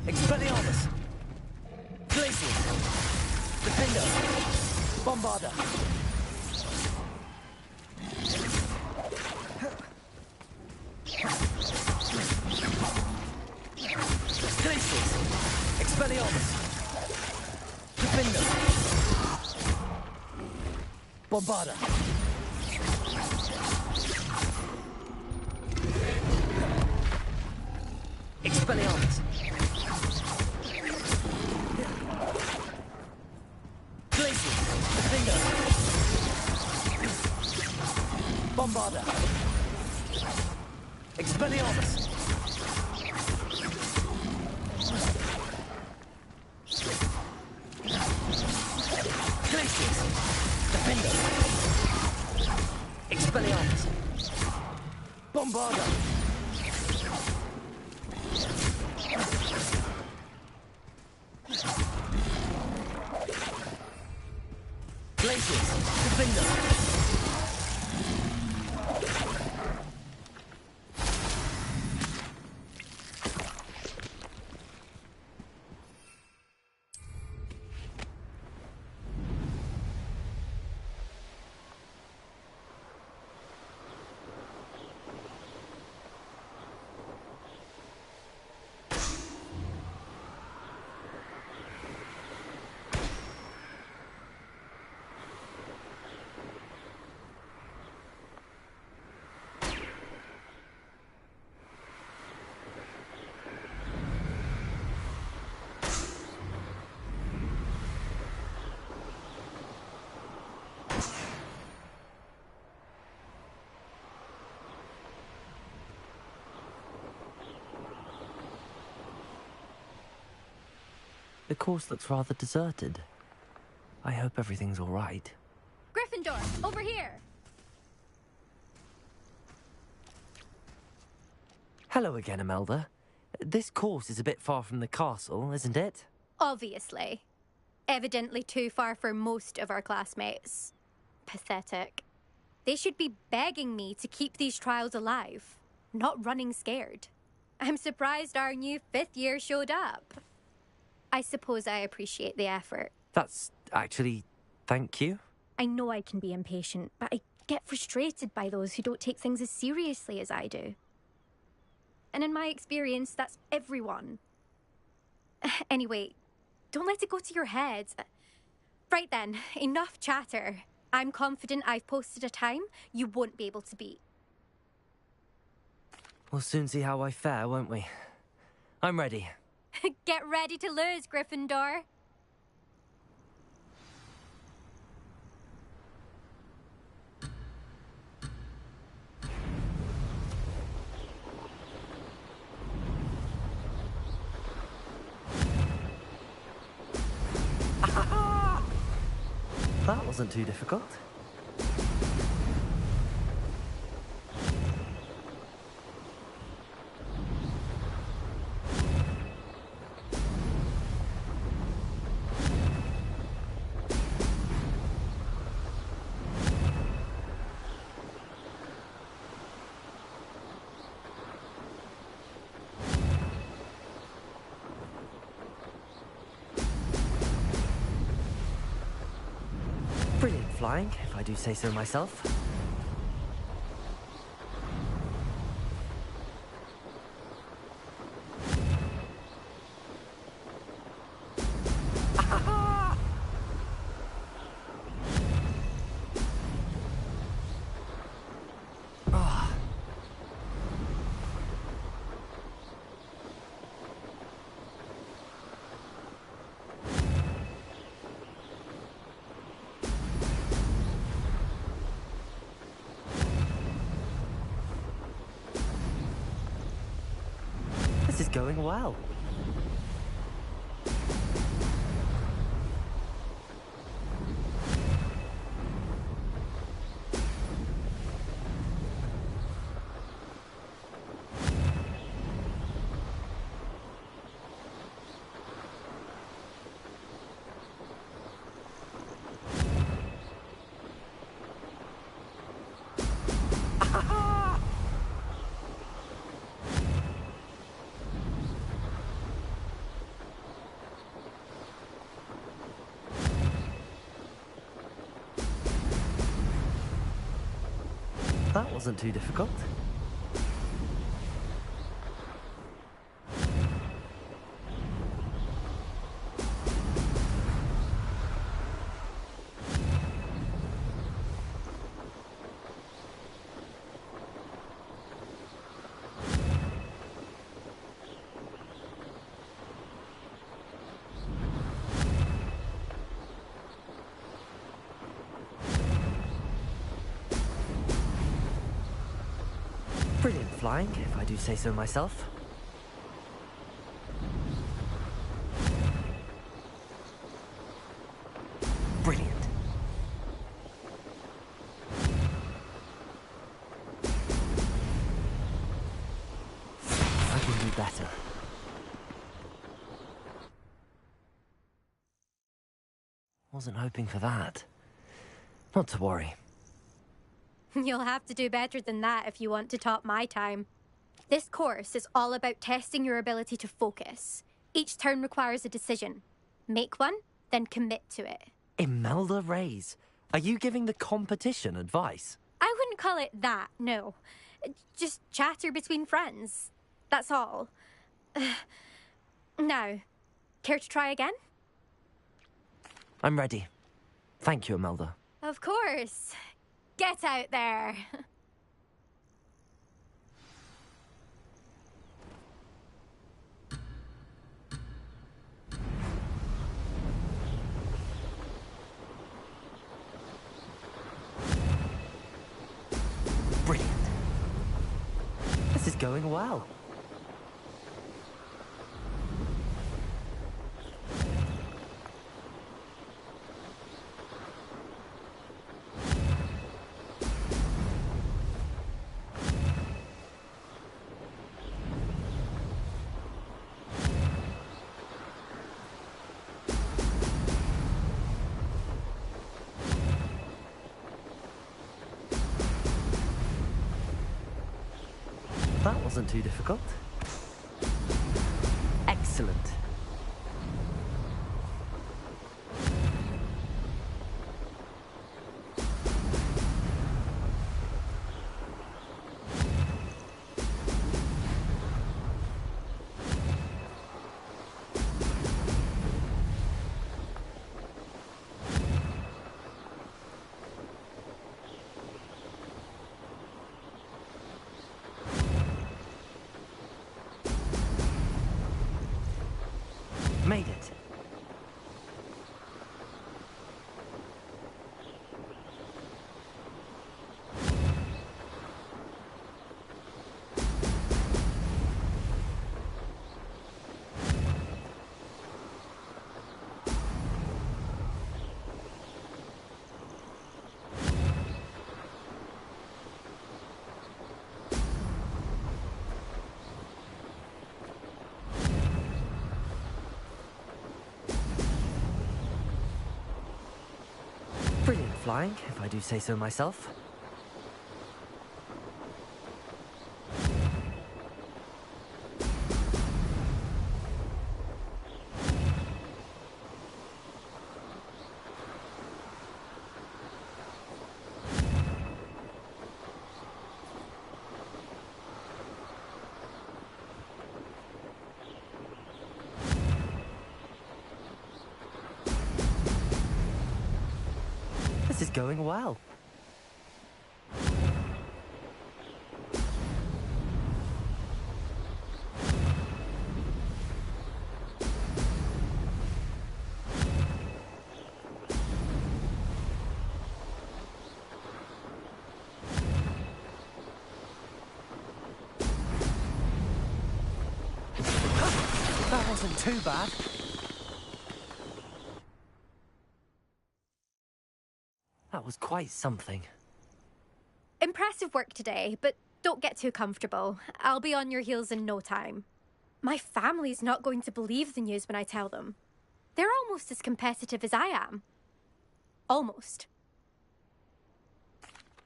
Expelliarmus! Glacius! Defender! Bombarder! Glacius! Expelliarmus! Defender! Bombarder! Expelliarmus! Glacius! Defender! Bombarder! Expelliarmus! Glacius! Defender! Expelliarmus! Bombarder! Glacius! Defender! The course looks rather deserted. I hope everything's all right. Gryffindor, over here! Hello again, Imelda. This course is a bit far from the castle, isn't it? Obviously. Evidently too far for most of our classmates. Pathetic. They should be begging me to keep these trials alive, not running scared. I'm surprised our new 5th year showed up. I suppose I appreciate the effort. That's actually... thank you. I know I can be impatient, but I get frustrated by those who don't take things as seriously as I do. And in my experience, that's everyone. Anyway, don't let it go to your head. Right then, enough chatter. I'm confident I've posted a time you won't be able to beat. We'll soon see how I fare, won't we? I'm ready. Get ready to lose, Gryffindor. That wasn't too difficult. Brilliant flying, if I do say so myself. This is going well. That wasn't too difficult. Brilliant flying, if I do say so myself. Brilliant. I can do better. Wasn't hoping for that. Not to worry. You'll have to do better than that if you want to top my time. This course is all about testing your ability to focus. Each turn requires a decision. Make one, then commit to it. Imelda Reyes, are you giving the competition advice? I wouldn't call it that, no. Just chatter between friends. That's all. Now, care to try again? I'm ready. Thank you, Imelda. Of course. Get out there. Brilliant. This is going well. That wasn't too difficult. Excellent. Made it. Brilliant flying, if I do say so myself. This is going well. That wasn't too bad. That was quite something. Impressive work today, but don't get too comfortable. I'll be on your heels in no time. My family's not going to believe the news when I tell them. They're almost as competitive as I am. Almost.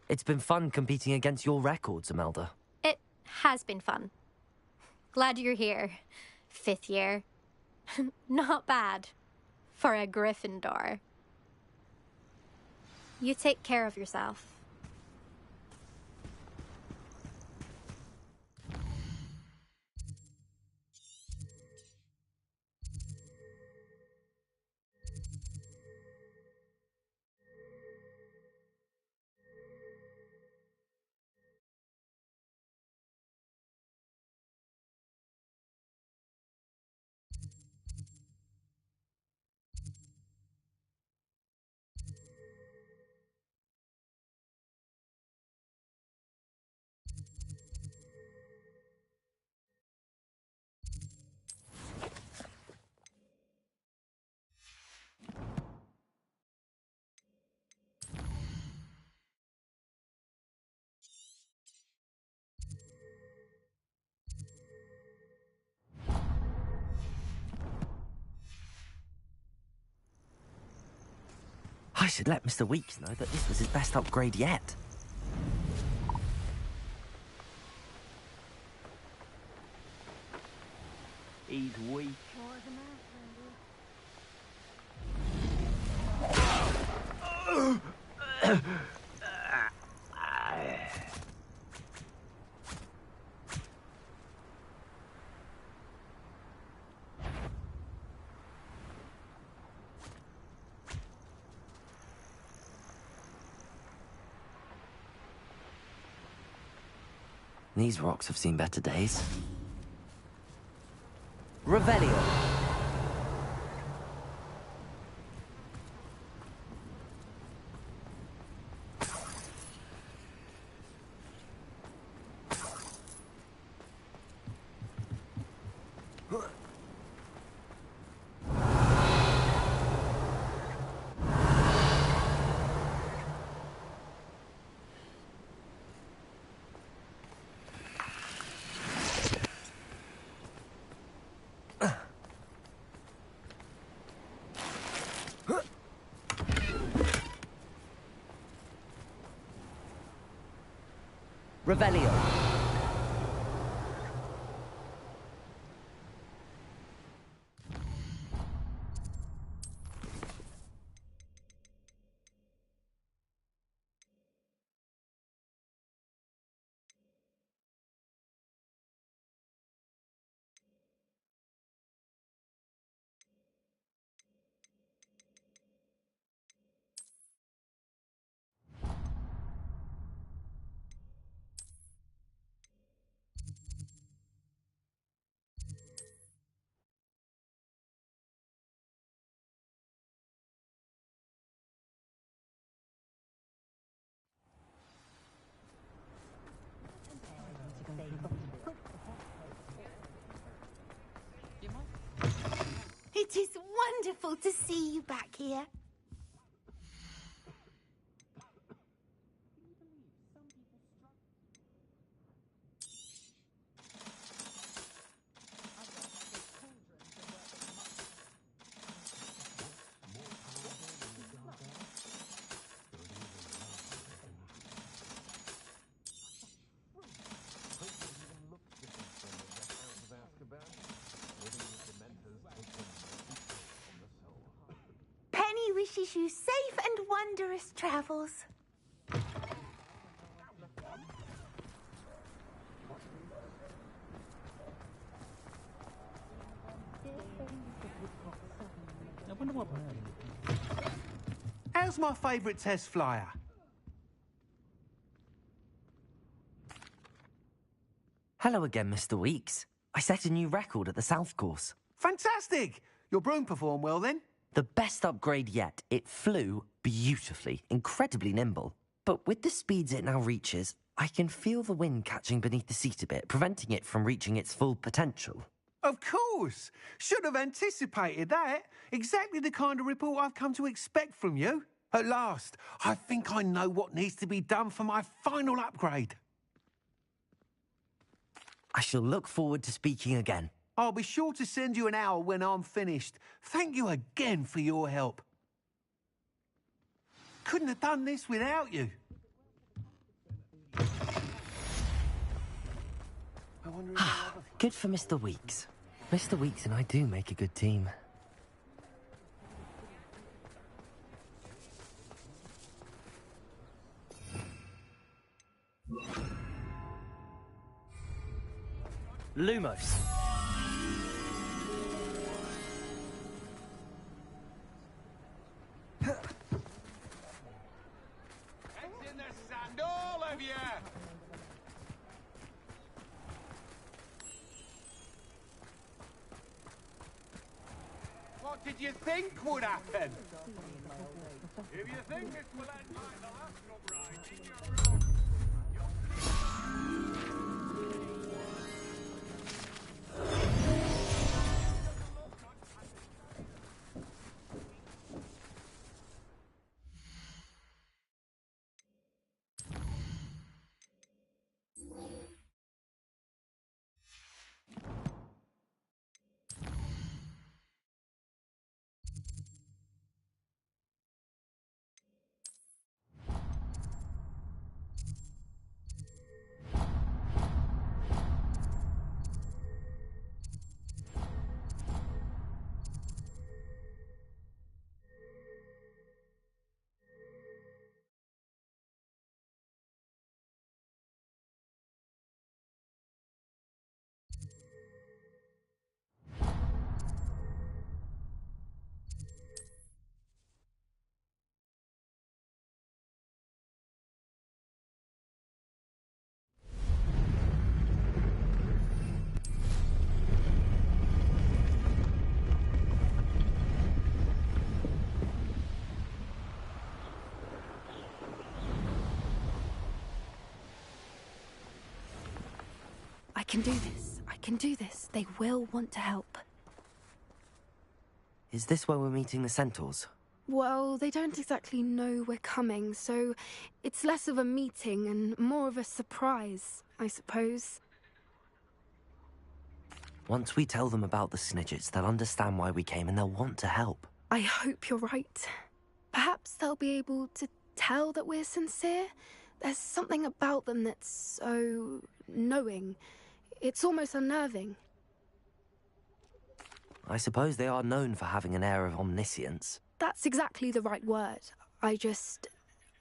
It's been fun competing against your records, Imelda. It has been fun. Glad you're here. 5th year. Not bad. For a Gryffindor. You take care of yourself. I should let Mr. Weeks know that this was his best upgrade yet. He's weak. These rocks have seen better days. Revelio. Revelio. It is wonderful to see you back here. Penny wishes you safe and wondrous travels. I wonder what... How's my favourite test flyer? Hello again, Mr. Weeks. I set a new record at the South Course. Fantastic! Your broom performed well then? The best upgrade yet. It flew beautifully, incredibly nimble. But with the speeds it now reaches, I can feel the wind catching beneath the seat a bit, preventing it from reaching its full potential. Of course! Should have anticipated that. Exactly the kind of report I've come to expect from you. At last, I think I know what needs to be done for my final upgrade. I shall look forward to speaking again. I'll be sure to send you an owl when I'm finished. Thank you again for your help. Couldn't have done this without you. Good for Mr. Weeks. Mr. Weeks and I do make a good team. Lumos. Heads in the sand, all of you! What did you think would happen? If you think this will end like the last uprising, you're wrong. can do this. I can do this. They will want to help. Is this where we're meeting the centaurs? Well, they don't exactly know we're coming, so it's less of a meeting and more of a surprise, I suppose. Once we tell them about the Snidgets, they'll understand why we came and they'll want to help. I hope you're right. Perhaps they'll be able to tell that we're sincere. There's something about them that's so knowing. It's almost unnerving. I suppose they are known for having an air of omniscience. That's exactly the right word.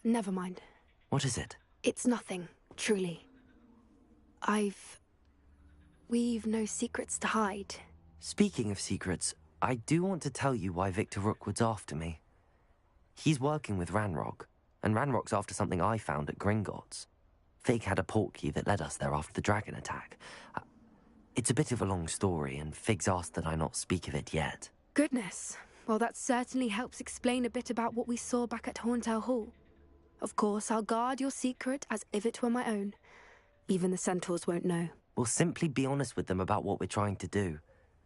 Never mind. What is it? It's nothing, truly. We've no secrets to hide. Speaking of secrets, I do want to tell you why Victor Rookwood's after me. He's working with Ranrock, and Ranrock's after something I found at Gringotts. Fig had a portkey that led us there after the dragon attack. It's a bit of a long story, and Fig's asked that I not speak of it yet. Goodness. Well, that certainly helps explain a bit about what we saw back at Horntail Hall. Of course, I'll guard your secret as if it were my own. Even the centaurs won't know. We'll simply be honest with them about what we're trying to do.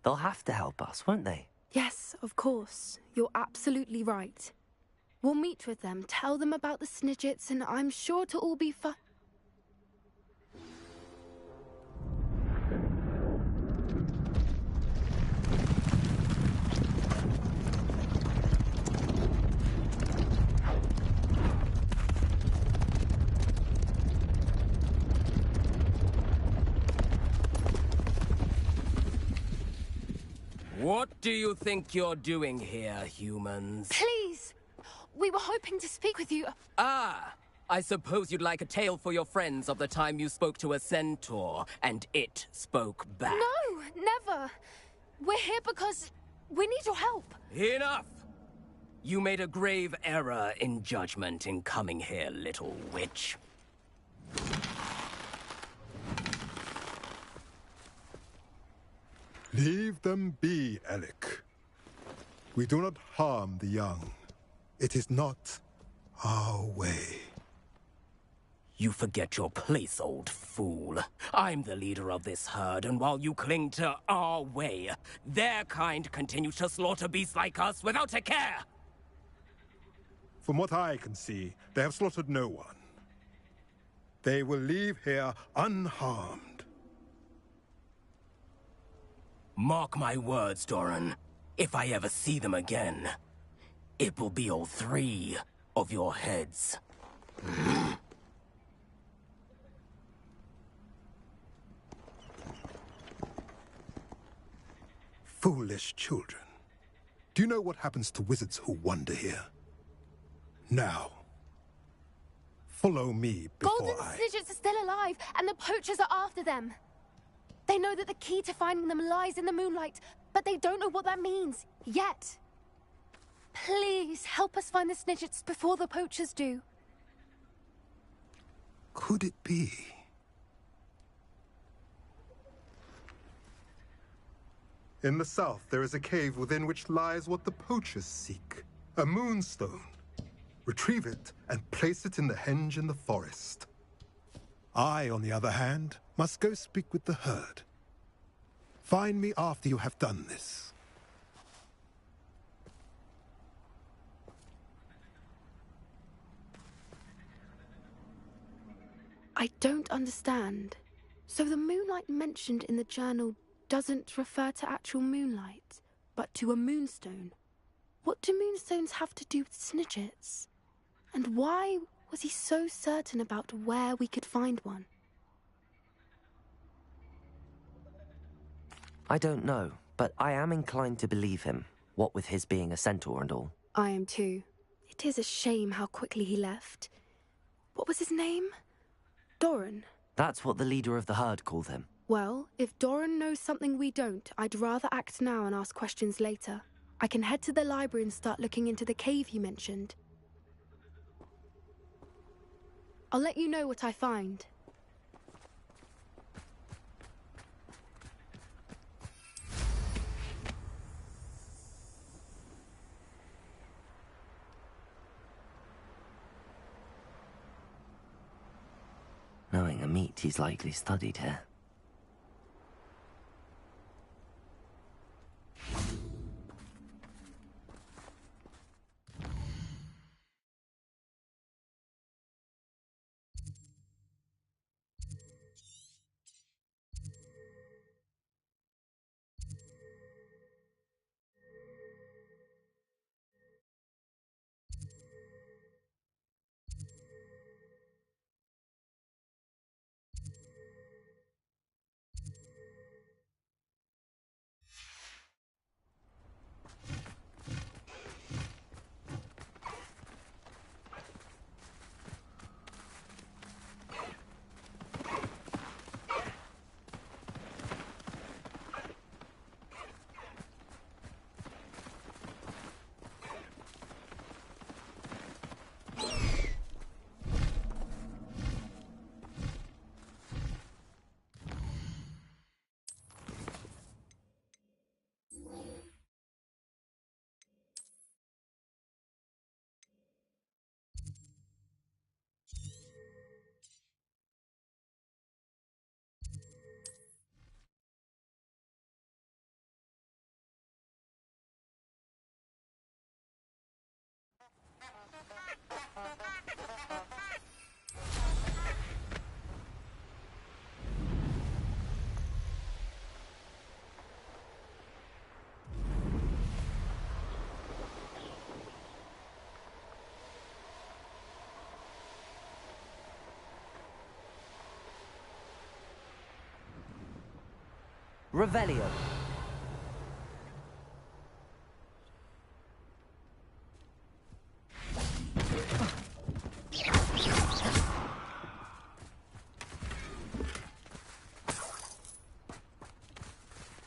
They'll have to help us, won't they? Yes, of course. You're absolutely right. We'll meet with them, tell them about the Snidgets, and I'm sure to all be fine. What do you think you're doing here, humans? Please! We were hoping to speak with you. Ah! I suppose you'd like a tale for your friends of the time you spoke to a centaur, and it spoke back. No, never. We're here because we need your help. Enough! You made a grave error in judgment in coming here, little witch. Leave them be, Alec. We do not harm the young. It is not our way. You forget your place, old fool. I'm the leader of this herd, and while you cling to our way, their kind continue to slaughter beasts like us without a care! From what I can see, they have slaughtered no one. They will leave here unharmed. Mark my words, Doran. If I ever see them again, it will be all 3 of your heads. Foolish children. Do you know what happens to wizards who wander here? Now, follow me before Golden Snidgets are still alive, and the poachers are after them. They know that the key to finding them lies in the moonlight, but they don't know what that means, yet. Please, help us find the Snidgets before the poachers do. Could it be? In the south, there is a cave within which lies what the poachers seek. A moonstone. Retrieve it and place it in the henge in the forest. I, on the other hand, must go speak with the herd. Find me after you have done this. I don't understand. So the moonlight mentioned in the journal doesn't refer to actual moonlight, but to a moonstone. What do moonstones have to do with Snidgets? And why was he so certain about where we could find one? I don't know, but I am inclined to believe him, what with his being a centaur and all. I am too. It is a shame how quickly he left. What was his name? Doran. That's what the leader of the herd called him. Well, if Doran knows something we don't, I'd rather act now and ask questions later. I can head to the library and start looking into the cave you mentioned. I'll let you know what I find. Knowing Amit, he's likely studied here. Revelio.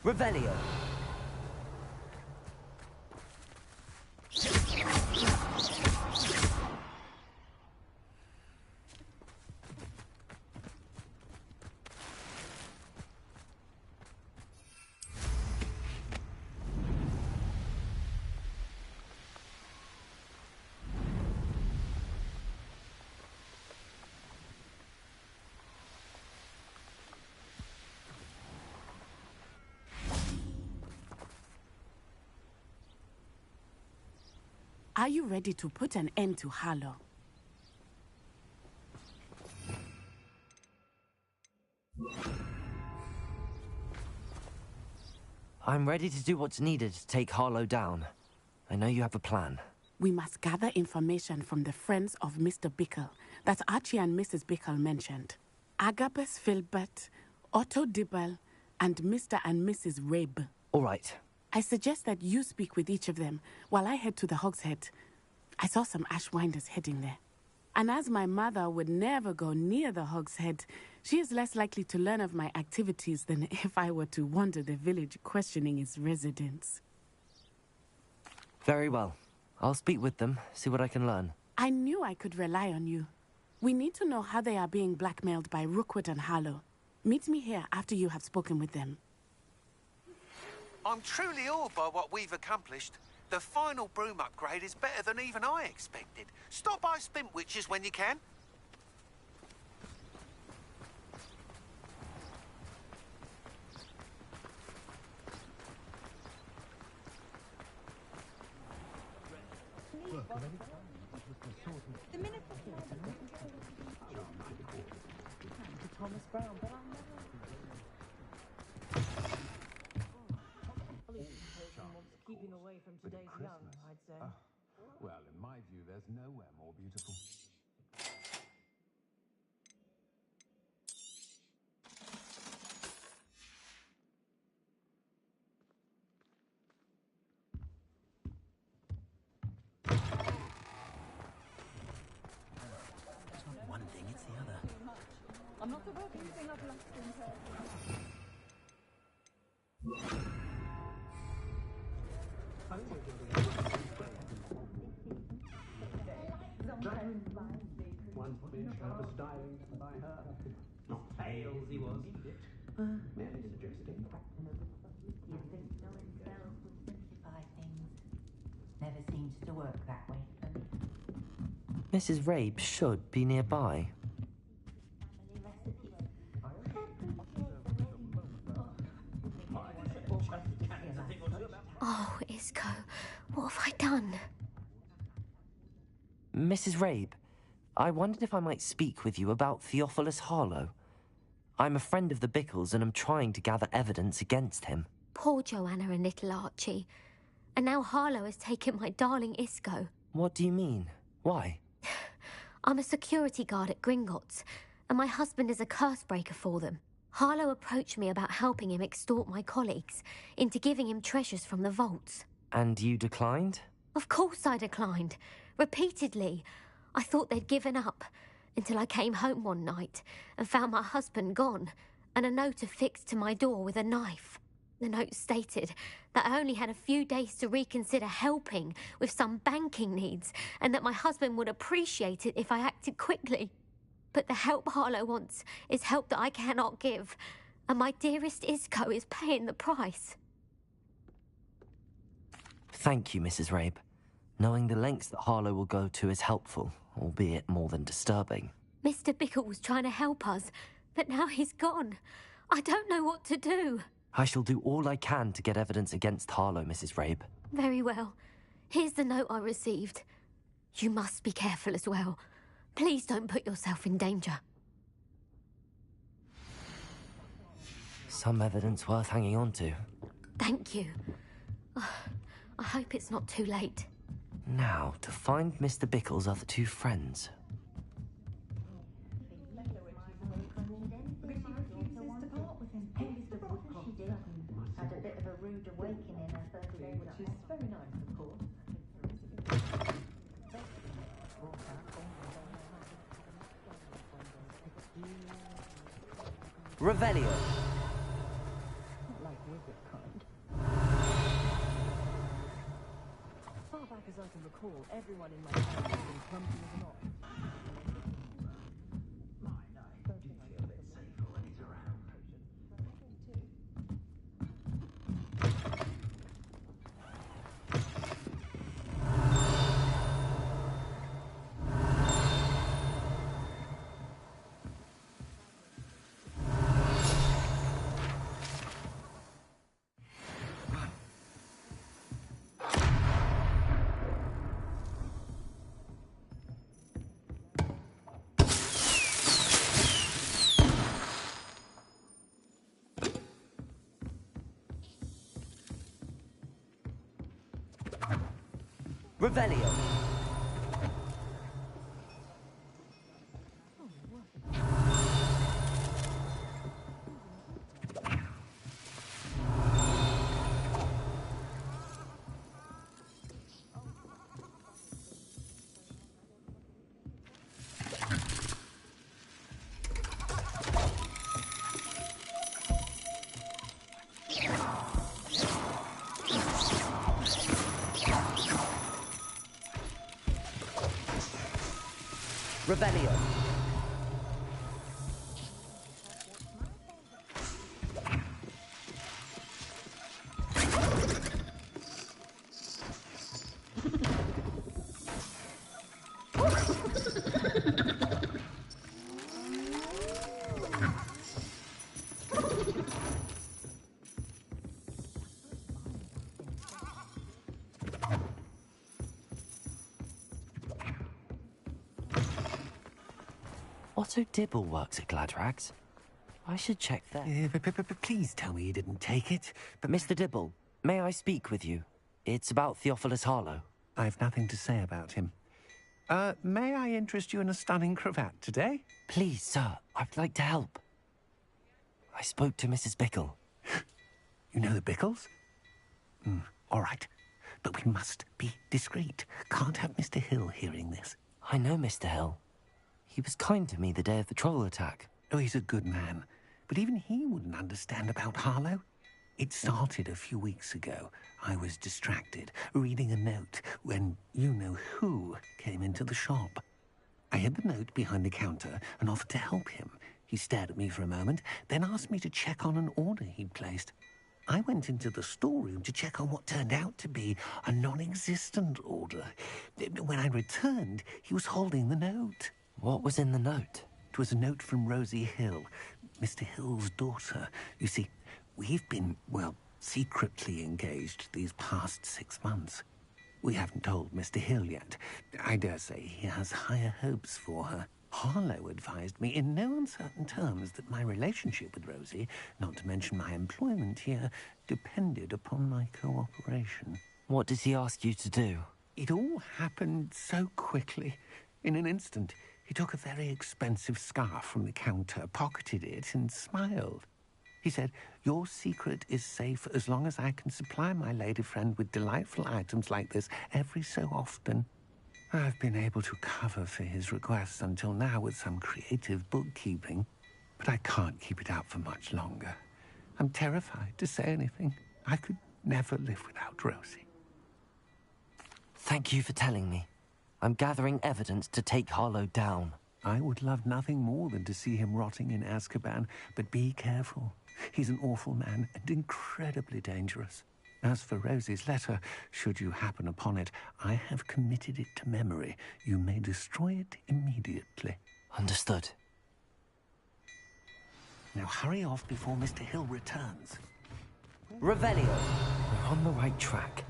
Revelio. Are you ready to put an end to Harlow? I'm ready to do what's needed to take Harlow down. I know you have a plan. We must gather information from the friends of Mr. Bickle that Archie and Mrs. Bickle mentioned. Agabus Filbert, Otto Dibble, and Mr. and Mrs. Rabe. All right. I suggest that you speak with each of them while I head to the Hogshead. I saw some Ashwinders heading there. And as my mother would never go near the Hogshead, she is less likely to learn of my activities than if I were to wander the village questioning its residents. Very well. I'll speak with them, see what I can learn. I knew I could rely on you. We need to know how they are being blackmailed by Rookwood and Harlow. Meet me here after you have spoken with them. I'm truly awed by what we've accomplished. The final broom upgrade is better than even I expected. Stop by Spintwitches when you can. Keeping away from today's young, I'd say. Well, in my view, there's nowhere more beautiful. It's not one thing, it's the other. I'm not aware of anything I've lost in her. Once Bishop was dying by her. Not fails he was. Merely suggesting. You'd think knowing spells would simplify things. Never seems to work that way for me. Mrs. Rabe should be nearby. Oh, Isco, what have I done? Mrs. Rabe, I wondered if I might speak with you about Theophilus Harlow. I'm a friend of the Bickles and am trying to gather evidence against him. Poor Joanna and little Archie. And now Harlow has taken my darling Isco. What do you mean? Why? I'm a security guard at Gringotts, and my husband is a curse breaker for them. Harlow approached me about helping him extort my colleagues into giving him treasures from the vaults. And you declined? Of course I declined. Repeatedly. I thought they'd given up, until I came home one night and found my husband gone, and a note affixed to my door with a knife. The note stated that I only had a few days to reconsider helping with some banking needs, and that my husband would appreciate it if I acted quickly. But the help Harlow wants is help that I cannot give, and my dearest Isco is paying the price. Thank you, Mrs. Rabe. Knowing the lengths that Harlow will go to is helpful, albeit more than disturbing. Mr. Bickle was trying to help us, but now he's gone. I don't know what to do. I shall do all I can to get evidence against Harlow, Mrs. Rabe. Very well. Here's the note I received. You must be careful as well. Please don't put yourself in danger. Some evidence worth hanging on to. Thank you. I hope it's not too late. Now, to find Mr. Bickle's other two friends. rude awakening her first day, which is very nice, of course. Revelio. Not like wizard kind. Far back as I can recall, everyone in my family has been clumsy as an ox. Revelio. Revelio. Otto Dibble works at Gladrags. I should check there. But please tell me you didn't take it. But Mr. Dibble, may I speak with you? It's about Theophilus Harlow. I've nothing to say about him. May I interest you in a stunning cravat today? Please, sir, I'd like to help. I spoke to Mrs. Bickle. You know the Bickles? All right. But we must be discreet. Can't have Mr. Hill hearing this. I know Mr. Hill. He was kind to me the day of the troll attack. Oh, he's a good man. But even he wouldn't understand about Harlow. It started a few weeks ago. I was distracted, reading a note, when you-know-who came into the shop. I hid the note behind the counter and offered to help him. He stared at me for a moment, then asked me to check on an order he'd placed. I went into the storeroom to check on what turned out to be a non-existent order. When I returned, he was holding the note. What was in the note? It was a note from Rosie Hill, Mr. Hill's daughter. You see, we've been, well, secretly engaged these past 6 months. We haven't told Mr. Hill yet. I dare say he has higher hopes for her. Harlow advised me in no uncertain terms that my relationship with Rosie, not to mention my employment here, depended upon my cooperation. What does he ask you to do? It all happened so quickly. In an instant, he took a very expensive scarf from the counter, pocketed it, and smiled. He said, "Your secret is safe as long as I can supply my lady friend with delightful items like this every so often." I've been able to cover for his requests until now with some creative bookkeeping, but I can't keep it out for much longer. I'm terrified to say anything. I could never live without Rosie. Thank you for telling me. I'm gathering evidence to take Harlow down. I would love nothing more than to see him rotting in Azkaban, but be careful. He's an awful man and incredibly dangerous. As for Rosie's letter, should you happen upon it, I have committed it to memory. You may destroy it immediately. Understood. Now hurry off before Mr. Hill returns. Revelio. We're on the right track.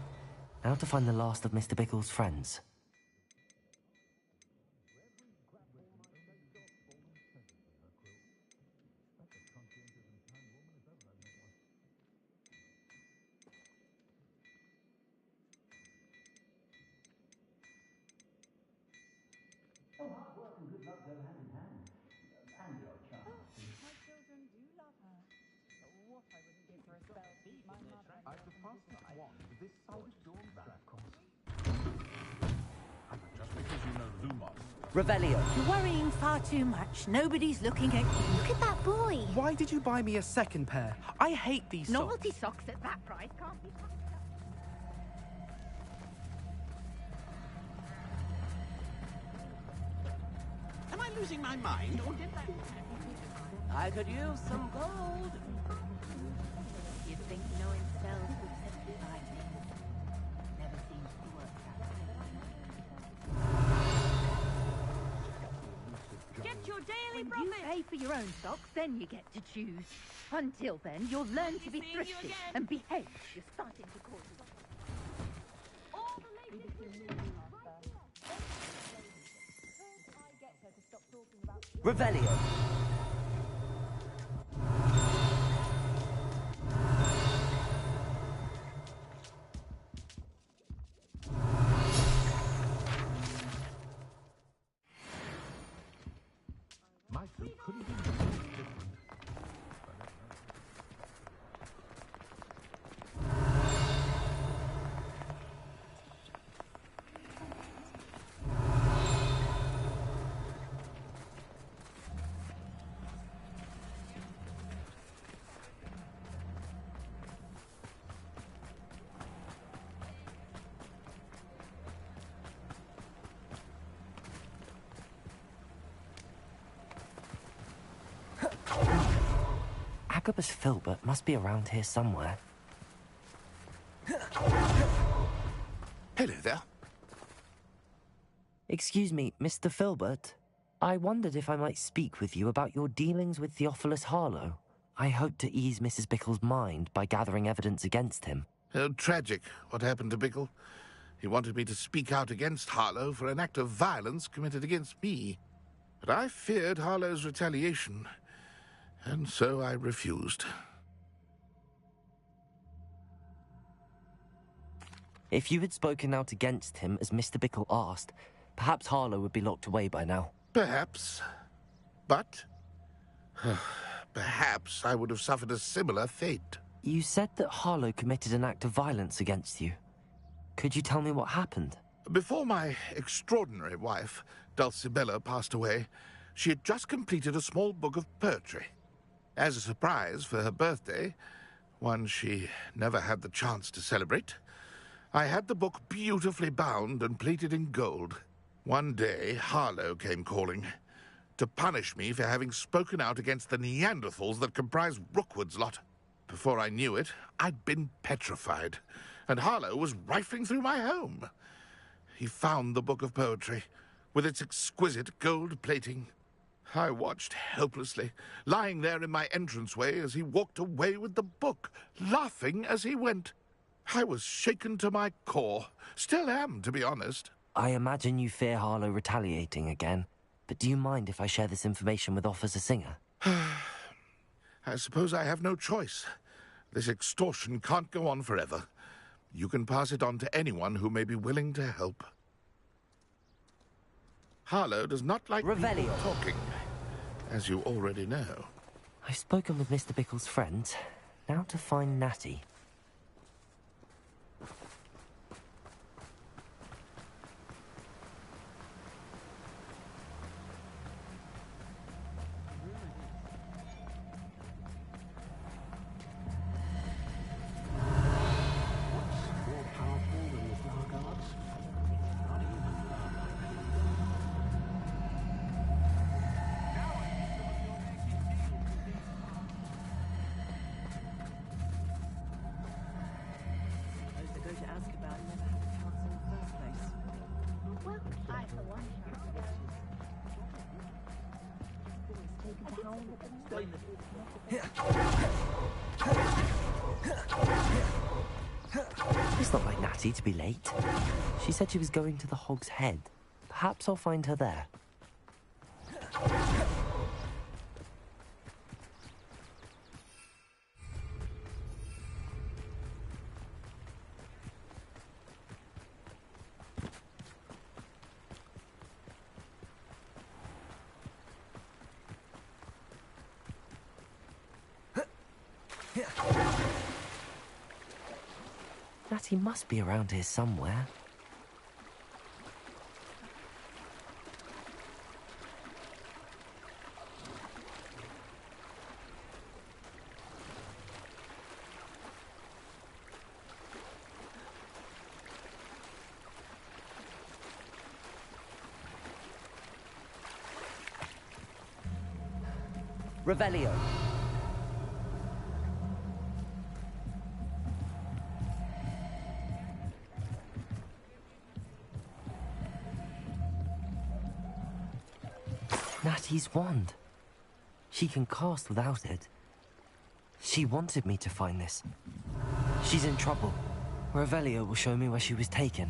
Now to find the last of Mr. Bickle's friends. Hard work and good luck go hand in hand. And your chance. My children do love her. But what I wouldn't give for a spell to keep my mother. this side of dawn, of course. Just because you know Lumos. Revelio. You're worrying far too much. Nobody's looking at you. Look at that boy. Why did you buy me a second pair? I hate these socks. Novelty socks at that price can't be touched. Am I losing my mind, or did that... I could use some gold. You'd think knowing spells would simplify things. Never seems to work that way. Get your daily profit. When you pay for your own socks, then you get to choose. Until then, you'll learn to be thrifty and behave. You're starting to cause all the latest Revelio. Michael couldn't be more different. Albus Filbert must be around here somewhere. Hello there. Excuse me, Mr. Filbert. I wondered if I might speak with you about your dealings with Theophilus Harlow. I hope to ease Mrs. Bickle's mind by gathering evidence against him. Oh, tragic what happened to Bickle. He wanted me to speak out against Harlow for an act of violence committed against me. But I feared Harlow's retaliation, and so I refused. If you had spoken out against him as Mr. Bickle asked, perhaps Harlow would be locked away by now. Perhaps. But perhaps I would have suffered a similar fate. You said that Harlow committed an act of violence against you. Could you tell me what happened? Before my extraordinary wife, Dulcibella, passed away, she had just completed a small book of poetry. As a surprise for her birthday, one she never had the chance to celebrate, I had the book beautifully bound and plated in gold. One day, Harlow came calling to punish me for having spoken out against the Neanderthals that comprise Rookwood's lot. Before I knew it, I'd been petrified, and Harlow was rifling through my home. He found the book of poetry, with its exquisite gold plating. I watched helplessly, lying there in my entranceway as he walked away with the book, laughing as he went. I was shaken to my core. Still am, to be honest. I imagine you fear Harlow retaliating again, but do you mind if I share this information with Officer Singer? I suppose I have no choice. This extortion can't go on forever. You can pass it on to anyone who may be willing to help. Harlow does not like people talking, as you already know. I've spoken with Mr. Bickle's friends. Now to find Natty. It's not like Natty to be late. She said she was going to the Hog's Head. Perhaps I'll find her there. Natty must be around here somewhere. Revelio. Natty's wand. She can cast without it. She wanted me to find this. She's in trouble. Revelio will show me where she was taken.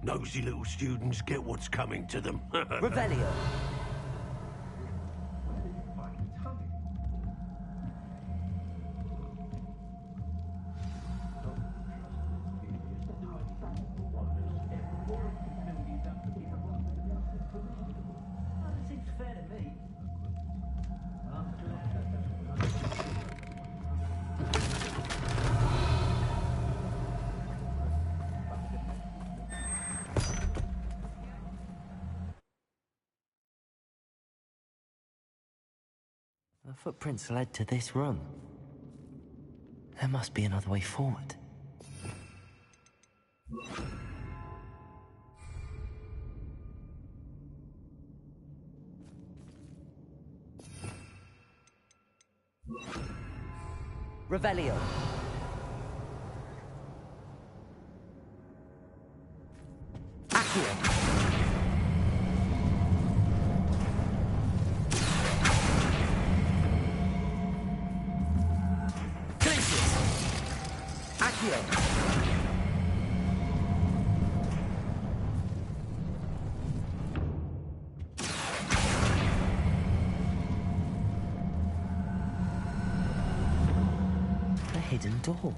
Nosy little students get what's coming to them. Revelio. The footprints led to this room. There must be another way forward. Revelio. Ackley. The hidden door.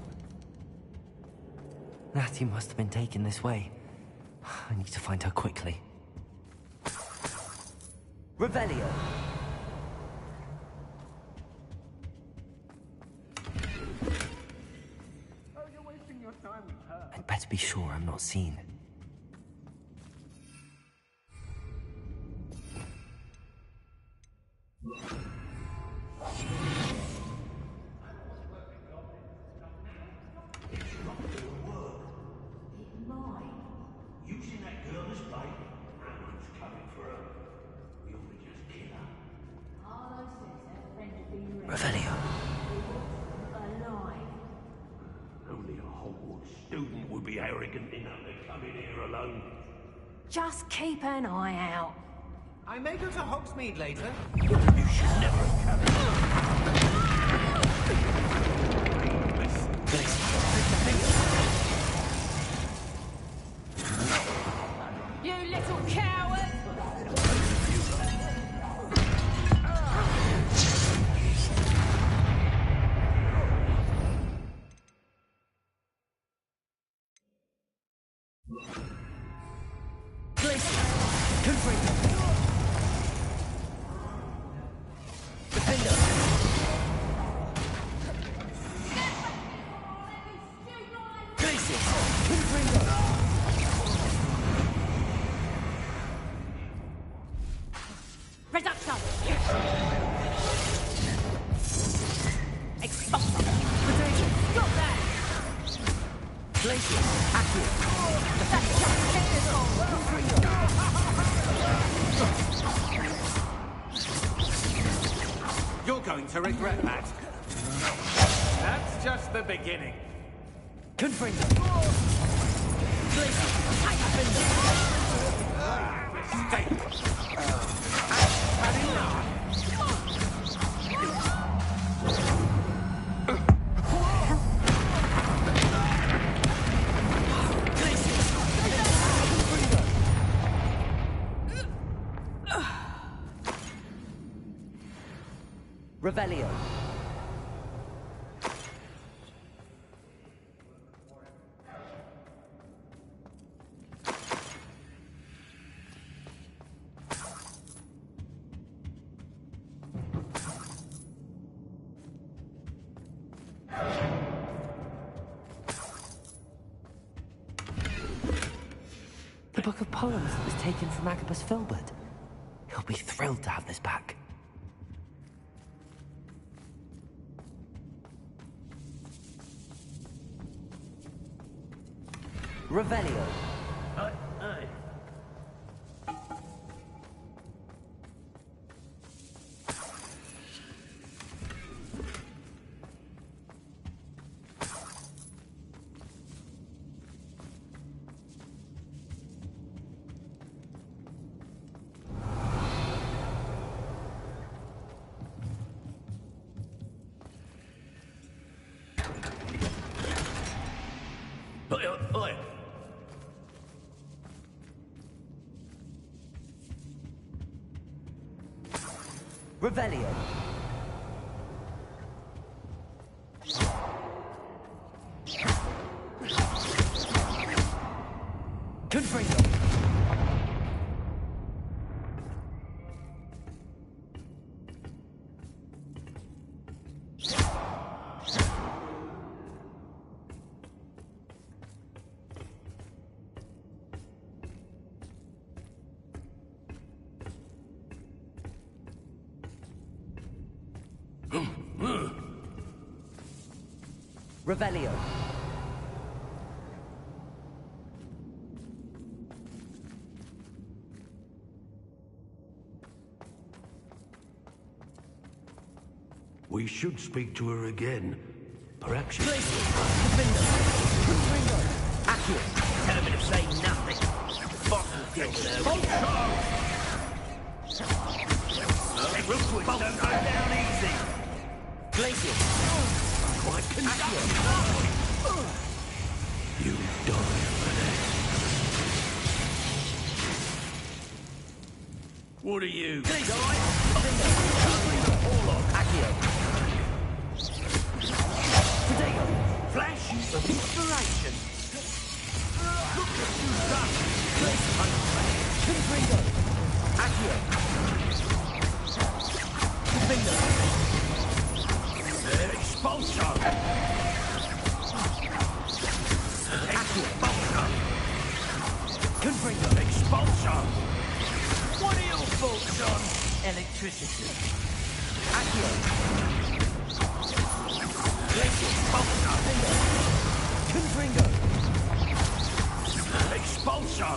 Natty must have been taken this way. I need to find her quickly. Revelio. I'd better be sure I'm not seen. Using that girl as bait. Everyone's coming for her. We ought to just kill her. Revelio. Only a Hogwarts student would be arrogant enough to come in here alone. Just keep an eye out. I may go to Hogsmeade later. You should never have come. You little coward! You're going to regret that. That's just the beginning. Confringo. Mistake. Revelio. The book of poems that was taken from Agabus Filbert. He'll be thrilled to have this back. Revelio. Aye. Oi. Revelio. Confringo. Revelio. We should speak to her again. Perhaps she... Accurate. Tell him to say nothing. Boss will deal with her. Don't go down easy. Glacier. Quite accurate. You die for that. What are you? Glacier. Accio. Potato. Flashes of inspiration. Look what you've done. Confringo. Accio. Confringo. Expulso. Expulso. Confringo. Expulso. What are your thoughts on electricity? Accio. Expulso. Confringo. Expulso.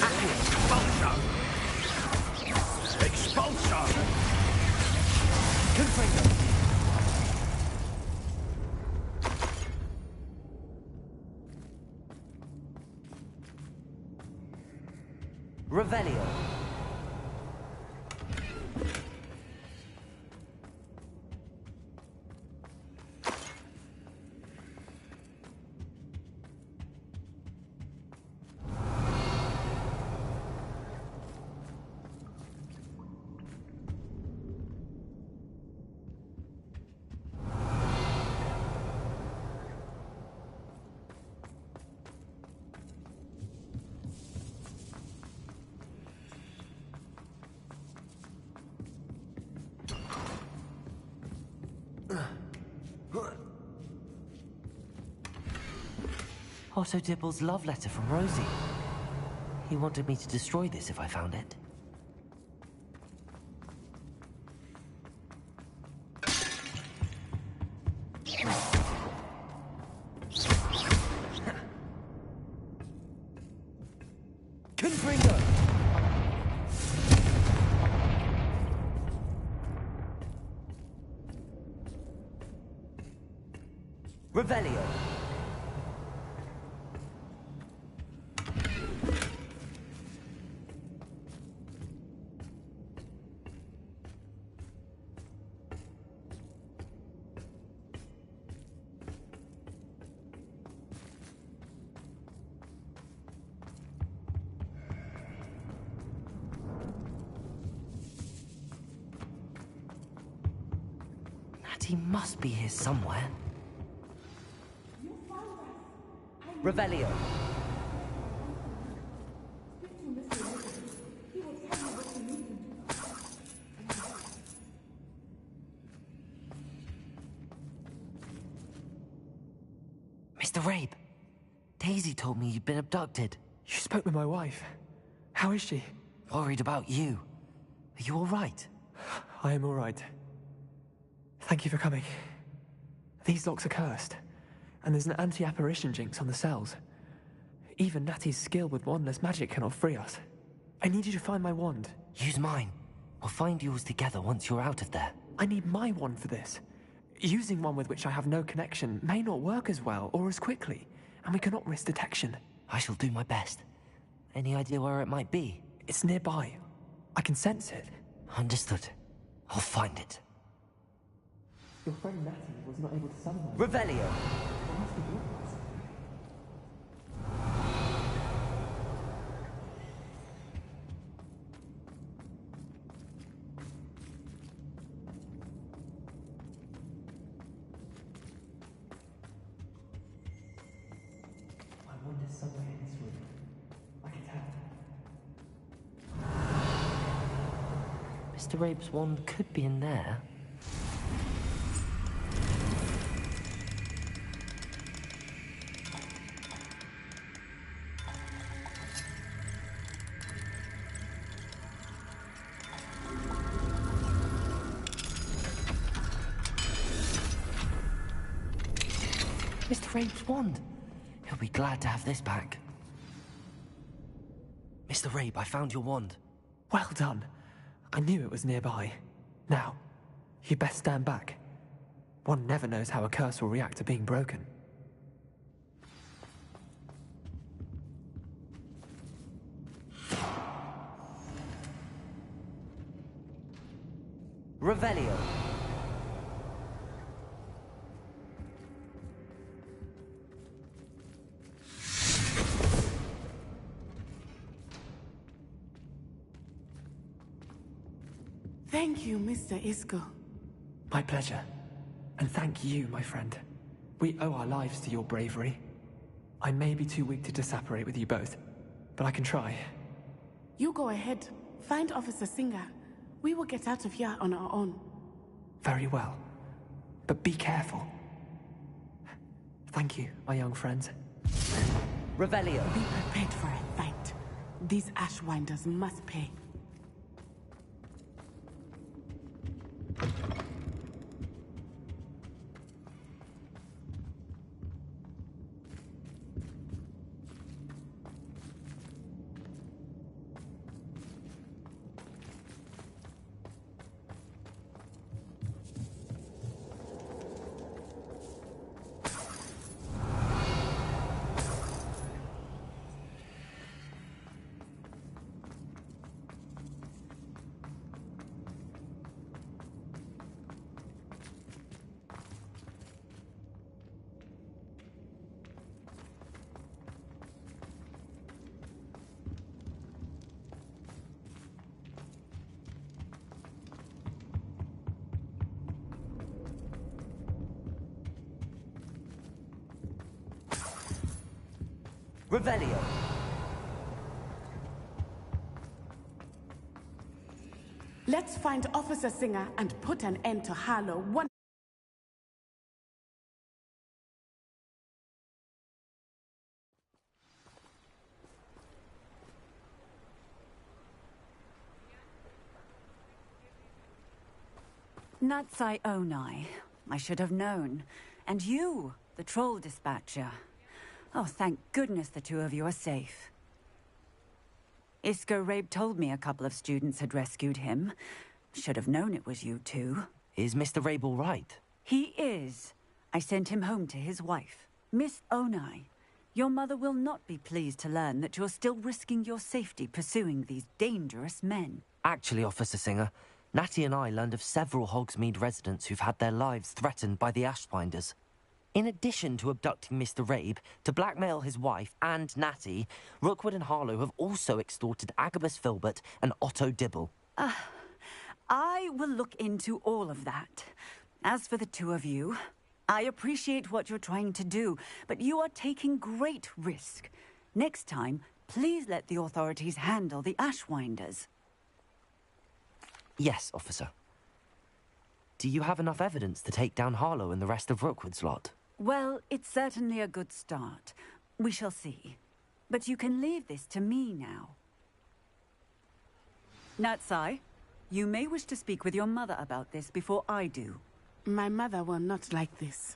Accio. Expulso. Expulso. Confringo. Revelio. Otto Dibble's love letter from Rosie. He wanted me to destroy this if I found it. Confringo! Revelio. Natty must be here somewhere. Revelio. Mr. Rabe, Daisy told me you'd been abducted. You spoke with my wife. How is she? Worried about you. Are you all right? I am all right. Thank you for coming. These locks are cursed, and there's an anti-apparition jinx on the cells. Even Natty's skill with wandless magic cannot free us. I need you to find my wand. Use mine. We'll find yours together once you're out of there. I need my wand for this. Using one with which I have no connection may not work as well or as quickly, and we cannot risk detection. I shall do my best. Any idea where it might be? It's nearby. I can sense it. Understood. I'll find it. Your friend Natty was not able to summon her. Revelio! My wand is somewhere in this room. I can tell. Mr. Rabe's wand could be in there. Mr. Rabe's wand. He'll be glad to have this back. Mr. Rabe, I found your wand. Well done. I knew it was nearby. Now, you best stand back. One never knows how a curse will react to being broken. Revelio. Thank you, Mr. Isco. My pleasure. And thank you, my friend. We owe our lives to your bravery. I may be too weak to disapparate with you both, but I can try. You go ahead. Find Officer Singer. We will get out of here on our own. Very well. But be careful. Thank you, my young friends. Revelio. Be prepared for a fight. These Ashwinders must pay. Revelio. Let's find Officer Singer and put an end to Harlow one. Natsai Onai. I should have known. And you, the troll dispatcher. Oh, thank goodness the two of you are safe. Isco Rabe told me a couple of students had rescued him. Should have known it was you two. Is Mr. Rabe all right? He is. I sent him home to his wife. Miss Onai, your mother will not be pleased to learn that you're still risking your safety pursuing these dangerous men. Actually, Officer Singer, Natty and I learned of several Hogsmeade residents who've had their lives threatened by the Ashwinders. In addition to abducting Mr. Rabe to blackmail his wife and Natty, Rookwood and Harlow have also extorted Agabus Filbert and Otto Dibble. I will look into all of that. As for the two of you, I appreciate what you're trying to do, but you are taking great risk. Next time, please let the authorities handle the Ashwinders. Yes, officer. Do you have enough evidence to take down Harlow and the rest of Rookwood's lot? Well, it's certainly a good start. We shall see. But you can leave this to me now. Natsai, you may wish to speak with your mother about this before I do. My mother will not like this.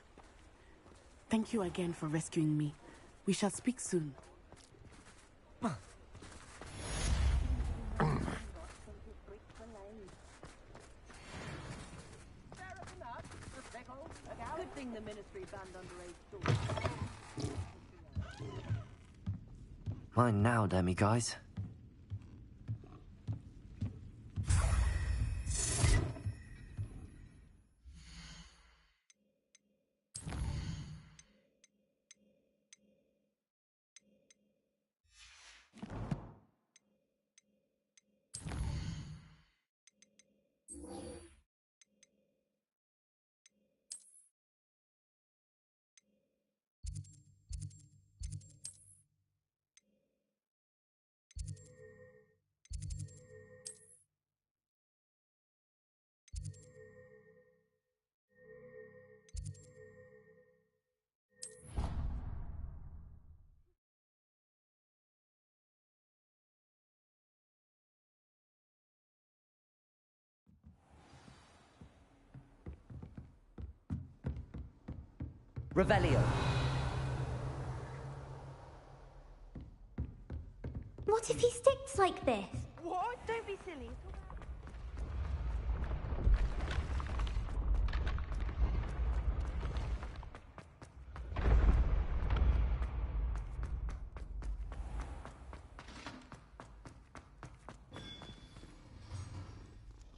Thank you again for rescuing me. We shall speak soon. Good thing the ministry banned underage stores. Mine now, Demi, guys. Revelio. What if he sticks like this? What? Don't be silly.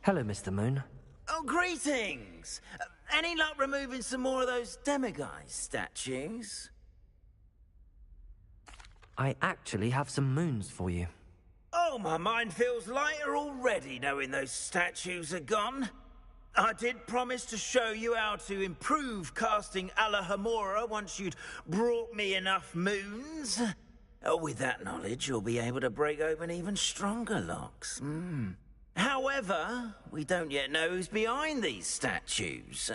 Hello, Mr. Moon. Oh, greetings! Any luck removing some more of those demiguise statues? I actually have some moons for you. Oh, my mind feels lighter already knowing those statues are gone. I did promise to show you how to improve casting Alahamora once you'd brought me enough moons. With that knowledge, you'll be able to break open even stronger locks. However, we don't yet know who's behind these statues.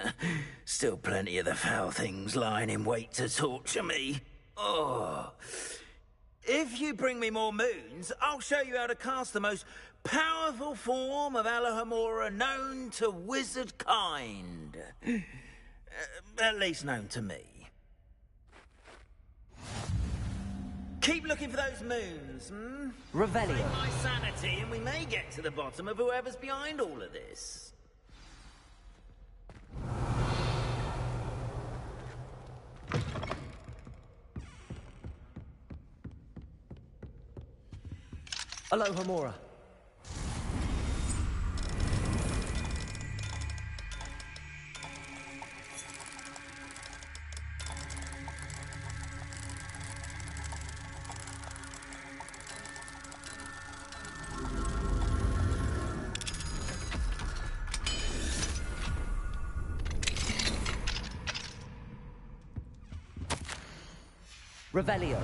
Still plenty of the foul things lying in wait to torture me. Oh. If you bring me more moons, I'll show you how to cast the most powerful form of Alahamora known to wizard kind. At least known to me. Keep looking for those moons, Revelio. Save my sanity, and we may get to the bottom of whoever's behind all of this. Alohomora. Revelio.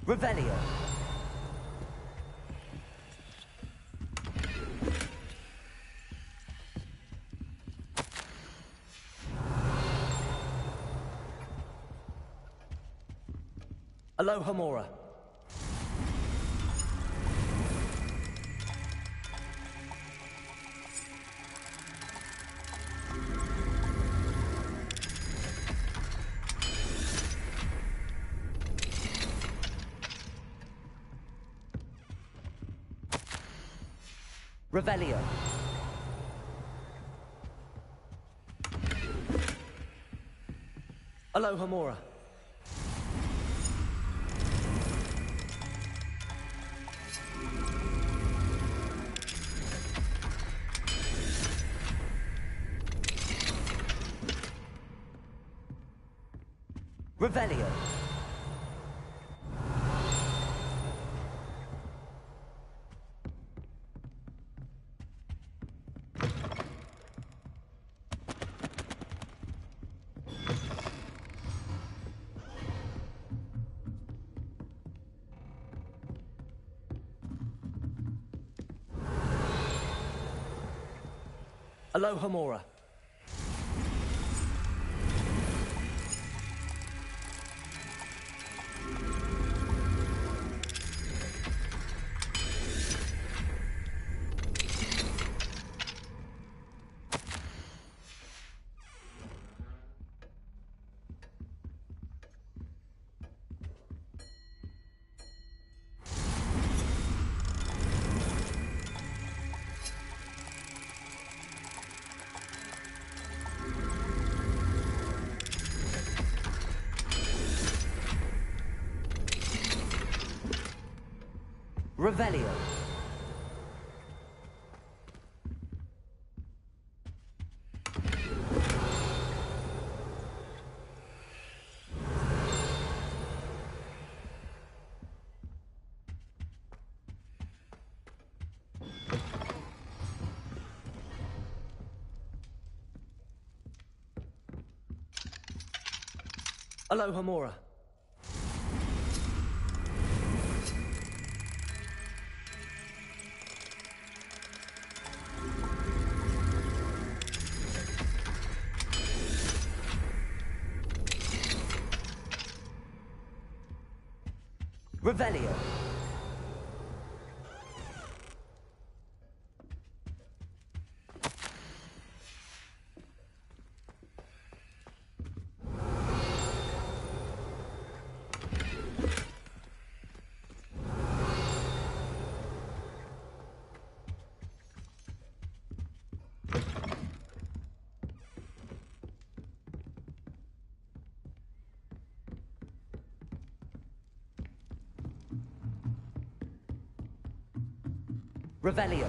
Revelio. Alohomora. Revelio. Aloha Mora. Revelio. Aloha Mora. Revelio. Aloha Mora. Revelio. Revelio.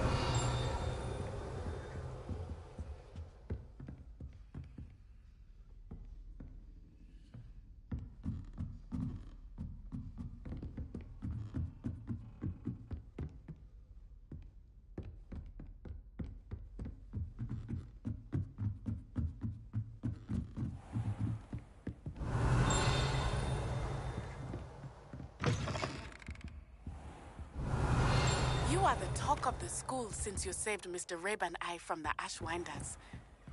You are the talk of the school since you saved Mr. Rabe and I from the Ashwinders.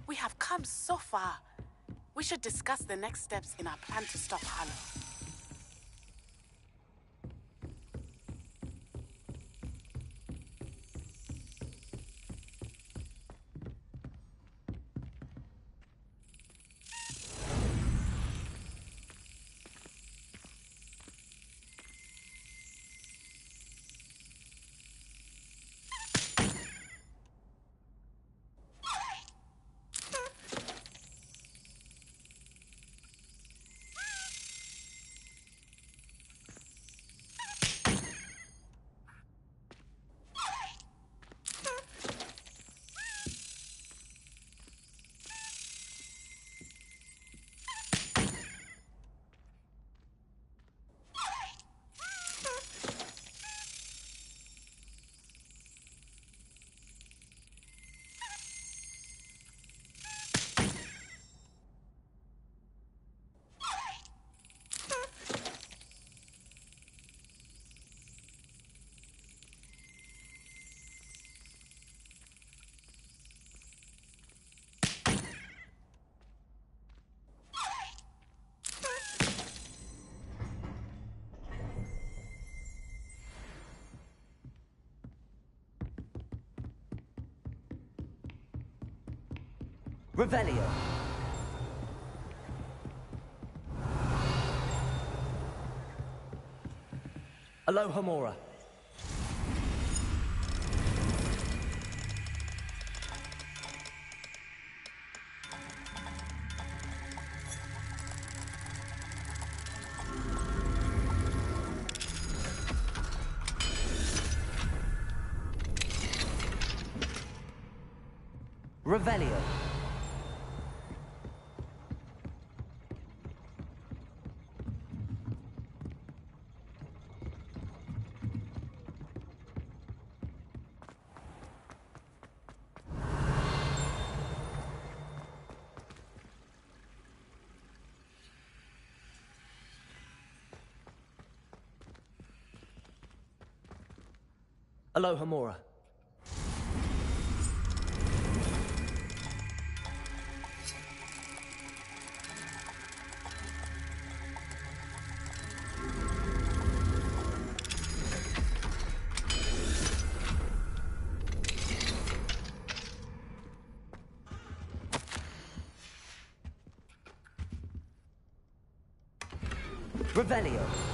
We have come so far. We should discuss the next steps in our plan to stop Harlow. Revelio. Aloha Mora. Revelio. Aloha Mora. Revelio.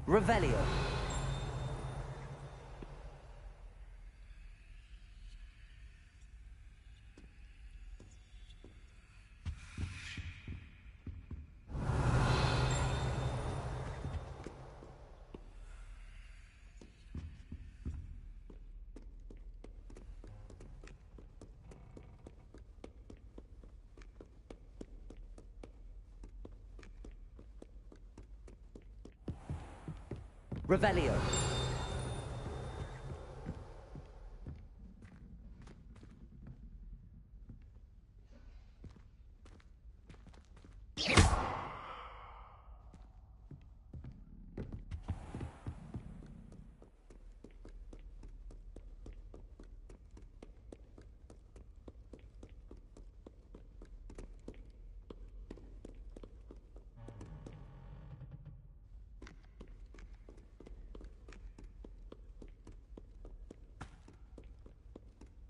Revelio. Revelio.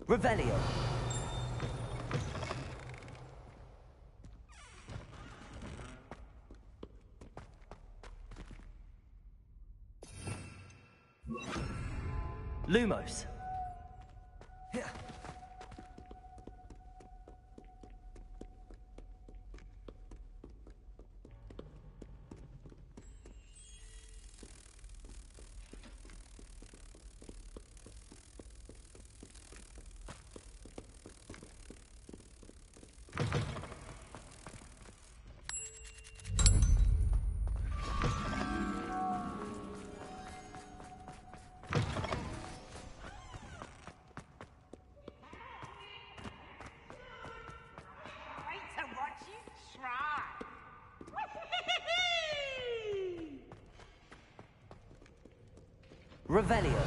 Revelio. Lumos. Revelio.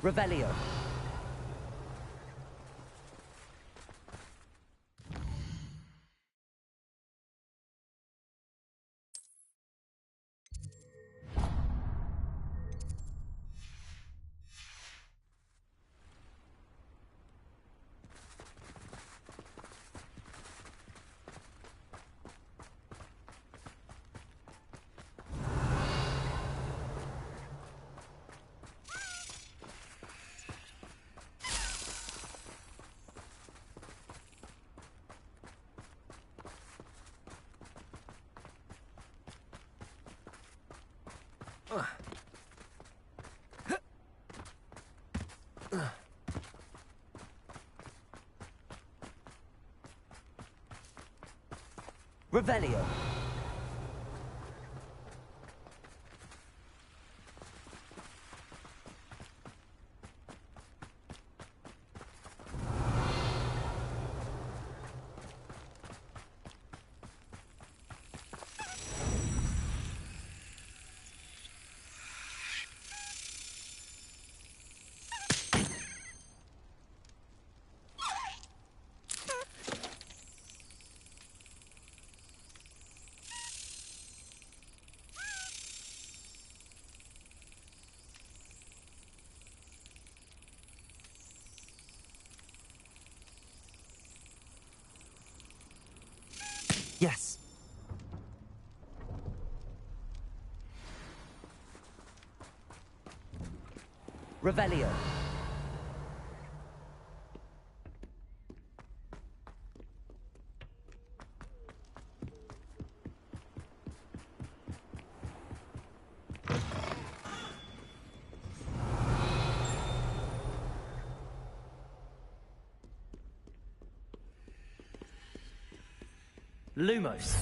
Revelio. Revelio. Yes. Revelio. Lumos.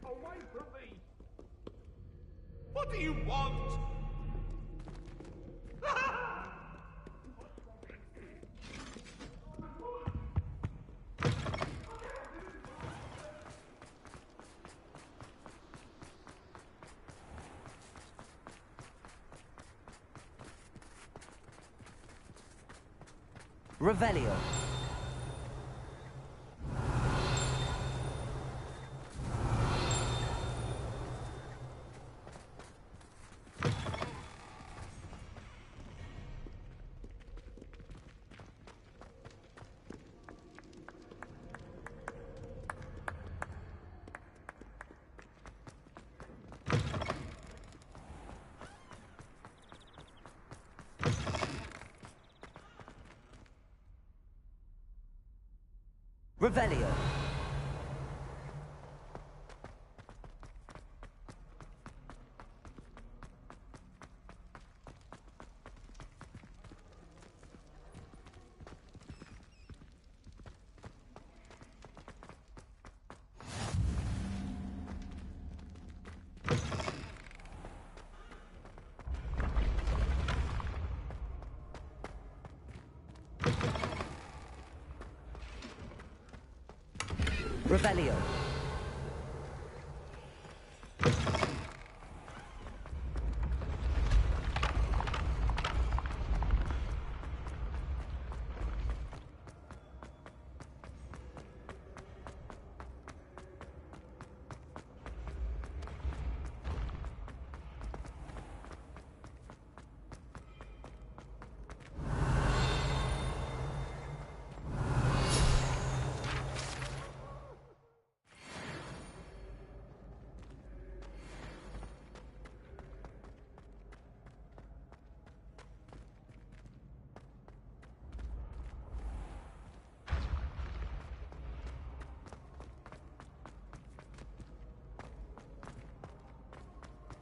Away from me! What do you want? Revelio. Revelio. Revelio.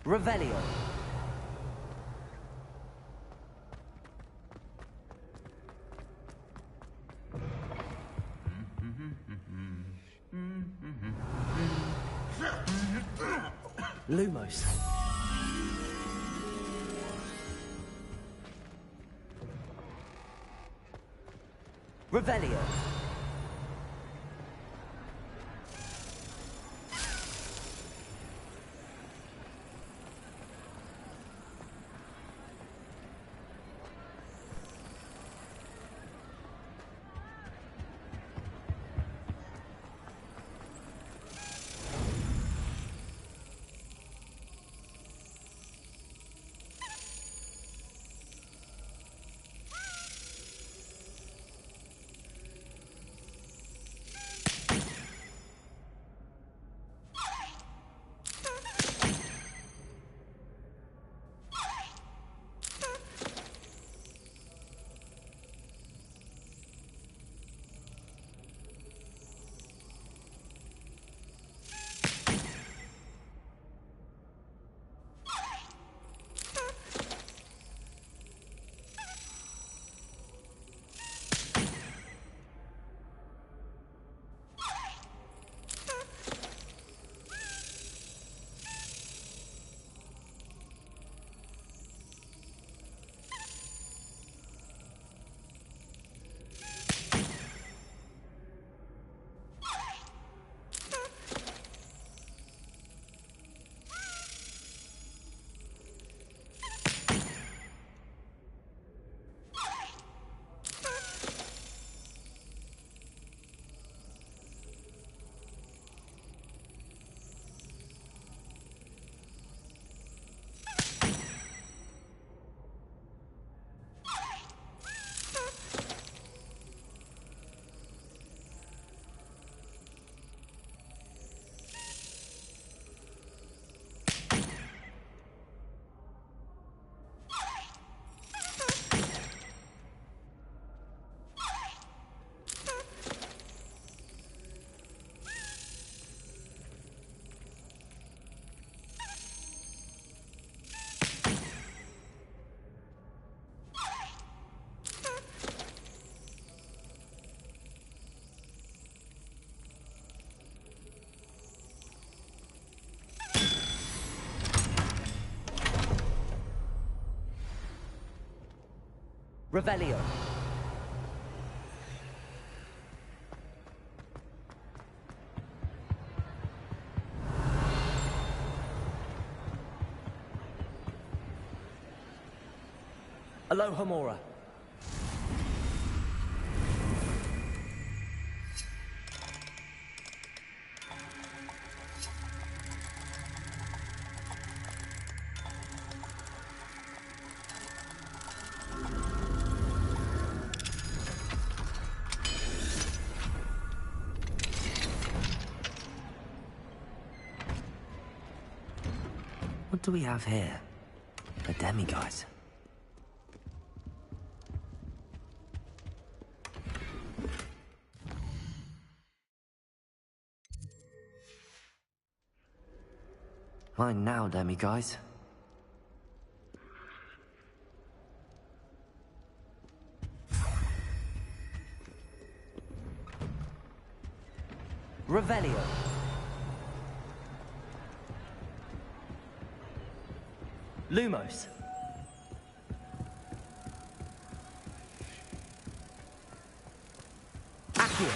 Revelio. Lumos. Revelio. Revelio. Alohomora. What do we have here? A demiguise. Fine now, demiguise. Revelio. Lumos. Accio.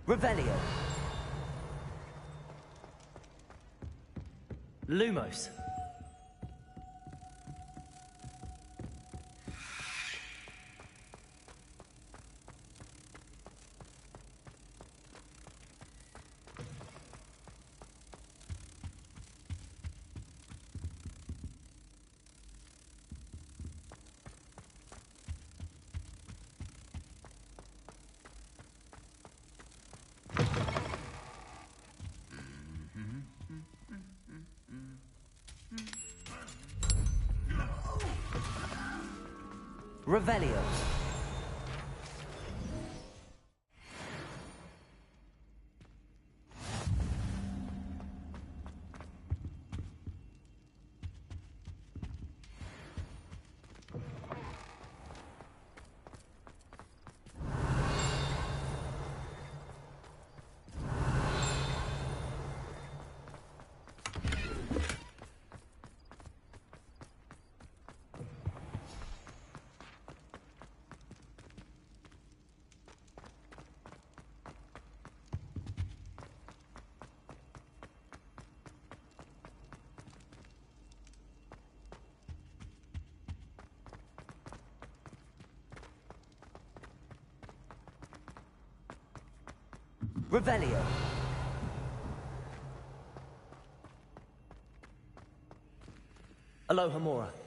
Revelio. Lumos. Revelio. Revelio. Alohomora.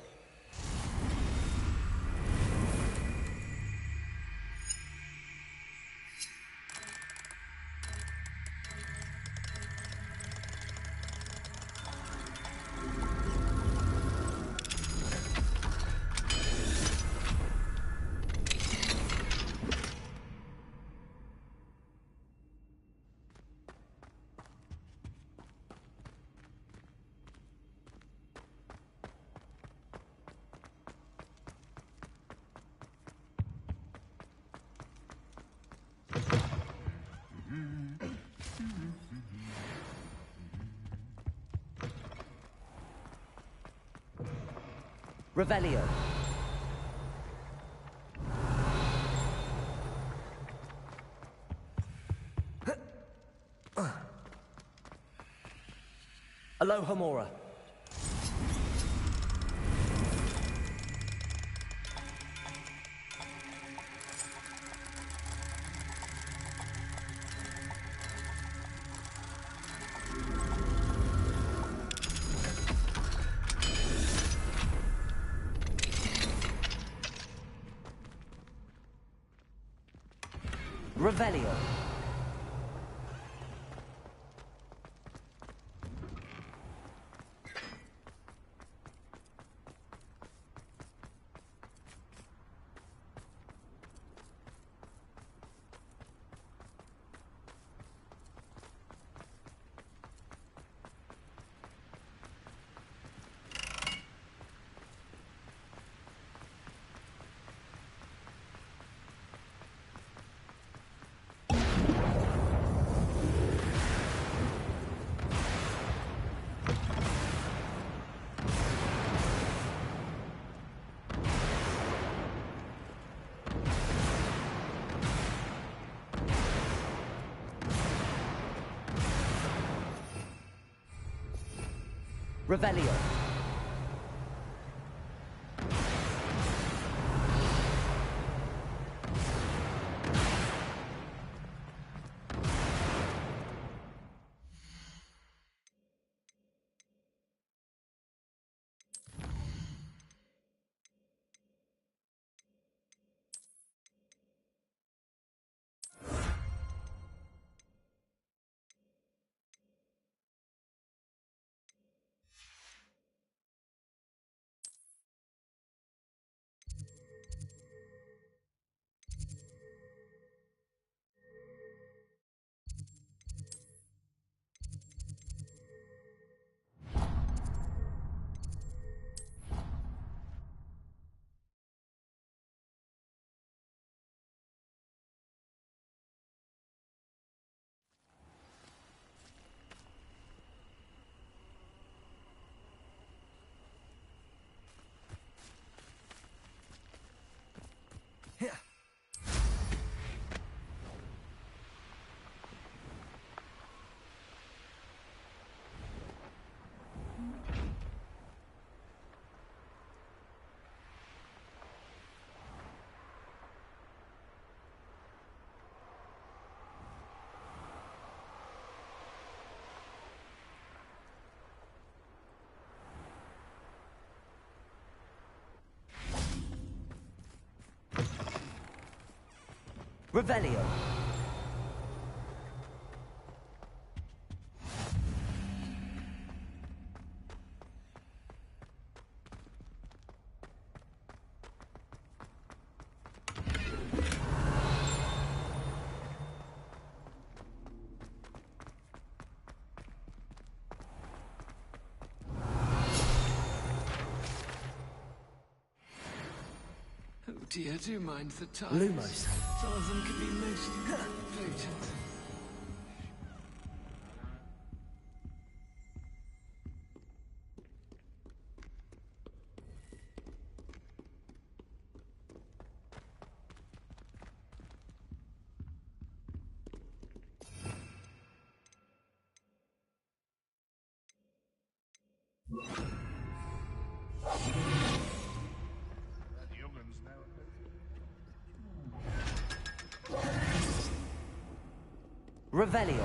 Revelio. Alohomora. Revelio. Revelio. Revelio. Dear, do mind the times. Lumos. Some of them can be most potent. Revelio.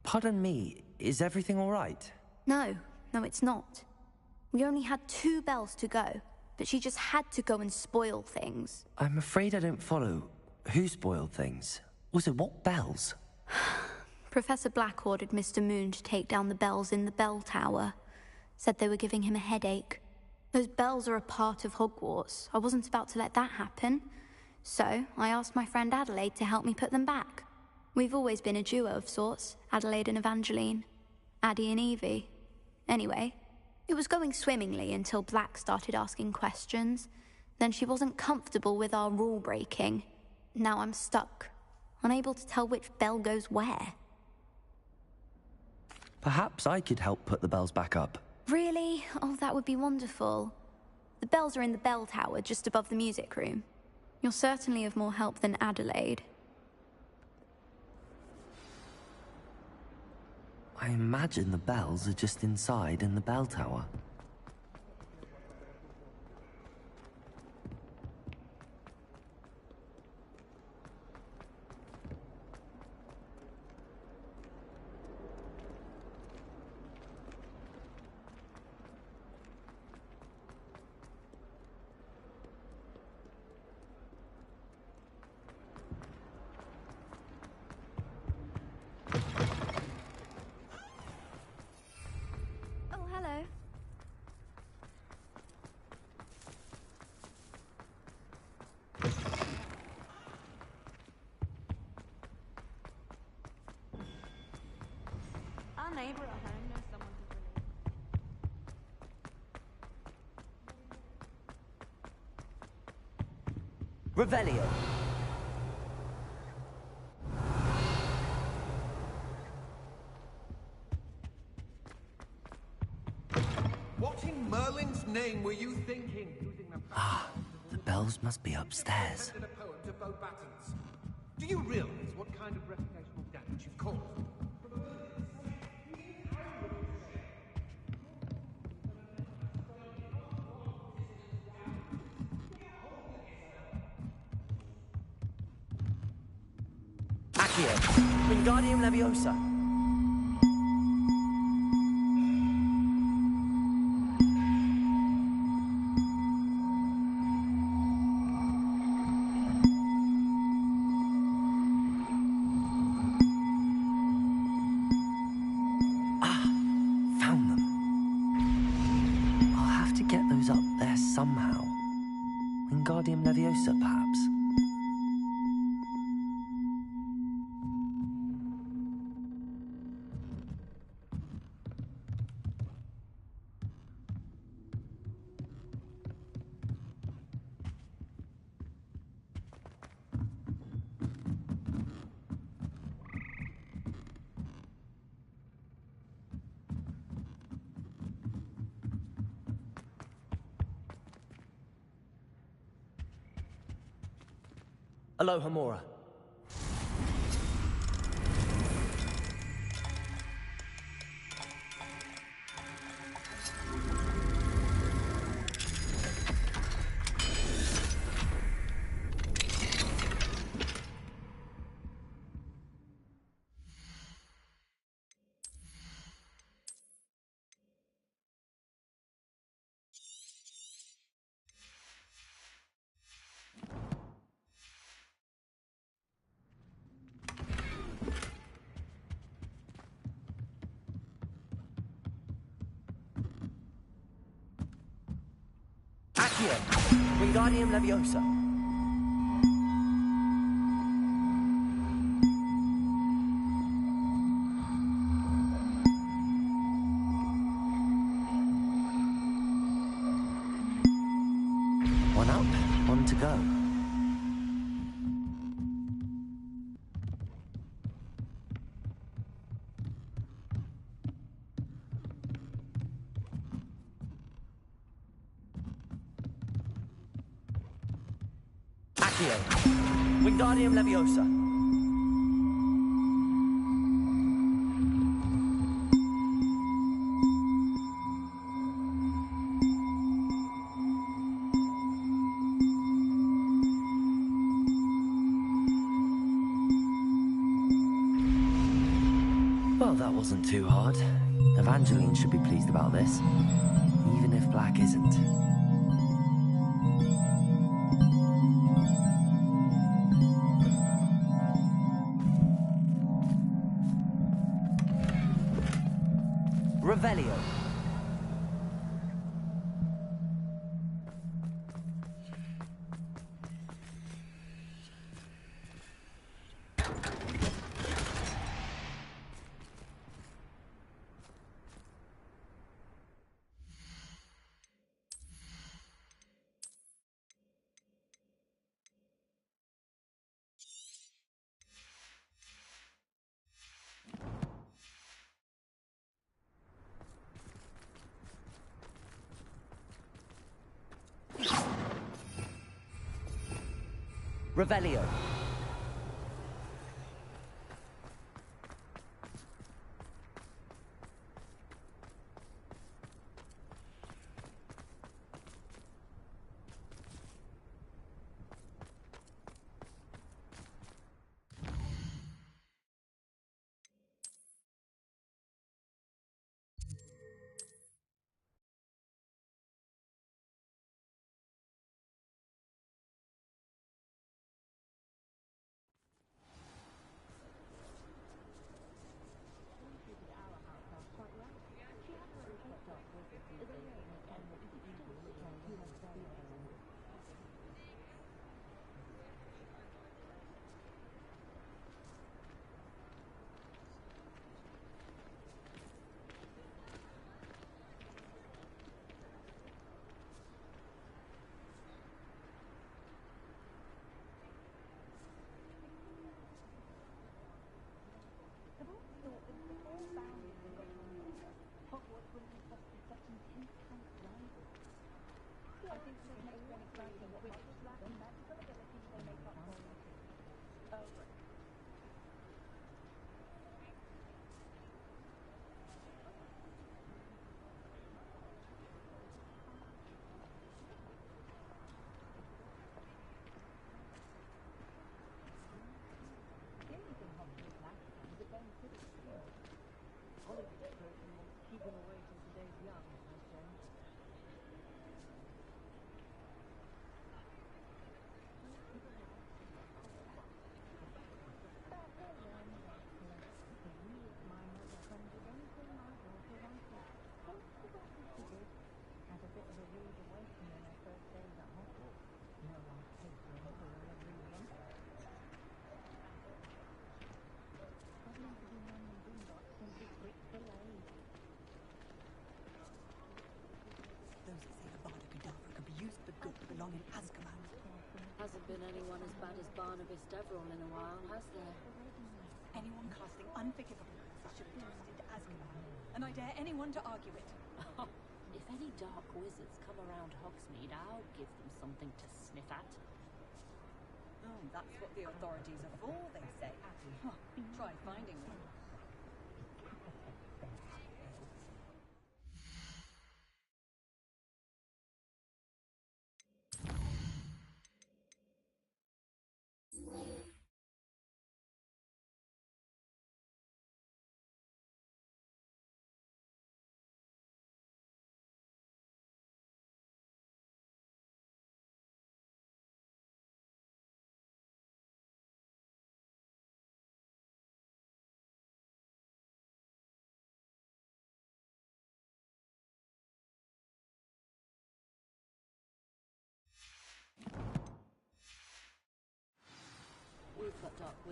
Pardon me, is everything all right? No, it's not. We only had 2 bells to go, but she just had to go and spoil things. I'm afraid I don't follow. Who spoiled things? Also, what bells? Professor Black ordered Mr. Moon to take down the bells in the bell tower. Said they were giving him a headache. Those bells are a part of Hogwarts. I wasn't about to let that happen. So, I asked my friend Adelaide to help me put them back. We've always been a duo of sorts, Adelaide and Evangeline. Addie and Evie. Anyway, it was going swimmingly until Black started asking questions. Then she wasn't comfortable with our rule breaking. Now I'm stuck, unable to tell which bell goes where. Perhaps I could help put the bells back up. Really? Oh, that would be wonderful. The bells are in the bell tower just above the music room. You're certainly of more help than Adelaide. I imagine the bells are just inside in the bell tower. Revelio. What in Merlin's name were you thinking? The bells must be upstairs. A poem to Beaubattons. Do you realize what kind of reputational damage you've caused? Wingardium Leviosa. Found them. I'll have to get those up there somehow. Wingardium Leviosa, perhaps? Alohomora. Wingardium Leviosa. to go. Accio. Wingardium Leviosa. Well, that wasn't too hard. Evangeline should be pleased about this, even if Black isn't. Revelio. Revelio. Hasn't been anyone as bad as Barnabas Deverell in a while, has there? Anyone casting unforgivable should be thrust into Azkaban, and I dare anyone to argue it. If any dark wizards come around Hogsmeade, I'll give them something to sniff at. Oh, that's what the authorities are for, they say. Try finding them.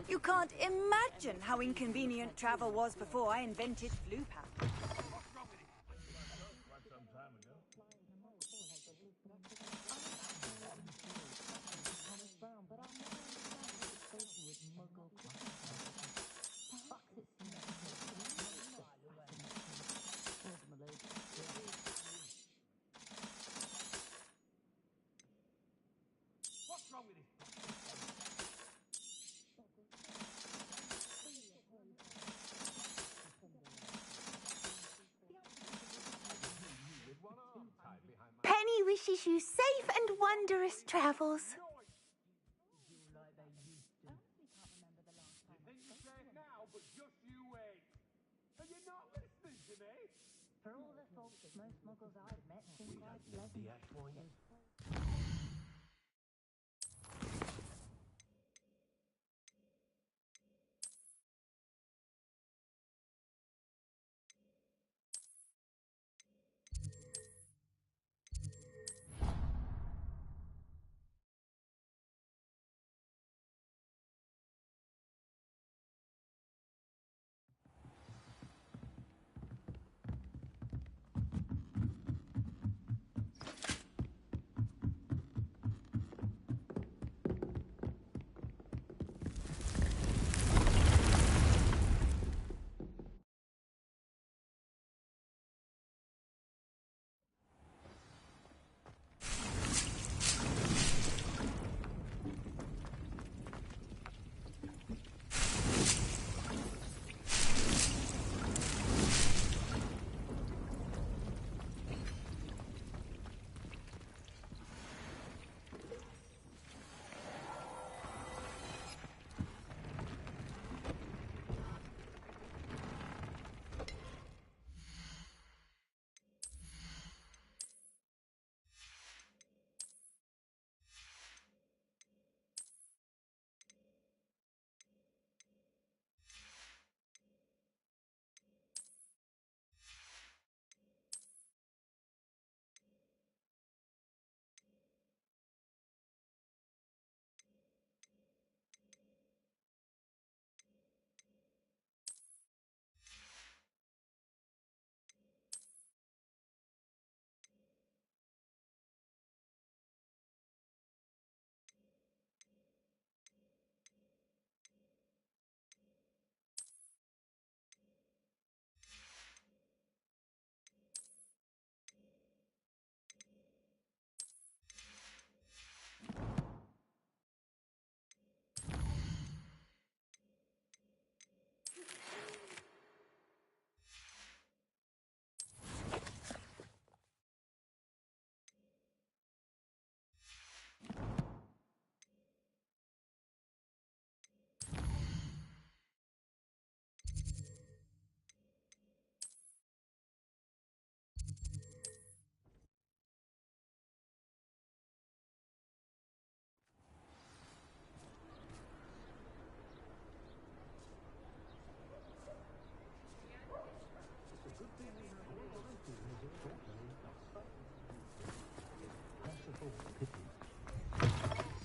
You can't imagine how inconvenient travel was before I invented Floopath. wishes you safe and wondrous travels. For all the faults of most muggles I've met, seem quite pleasant.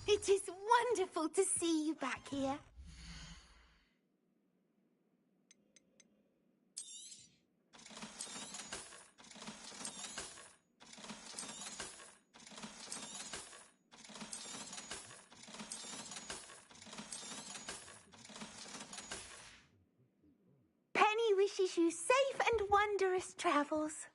It is wonderful to see you back here. Penny wishes you safe and wondrous travels.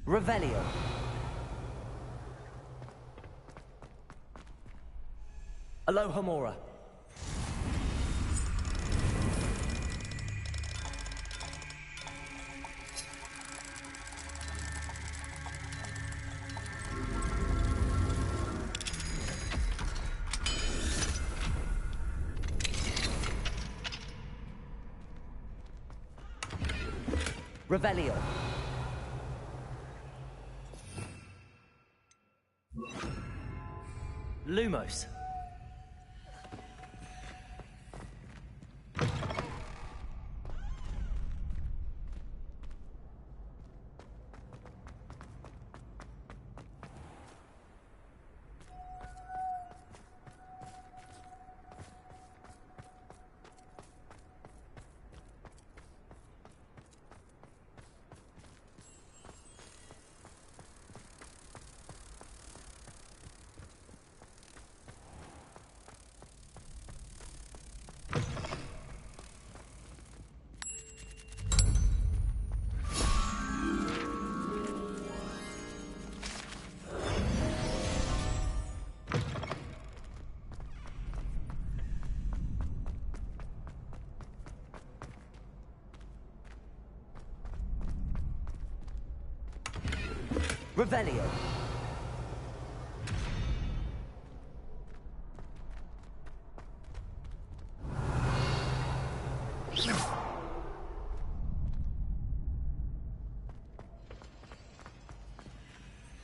Revelio. Alohomora. Revelio. Lumos. Revelio.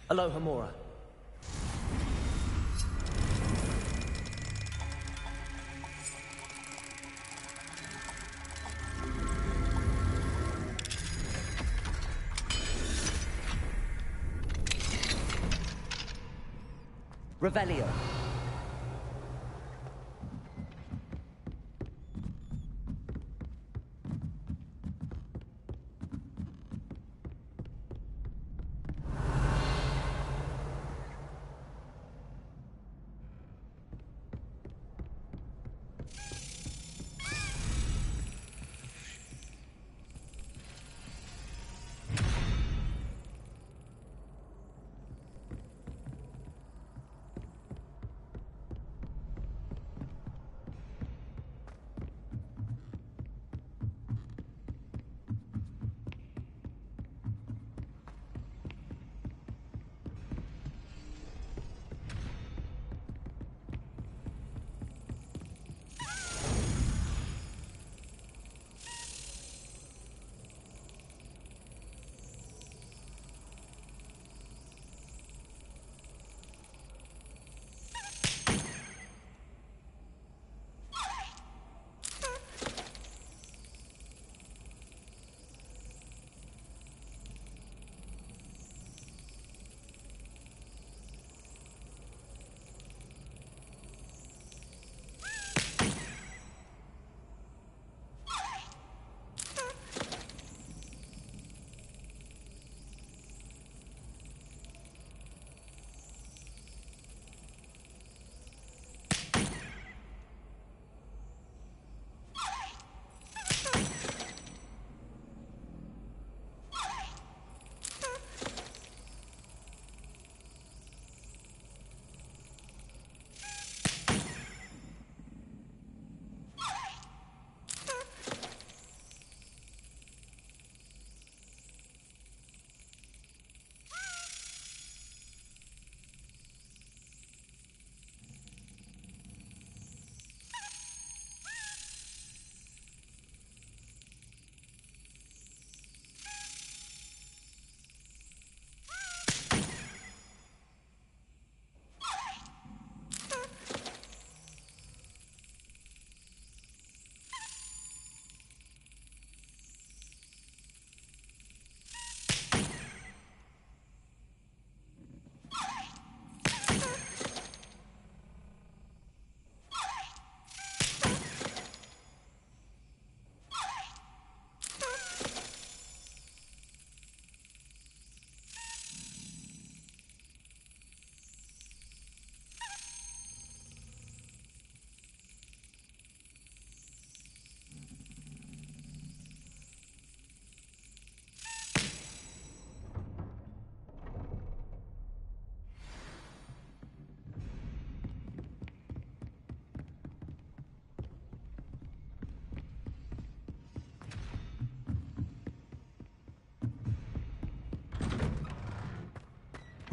Alohomora. Revelio.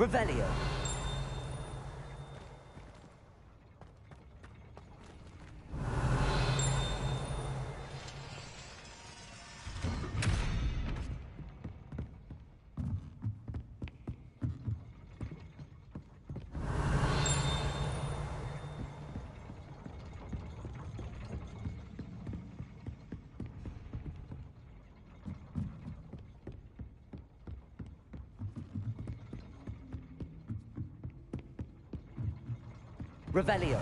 Revelio. Revelio.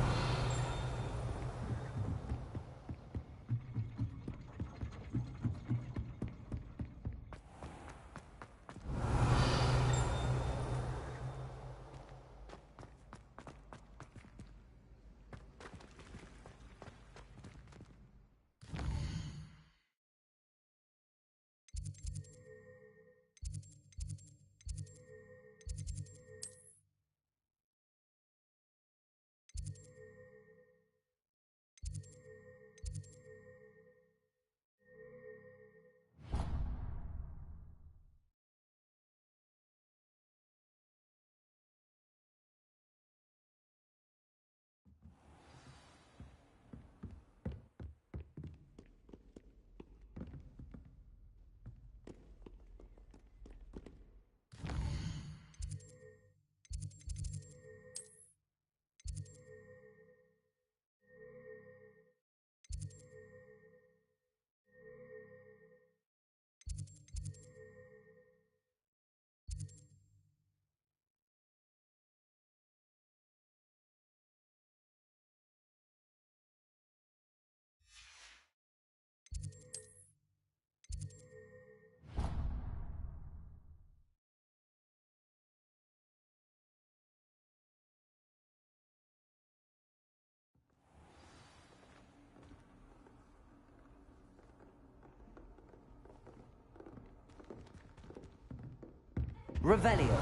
Revelio.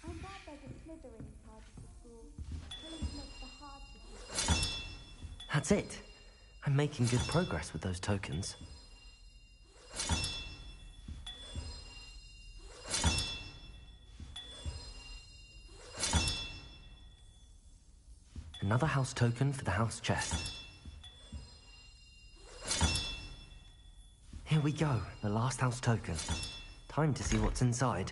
I'm glad there's a Slytherin part of the school. Willing to make the hard decisions. That's it. I'm making good progress with those tokens. Another house token for the house chest. Here we go, the last house token. Time to see what's inside.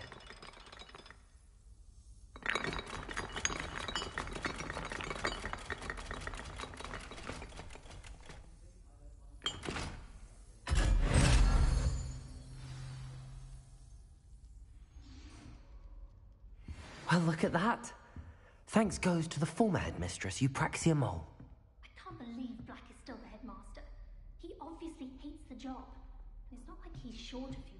Well, look at that. Thanks goes to the former headmistress, Eupraxia Mole. I can't believe Black is still the headmaster. He obviously hates the job. And it's not like he's short of you.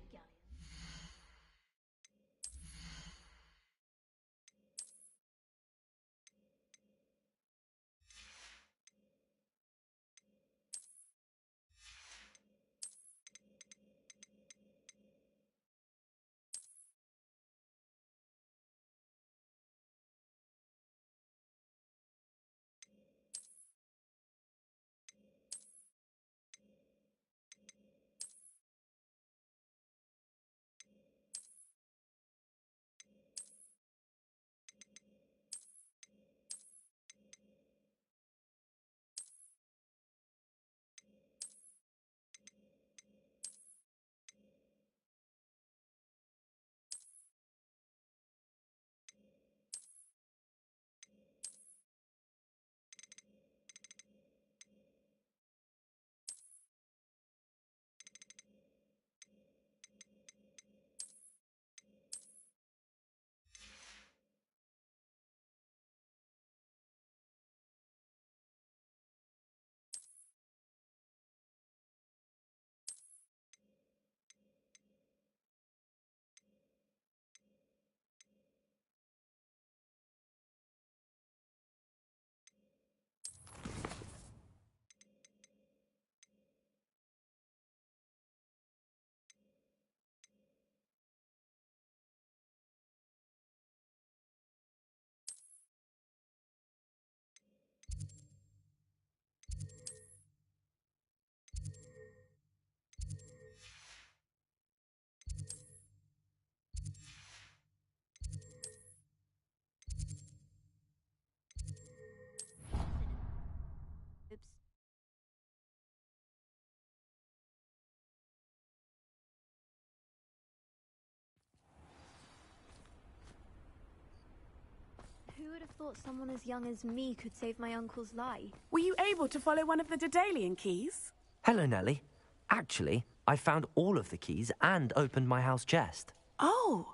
thought someone as young as me could save my uncle's life. Were you able to follow one of the Daedalian keys? Hello, Nellie. Actually, I found all of the keys and opened my house chest. Oh,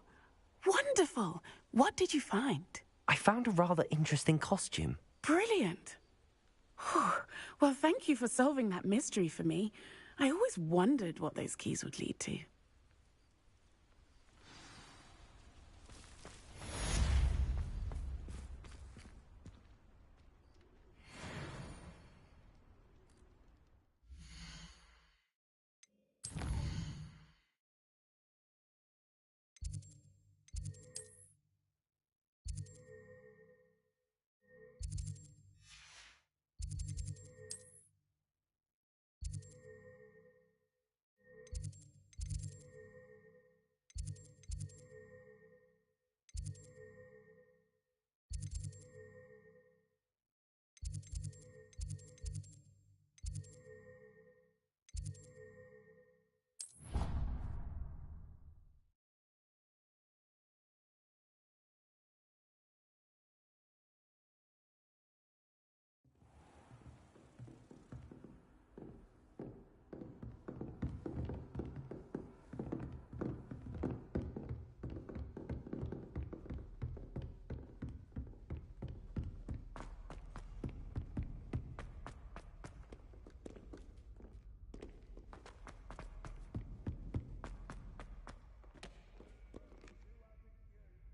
wonderful. What did you find? I found a rather interesting costume. Brilliant. Well, thank you for solving that mystery for me. I always wondered what those keys would lead to.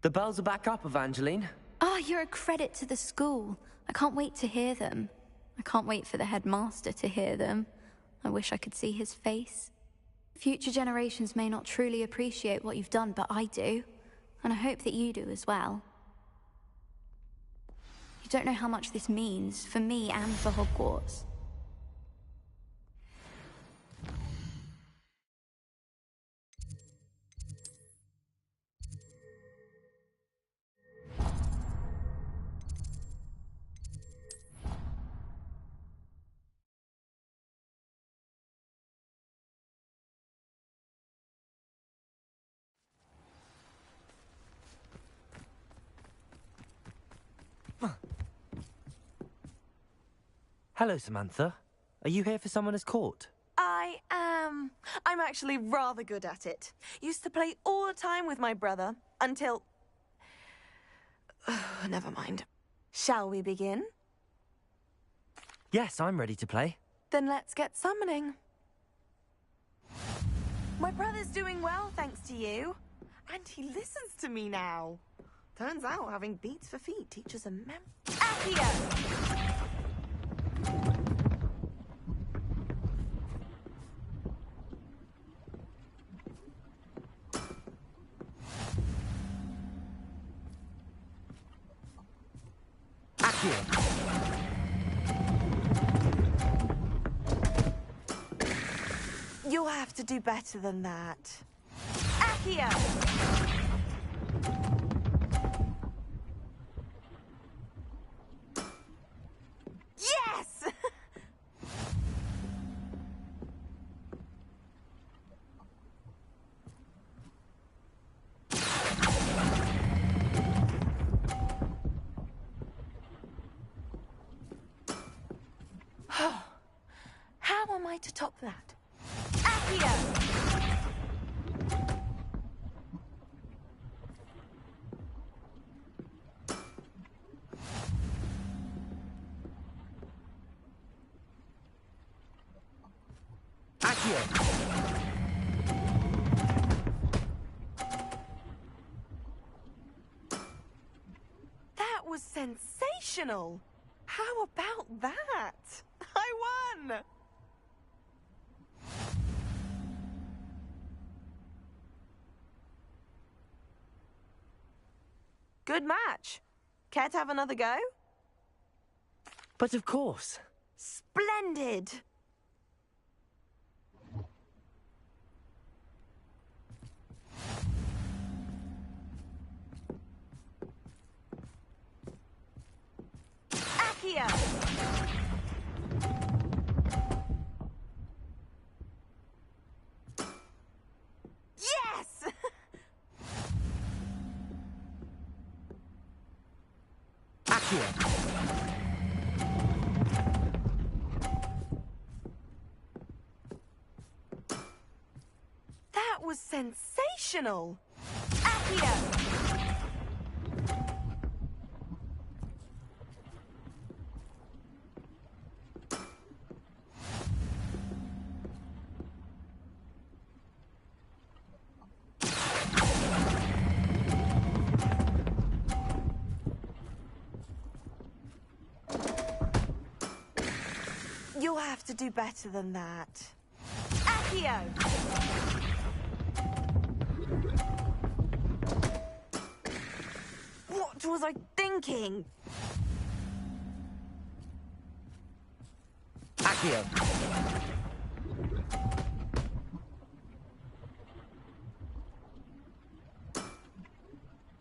The bells are back up, Evangeline. Oh, you're a credit to the school. I can't wait to hear them. I can't wait for the headmaster to hear them. I wish I could see his face. Future generations may not truly appreciate what you've done, but I do. And I hope that you do as well. You don't know how much this means, for me and for Hogwarts. Hello, Samantha. Are you here for Summoner's Court? I am. I'm actually rather good at it. Used to play all the time with my brother, until... Never mind. Shall we begin? Yes, I'm ready to play. Then let's get summoning. My brother's doing well, thanks to you. And he listens to me now. Turns out having beats for feet teaches a Accio! You'll have to do better than that. Accio! Yes! How am I to top that? Accio! That was sensational! How about that? I won! Good match. Care to have another go? But of course. Splendid! Accio! Yes! Accio! That was sensational! Accio! You'll have to do better than that. Accio! What was I thinking? Accio!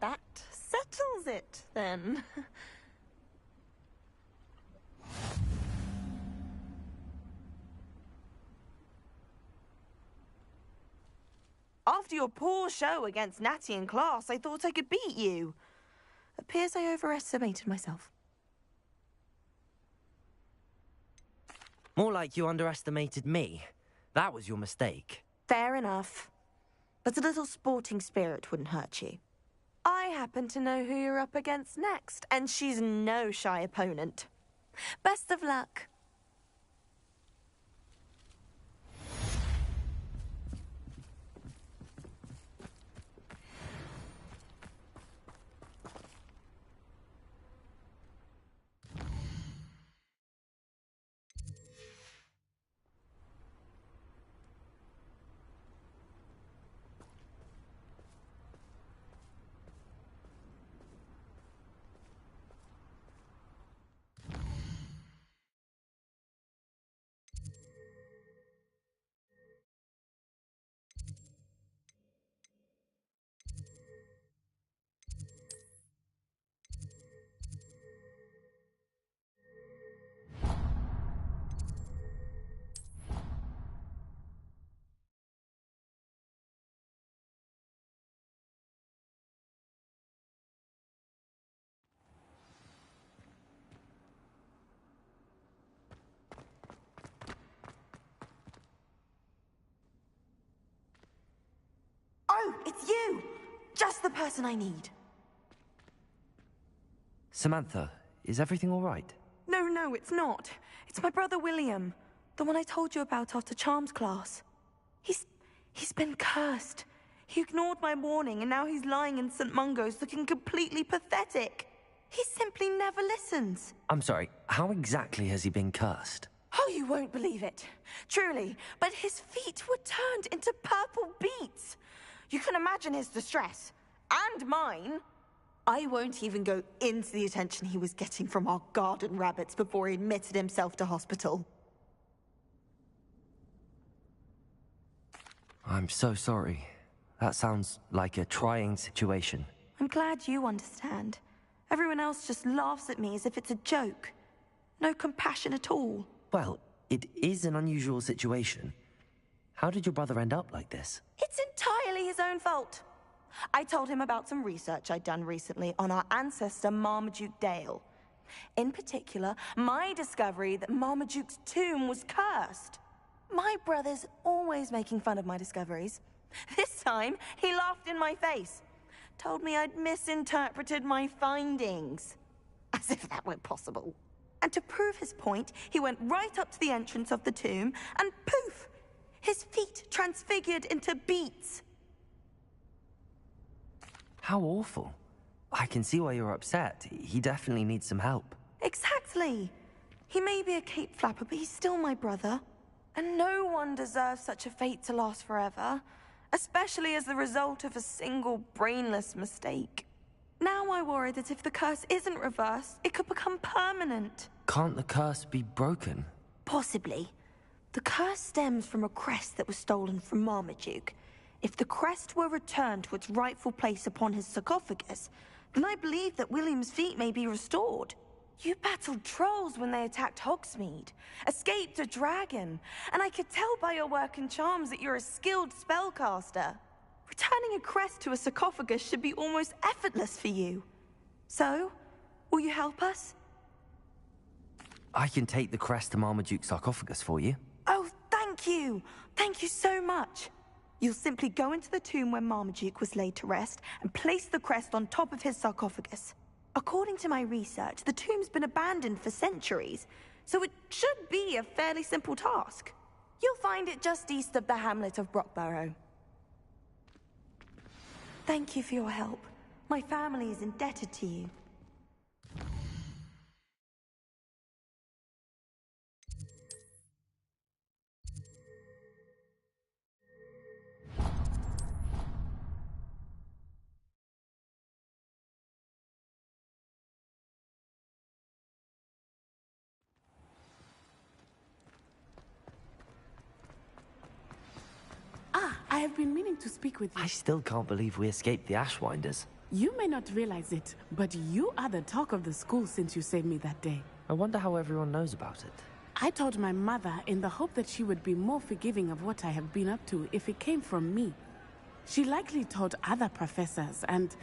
That settles it, then. After your poor show against Natty in class, I thought I could beat you. Appears I overestimated myself. More like you underestimated me. That was your mistake. Fair enough. But a little sporting spirit wouldn't hurt you. I happen to know who you're up against next, and she's no shy opponent. Best of luck. Oh, it's you! Just the person I need. Samantha, is everything all right? No, it's not. It's my brother William. The one I told you about after Charms class. He's been cursed. He ignored my warning and now he's lying in St. Mungo's looking completely pathetic. He simply never listens. I'm sorry, how exactly has he been cursed? Oh, you won't believe it. Truly, but his feet were turned into purple beets. You can imagine his distress. And mine. I won't even go into the attention he was getting from our garden rabbits before he admitted himself to hospital. I'm so sorry. That sounds like a trying situation. I'm glad you understand. Everyone else just laughs at me as if it's a joke. No compassion at all. Well, it is an unusual situation. How did your brother end up like this? It's entirely his own fault. I told him about some research I'd done recently on our ancestor Marmaduke Dale. In particular, my discovery that Marmaduke's tomb was cursed. My brother's always making fun of my discoveries. This time, he laughed in my face. Told me I'd misinterpreted my findings. As if that were possible. And to prove his point, he went right up to the entrance of the tomb and poof! His feet transfigured into beets. How awful. I can see why you're upset. He definitely needs some help. Exactly. He may be a cape flapper, but he's still my brother. And no one deserves such a fate to last forever, especially as the result of a single brainless mistake. Now I worry that if the curse isn't reversed, it could become permanent. Can't the curse be broken? Possibly. The curse stems from a crest that was stolen from Marmaduke. If the crest were returned to its rightful place upon his sarcophagus, then I believe that William's feet may be restored. You battled trolls when they attacked Hogsmeade, escaped a dragon, and I could tell by your work and charms that you're a skilled spellcaster. Returning a crest to a sarcophagus should be almost effortless for you. So, Will you help us? I can take the crest to Marmaduke's sarcophagus for you. Oh, thank you! Thank you so much! You'll simply go into the tomb where Marmaduke was laid to rest and place the crest on top of his sarcophagus. According to my research, the tomb's been abandoned for centuries, so it should be a fairly simple task. You'll find it just east of the hamlet of Brockborough. Thank you for your help. My family is indebted to you. I have been meaning to speak with you. I still can't believe we escaped the Ashwinders. You may not realize it, but you are the talk of the school since you saved me that day. I wonder how everyone knows about it. I told my mother in the hope that she would be more forgiving of what I have been up to if it came from me. She likely told other professors, and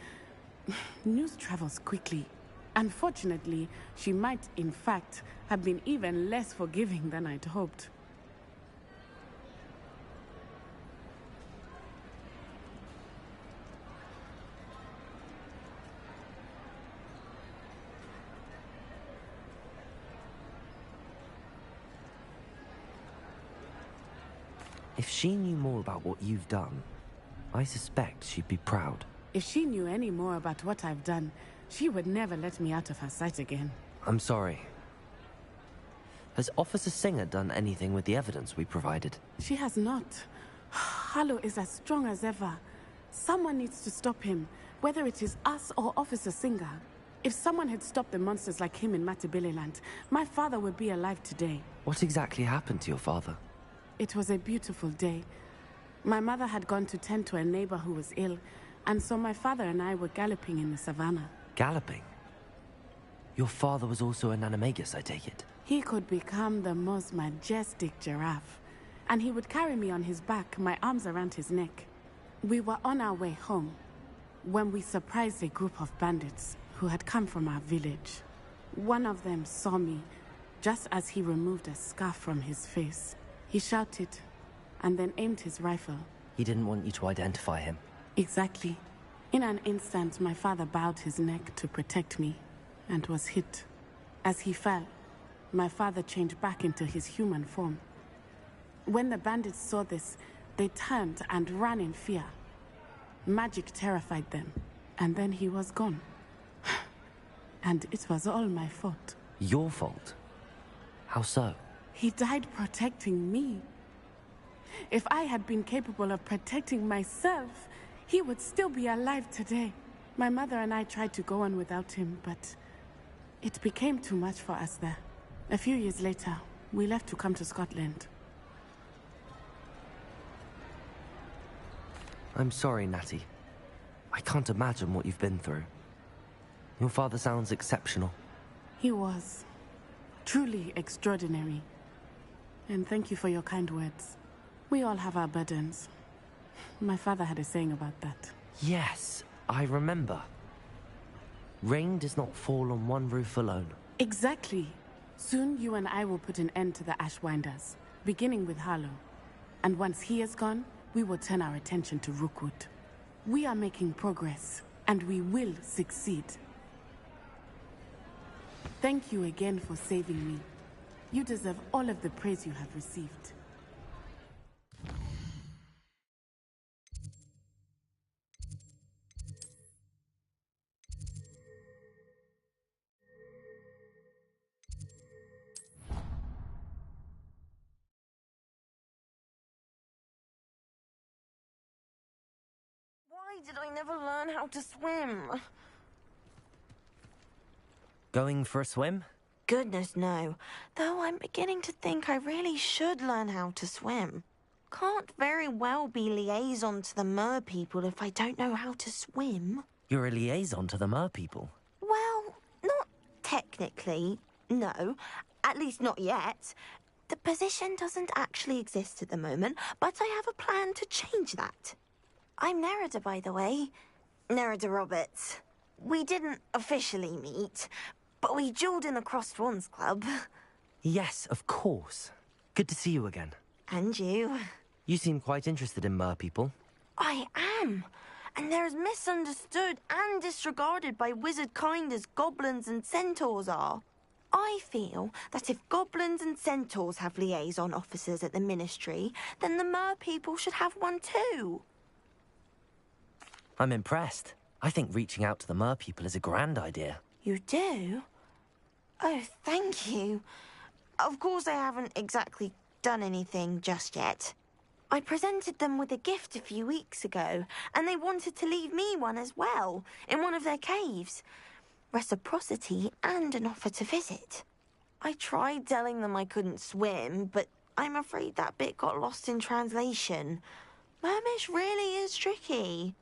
news travels quickly. Unfortunately, she might, in fact, have been even less forgiving than I'd hoped. If she knew more about what you've done, I suspect she'd be proud. If she knew any more about what I've done, she would never let me out of her sight again. I'm sorry. Has Officer Singer done anything with the evidence we provided? She has not. Harlow is as strong as ever. Someone needs to stop him, whether it is us or Officer Singer. If someone had stopped the monsters like him in Matabeleland, my father would be alive today. What exactly happened to your father? It was a beautiful day. My mother had gone to tend to a neighbor who was ill, and so my father and I were galloping in the savannah. Galloping? Your father was also an animagus, I take it? He could become the most majestic giraffe, and he would carry me on his back, my arms around his neck. We were on our way home when we surprised a group of bandits who had come from our village. One of them saw me just as he removed a scarf from his face. He shouted, and then aimed his rifle. He didn't want you to identify him. Exactly. In an instant, my father bowed his neck to protect me, and was hit. As he fell, my father changed back into his human form. When the bandits saw this, they turned and ran in fear. Magic terrified them, and then he was gone. And it was all my fault. Your fault? How so? He died protecting me. If I had been capable of protecting myself, he would still be alive today. My mother and I tried to go on without him, but it became too much for us there. A few years later, we left to come to Scotland. I'm sorry, Natty. I can't imagine what you've been through. Your father sounds exceptional. He was. Truly extraordinary. And thank you for your kind words. We all have our burdens. My father had a saying about that. Yes, I remember. Rain does not fall on one roof alone. Exactly. Soon you and I will put an end to the Ashwinders, beginning with Harlow. And once he is gone, we will turn our attention to Rookwood. We are making progress, and we will succeed. Thank you again for saving me. You deserve all of the praise you have received. Why did I never learn how to swim? Going for a swim? Goodness, no. Though I'm beginning to think I really should learn how to swim. Can't very well be liaison to the mer people if I don't know how to swim. You're a liaison to the mer people? Well, not technically, no. At least not yet. The position doesn't actually exist at the moment, but I have a plan to change that. I'm Nerida, by the way. Nerida Roberts. We didn't officially meet, but we duelled in the Crossed Wands Club. Yes, of course. Good to see you again. And you. You seem quite interested in mer people. I am. And they're as misunderstood and disregarded by wizard kind as goblins and centaurs are. I feel that if goblins and centaurs have liaison officers at the ministry, then the mer people should have one too. I'm impressed. I think reaching out to the mer people is a grand idea. You do? Oh, thank you. Of course I haven't exactly done anything just yet. I presented them with a gift a few weeks ago, and they wanted to leave me one as well, in one of their caves. Reciprocity and an offer to visit. I tried telling them I couldn't swim, but I'm afraid that bit got lost in translation. Mermish really is tricky.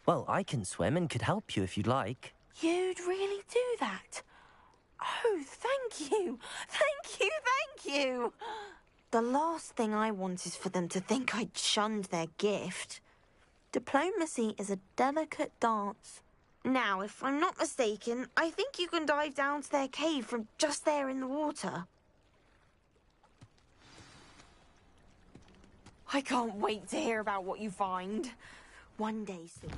Well, I can swim and could help you if you'd like. You'd really do that? Oh, thank you! Thank you, thank you! The last thing I want is for them to think I'd shunned their gift. Diplomacy is a delicate dance. Now, if I'm not mistaken, I think you can dive down to their cave from just there in the water. I can't wait to hear about what you find. One day soon.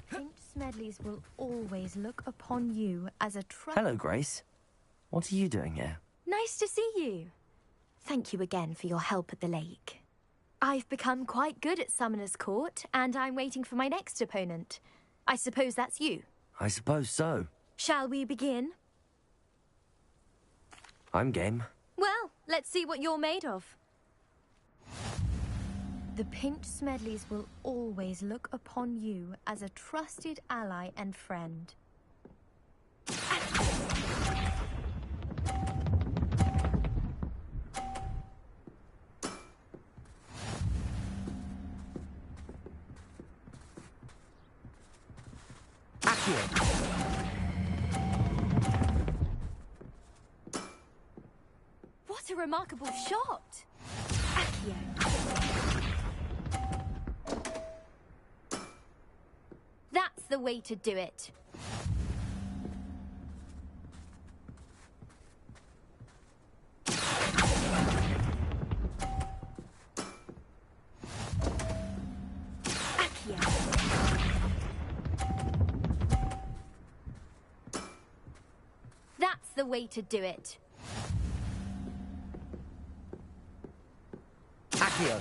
Finch Smedleys will always look upon you as a Hello, Grace. What are you doing here? Nice to see you. Thank you again for your help at the lake. I've become quite good at Summoner's Court, and I'm waiting for my next opponent. I suppose that's you. I suppose so. Shall we begin? I'm game. Well, let's see what you're made of. The Pinch Smedleys will always look upon you as a trusted ally and friend. What a remarkable shot! That's the way to do it. That's the way to do it. Accio.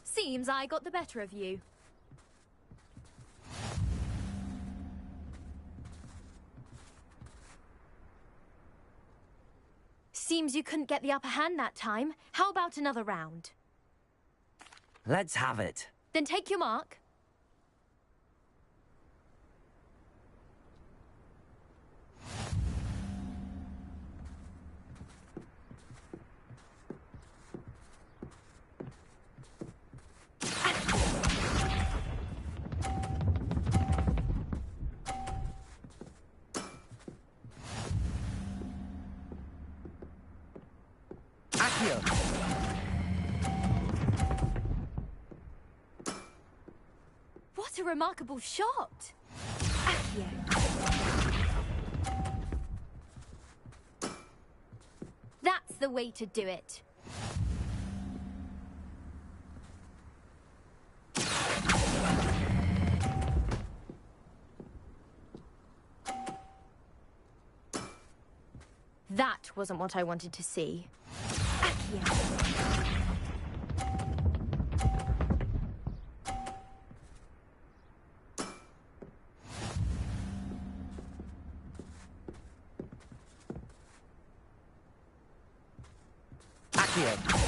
Seems I got the better of you. Seems you couldn't get the upper hand that time. How about another round? Let's have it. Then take your mark. What a remarkable shot! That's the way to do it. That wasn't what I wanted to see. Accio.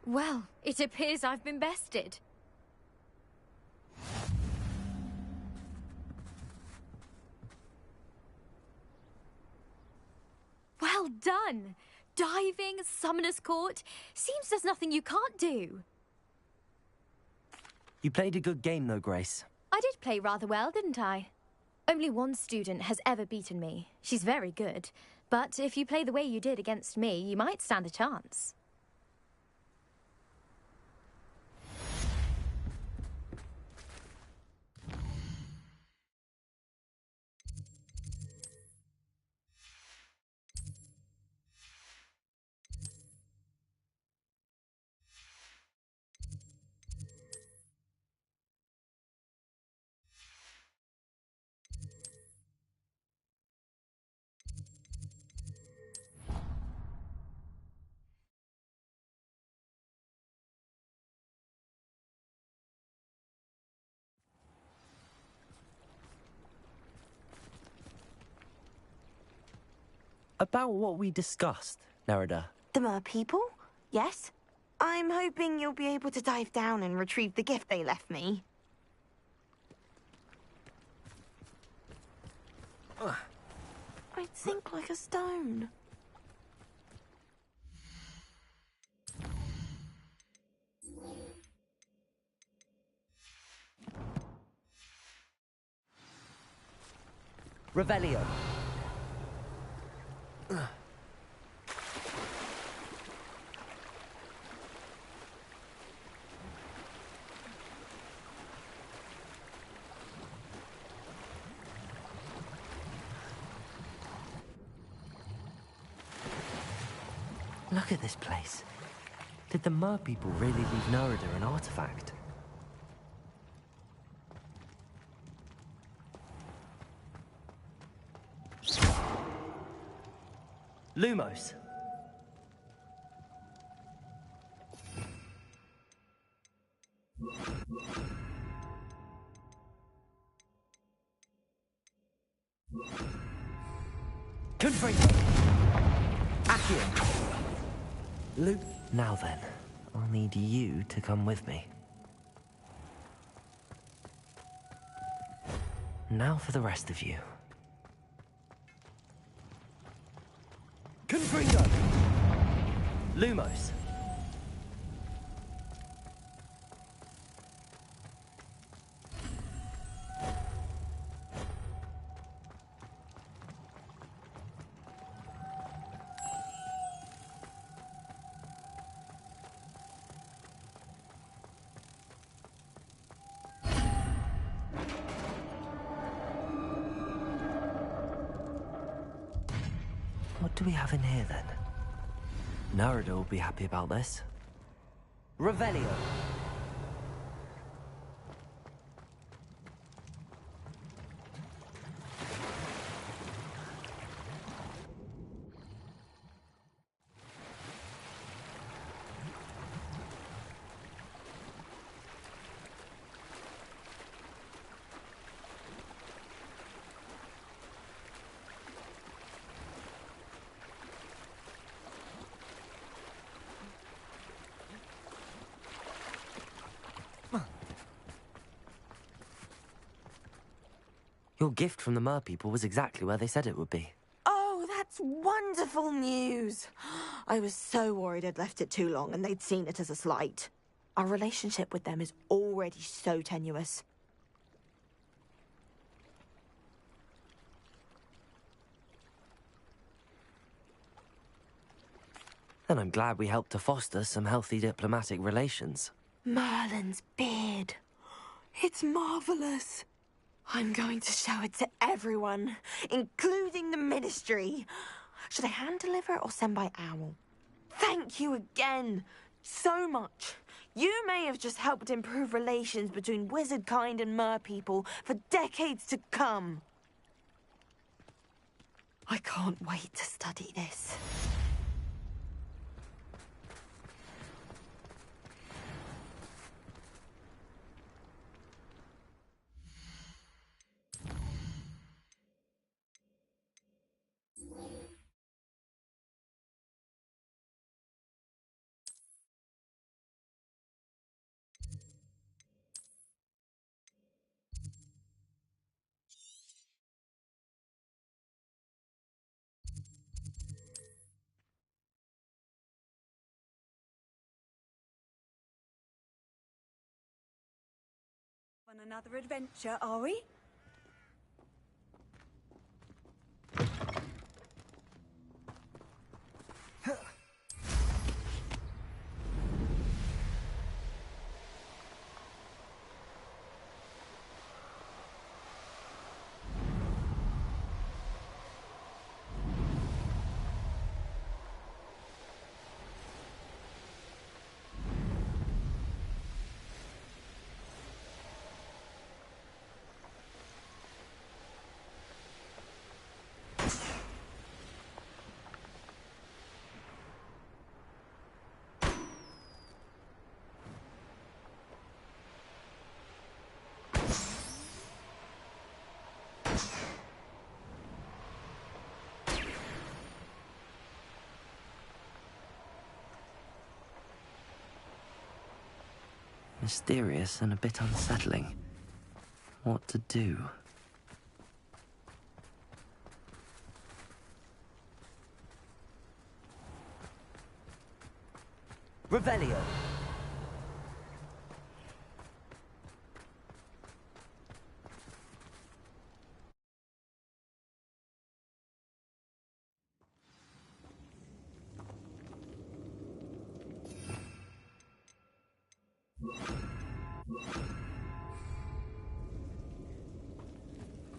Well, it appears I've been bested. Well done! Diving, summoner's court. Seems there's nothing you can't do. You played a good game, though, Grace. I did play rather well, didn't I? Only one student has ever beaten me. She's very good. But if you play the way you did against me, you might stand a chance. About what we discussed, Nerida. The mer people? Yes. I'm hoping you'll be able to dive down and retrieve the gift they left me. I'd sink like a stone. Revelio. Look at this place. Did the mer people really leave Nerida an artifact? Lumos. Confringo. Accio. Luke. Now then, I'll need you to come with me. Now for the rest of you. Confringo! Lumos. What do we have in here, then? Nerida will be happy about this. Revelio. Your gift from the mer people was exactly where they said it would be. Oh, that's wonderful news. I was so worried I'd left it too long and they'd seen it as a slight. Our relationship with them is already so tenuous. Then I'm glad we helped to foster some healthy diplomatic relations. Merlin's beard. It's marvellous. I'm going to show it to everyone, including the Ministry. Should I hand deliver it or send by owl? Thank you again so much. You may have just helped improve relations between wizard kind and mer people for decades to come. I can't wait to study this. another adventure, are we? Mysterious and a bit unsettling. What to do? Revelio.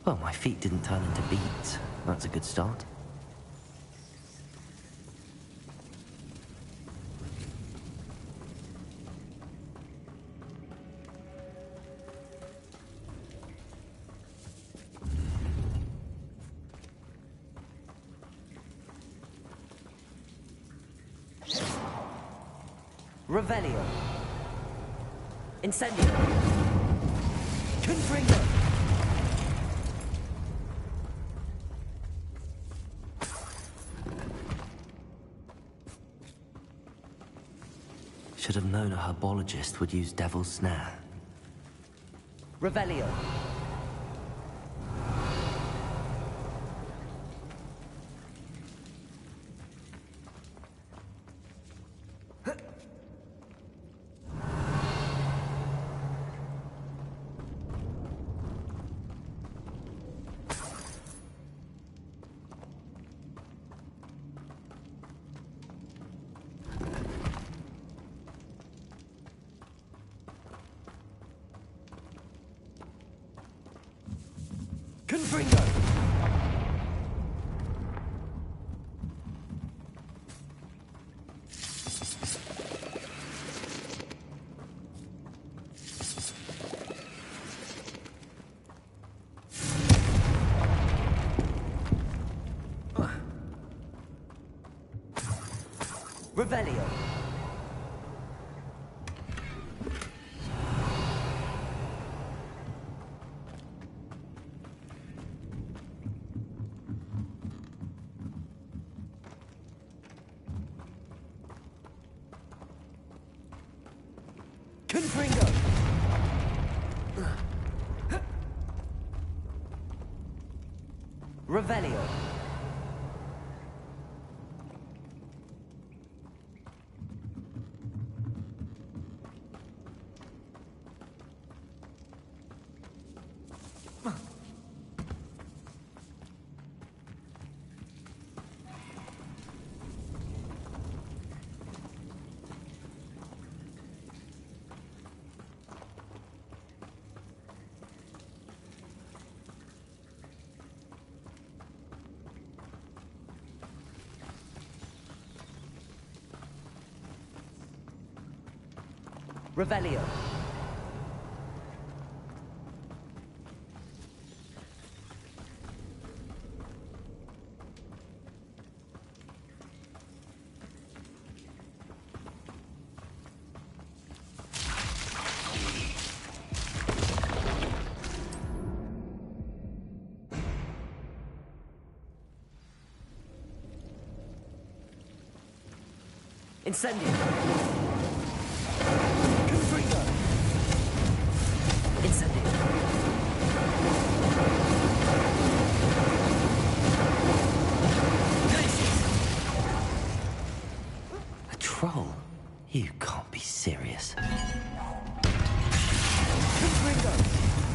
Well, my feet didn't turn into beads. That's a good start. Revelio. Incendio. Confringo. Should have known a herbologist would use Devil's Snare. Revelio. Confringo! Revelio. Confringo. Revelio. Revelio. Incendio. Confringo. Incendio. A troll? You can't be serious. Confringo.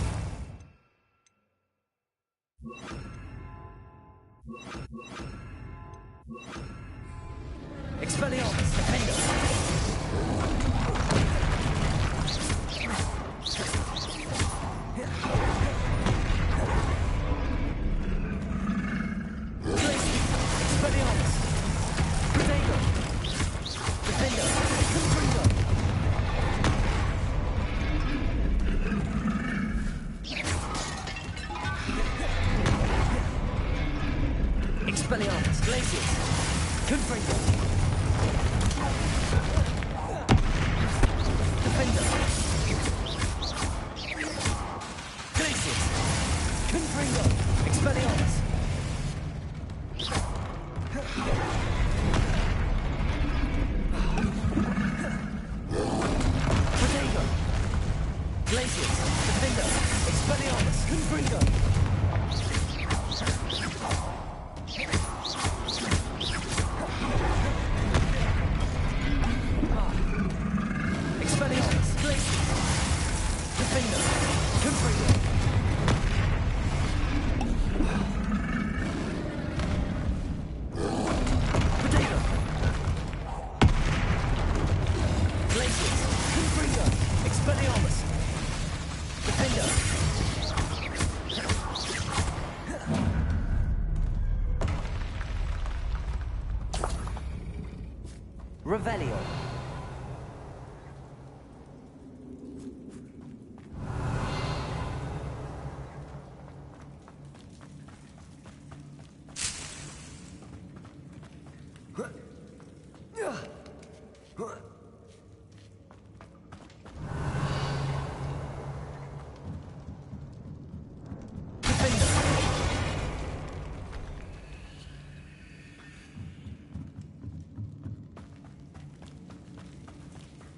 Expelliarmus, defender! Expelliarmus! Protego! Defender! Confringo! Expelliarmus! Glacius! Confringo! Defender! Glacius! Confringo! Expelliarmus! Protego! Glacius! Defender! Expelliarmus! Confringo! Expelliarmus! Glacius! Defender! Confringo! Protego! Glacius! Confringo! Expelliarmus! Defender! Revelio!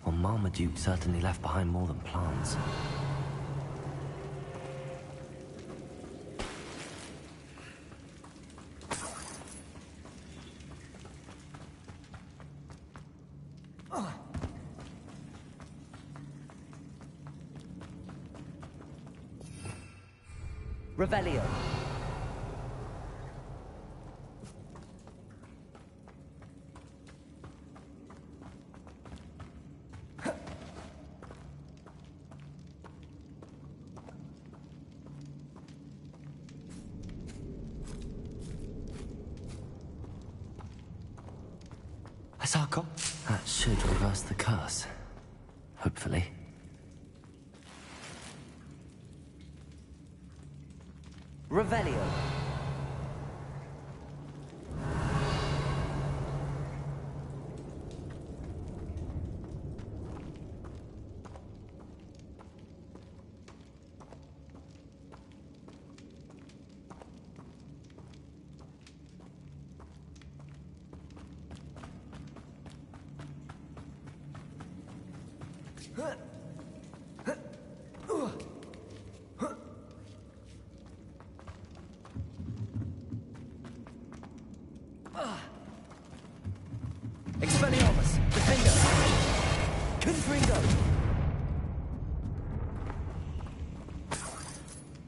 Well, Marmaduke certainly left behind more than plants. Revelio. Asako? That should reverse the curse. Hopefully. Revelio. Expelliarmus, Defender, Confringo,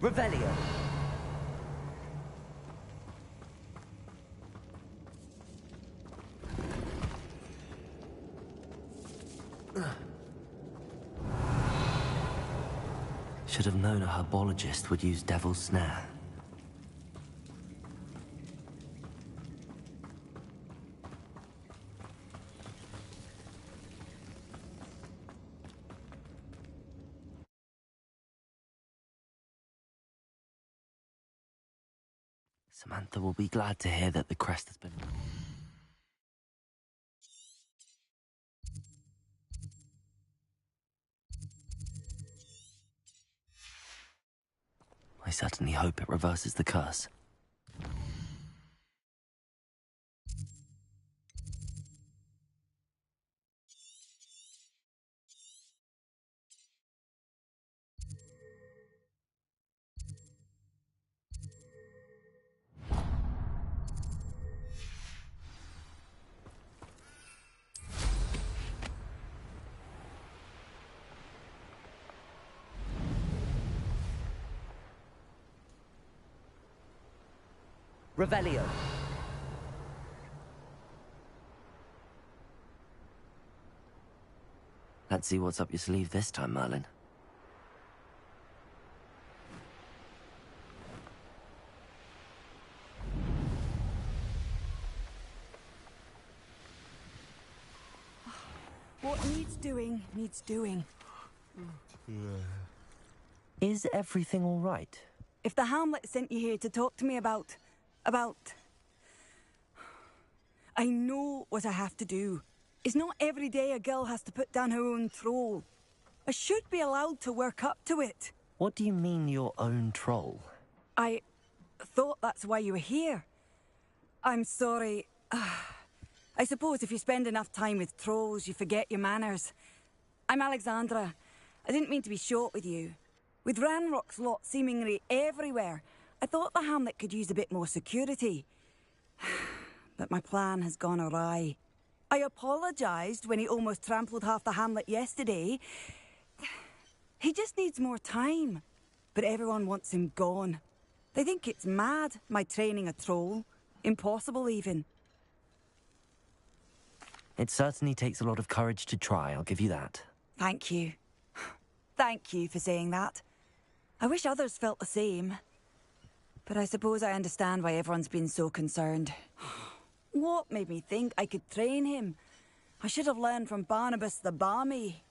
Revelio. Should have known a herbologist would use Devil's Snare. Samantha will be glad to hear that the crest has been... I certainly hope it reverses the curse. Revelio. Let's see what's up your sleeve this time, Merlin. What needs doing, needs doing. Is everything all right? If the Hamlet sent you here to talk to me about... I know what I have to do. It's not every day a girl has to put down her own troll. I should be allowed to work up to it. What do you mean, your own troll? I thought that's why you were here. I'm sorry. I suppose if you spend enough time with trolls, you forget your manners. I'm Alexandra. I didn't mean to be short with you. With Ranrock's lot seemingly everywhere, I thought the Hamlet could use a bit more security. But my plan has gone awry. I apologised when he almost trampled half the Hamlet yesterday. He just needs more time. But everyone wants him gone. They think it's mad, my training a troll. Impossible, even. It certainly takes a lot of courage to try, I'll give you that. Thank you. Thank you for saying that. I wish others felt the same. But I suppose I understand why everyone's been so concerned. What made me think I could train him? I should have learned from Barnabas the Barmy.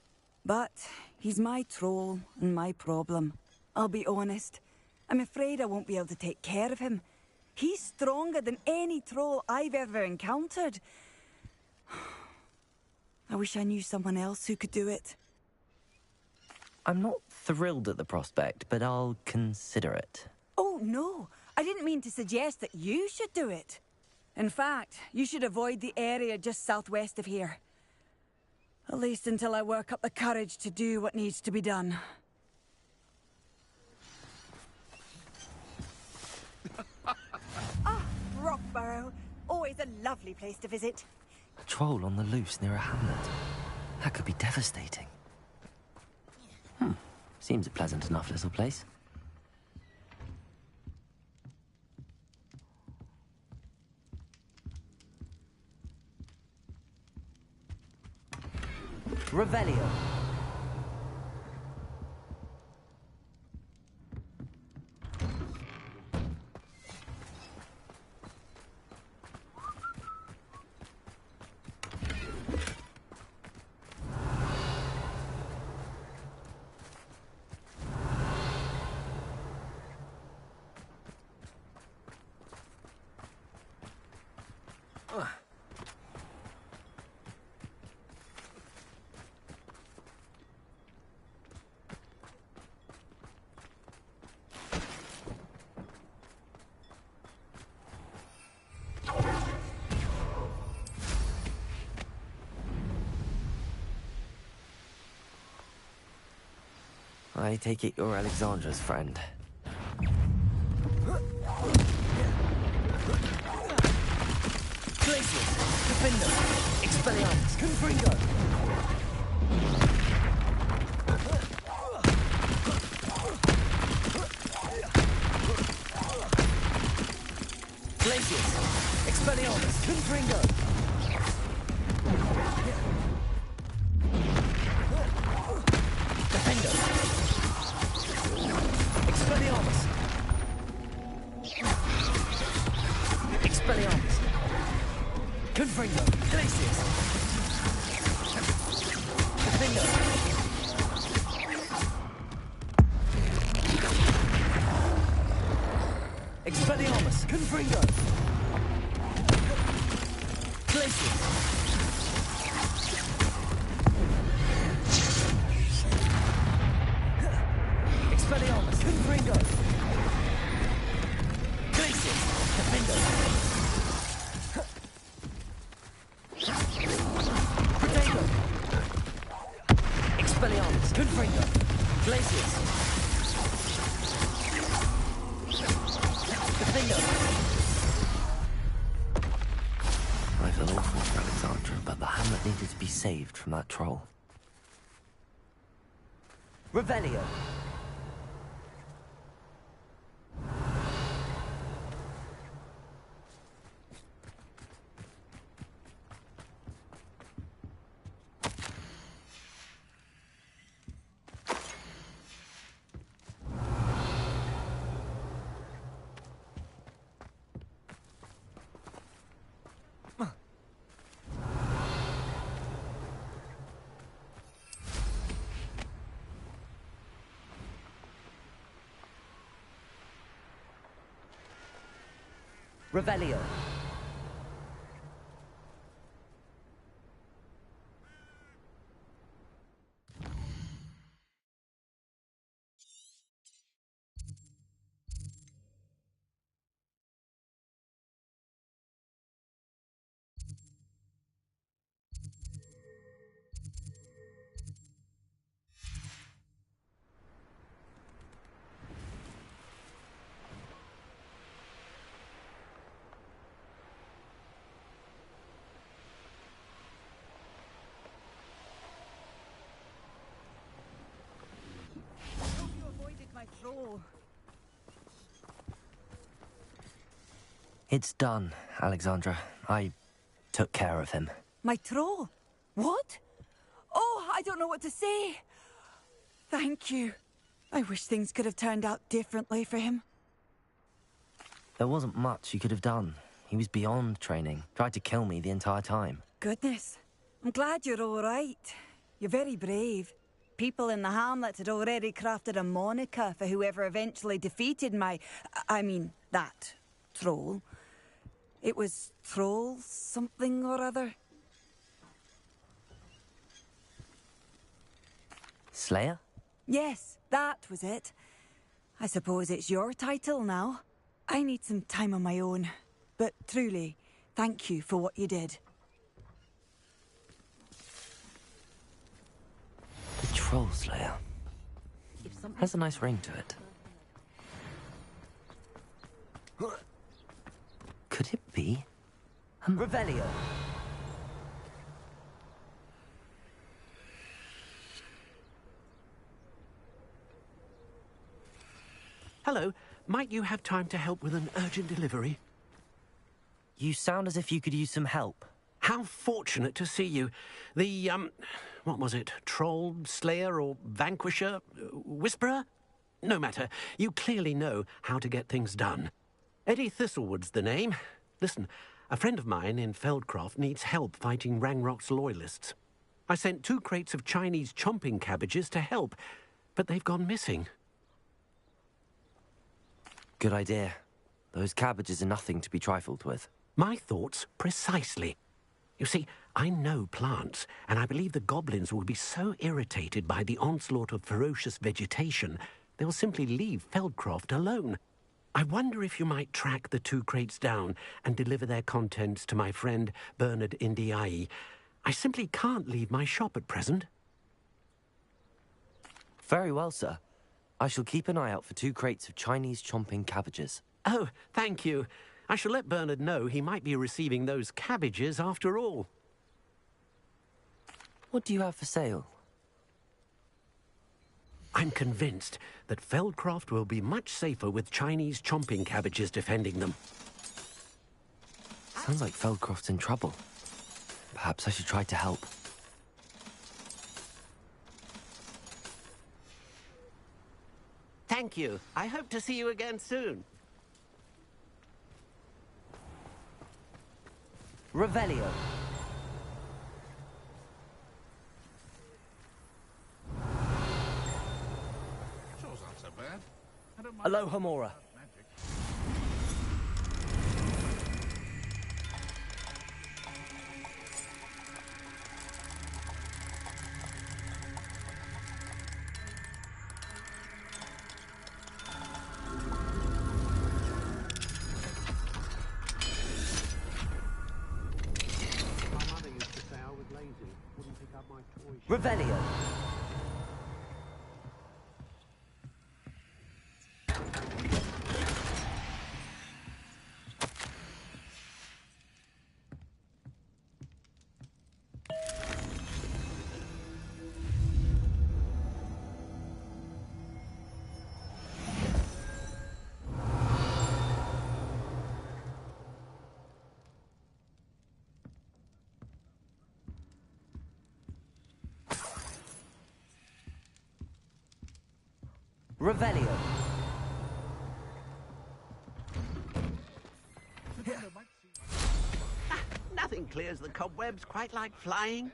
But he's my troll and my problem. I'll be honest. I'm afraid I won't be able to take care of him. He's stronger than any troll I've ever encountered. I wish I knew someone else who could do it. I'm not thrilled at the prospect, but I'll consider it. Oh, no. I didn't mean to suggest that you should do it. In fact, you should avoid the area just southwest of here. At least until I work up the courage to do what needs to be done. Ah, Rockborough. Always a lovely place to visit. A troll on the loose near a hamlet. That could be devastating. Seems a pleasant enough little place. Revelio. I take it you're Alexandra's friend. Glacius, Defender, Expelliarmus, Confringo. Glacius, Expelliarmus, Confringo. Defender. Expelliarmus. Expelliarmus. Confringo. Glacius. Defender. Expelliarmus. Confringo. Glacius. Expelliarmus. Confringo. Glacius. Defender. Protego. Expelliarmus. Confringo. Glacius. Defender. I feel awful for Alexandra, but the hamlet needed to be saved from that troll. Revelio. Revelio. It's done, Alexandra. I took care of him. My troll? What? Oh, I don't know what to say. Thank you. I wish things could have turned out differently for him. There wasn't much you could have done. He was beyond training. Tried to kill me the entire time. Goodness. I'm glad you're all right. You're very brave. People in the hamlet had already crafted a moniker for whoever eventually defeated that troll. It was Troll something or other. Slayer? Yes, that was it. I suppose it's your title now. I need some time on my own. But truly, thank you for what you did. The Troll Slayer. Has a nice ring to it. Could it be? Revelio. Hello. Might you have time to help with an urgent delivery? You sound as if you could use some help. How fortunate to see you. The, what was it? Troll, Slayer, or Vanquisher? Whisperer? No matter. You clearly know how to get things done. Eddie Thistlewood's the name. Listen, a friend of mine in Feldcroft needs help fighting Rangrock's loyalists. I sent 2 crates of Chinese chomping cabbages to help, but they've gone missing. Good idea. Those cabbages are nothing to be trifled with. My thoughts precisely. You see, I know plants, and I believe the goblins will be so irritated by the onslaught of ferocious vegetation, they'll simply leave Feldcroft alone. I wonder if you might track the 2 crates down and deliver their contents to my friend Bernard Indiai. I simply can't leave my shop at present. Very well, sir. I shall keep an eye out for 2 crates of Chinese chomping cabbages. Oh, thank you. I shall let Bernard know he might be receiving those cabbages after all. What do you have for sale? I'm convinced that Feldcroft will be much safer with Chinese chomping cabbages defending them. Sounds like Feldcroft's in trouble. Perhaps I should try to help. Thank you. I hope to see you again soon. Revelio. Shore's not so bad. Aloha Mora. Revelio. Revelio. Nothing clears the cobwebs quite like flying.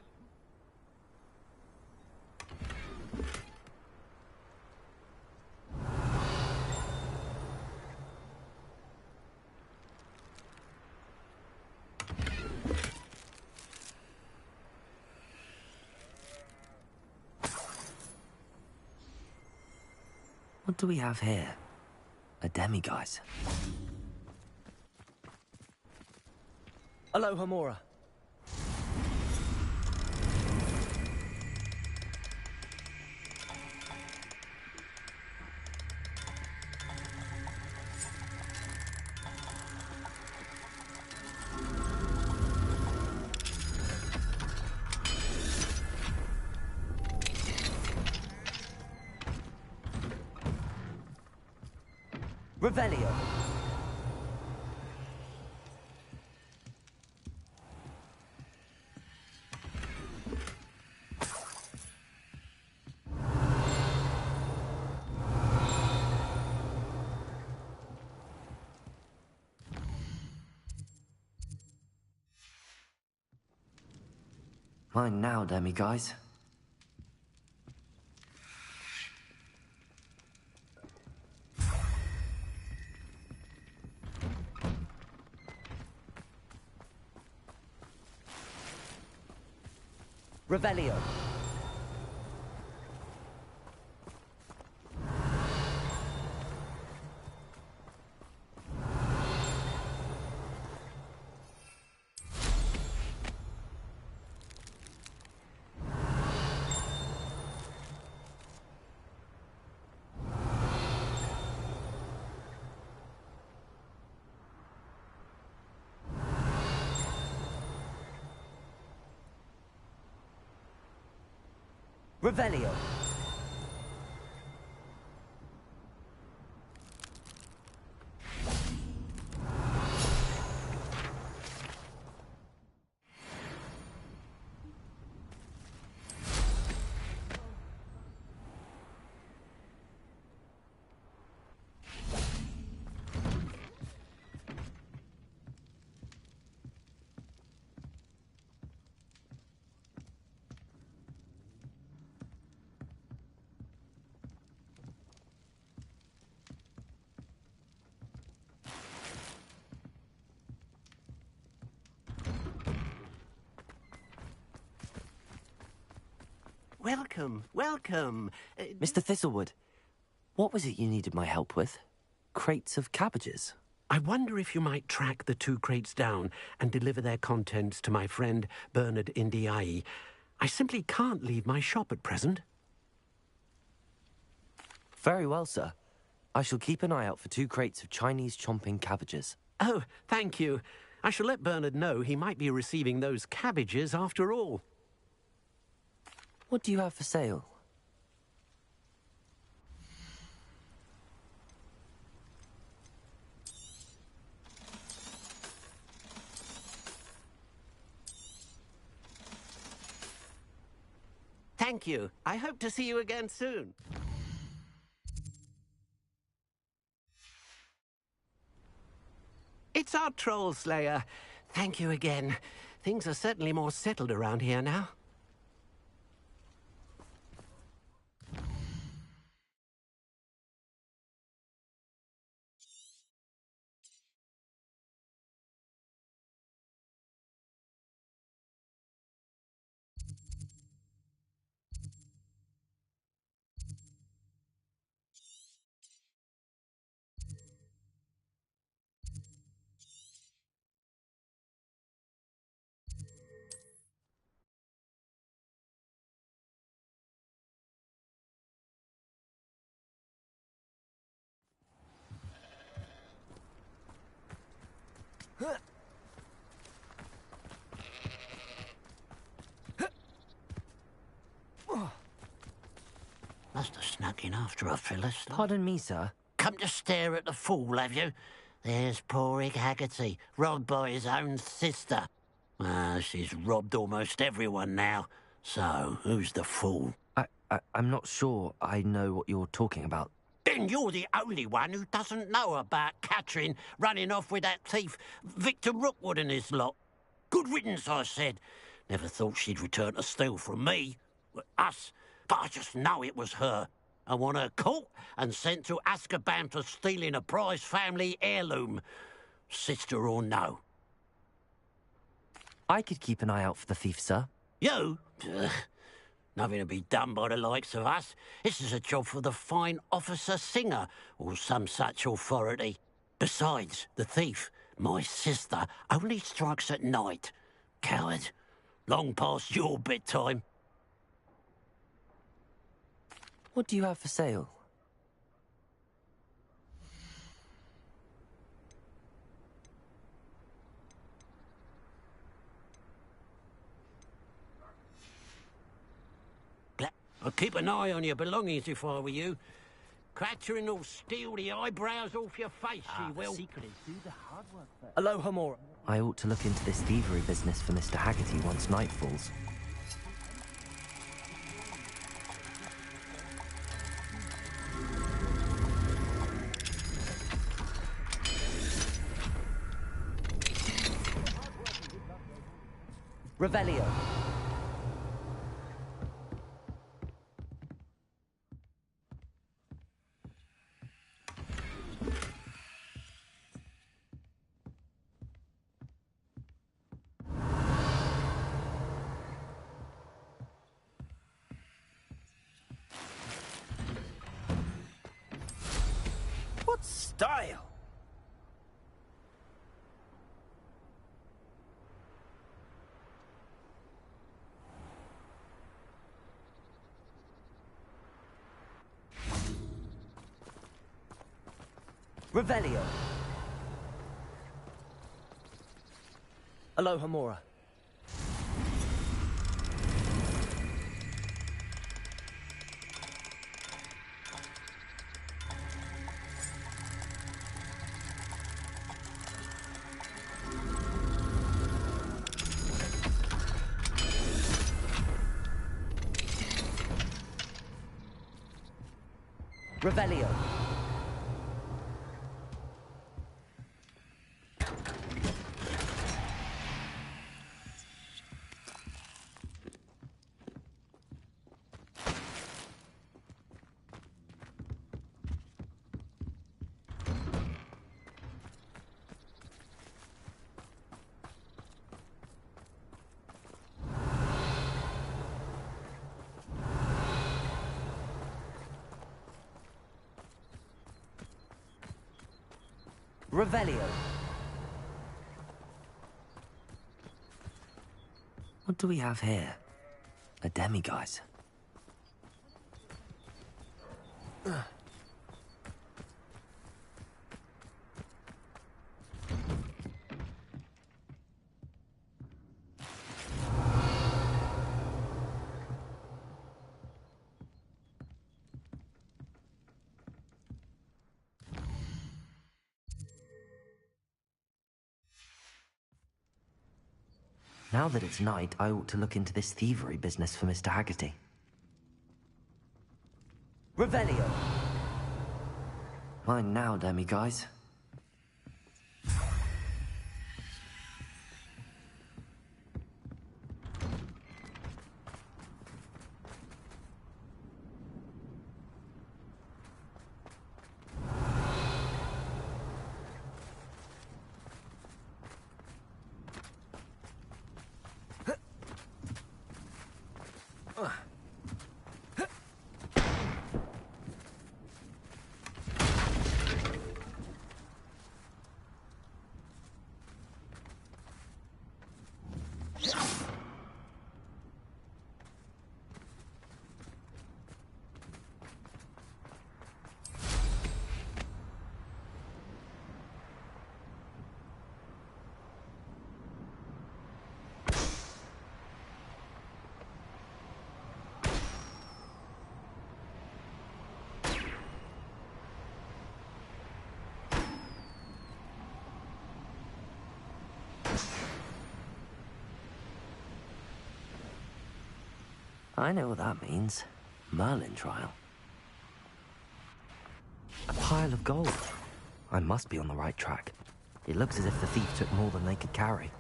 What do we have here? A demiguise. Aloha Mora. Revelio. Mine now, demiguise. Revelio. Revelio. Welcome, welcome. Mr. Thistlewood, what was it you needed my help with? Crates of cabbages? I wonder if you might track the 2 crates down and deliver their contents to my friend Bernard Indiai. I simply can't leave my shop at present. Very well, sir. I shall keep an eye out for 2 crates of Chinese chomping cabbages. Oh, thank you. I shall let Bernard know he might be receiving those cabbages after all. What do you have for sale? Thank you. I hope to see you again soon. It's our troll slayer. Thank you again. Things are certainly more settled around here now. Must have snuck in after a Phyllis. Pardon me, sir. Come to stare at the fool, have you? There's poor Ig Haggerty, robbed by his own sister. She's robbed almost everyone now. So, who's the fool? I'm not sure I know what you're talking about. Then you're the only one who doesn't know about Catherine running off with that thief, Victor Rookwood and his lot. Good riddance, I said. Never thought she'd return to steal from me. Us. But I just know it was her. I want her caught and sent to Azkaban for stealing a prize family heirloom. Sister or no. I could keep an eye out for the thief, sir. You? Nothing to be done by the likes of us. This is a job for the fine officer singer, or some such authority. Besides, the thief, my sister, only strikes at night. Coward. Long past your bedtime. What do you have for sale? I'd keep an eye on your belongings if I were you. Catherine will steal the eyebrows off your face, she will. Secret is do the hard work first. Aloha more. I ought to look into this thievery business for Mr. Haggerty once night falls. Revelio. What style? Revelio. Aloha Mora. Revelio. Revelio. What do we have here? A demiguise. Now that it's night, I ought to look into this thievery business for Mr. Haggerty. Revelio. Mine now, demiguise. I know what that means. Merlin trial. A pile of gold. I must be on the right track. It looks as if the thief took more than they could carry.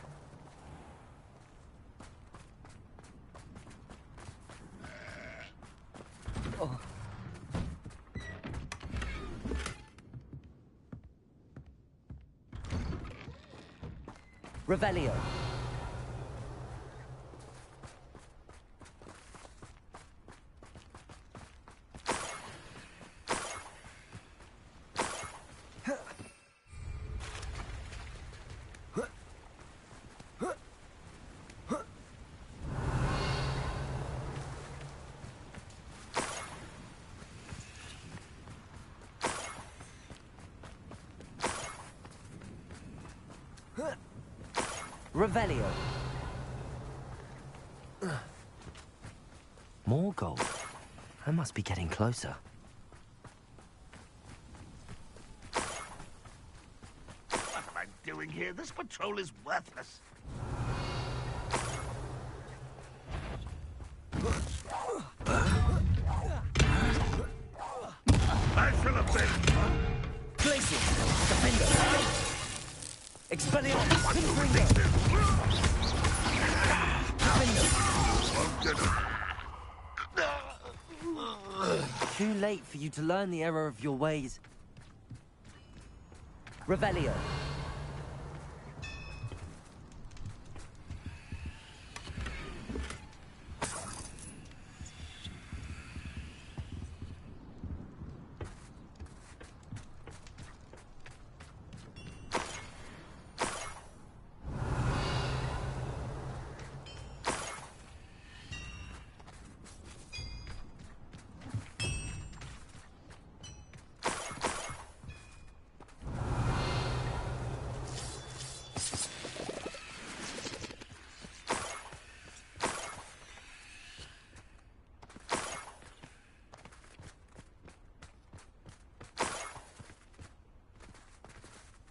Oh. Revelio. Revelio. More gold. I must be getting closer. What am I doing here? This patrol is worthless. I shall have been. Glacier. Defender. Expelliarmus. Too late for you to learn the error of your ways. Revelio.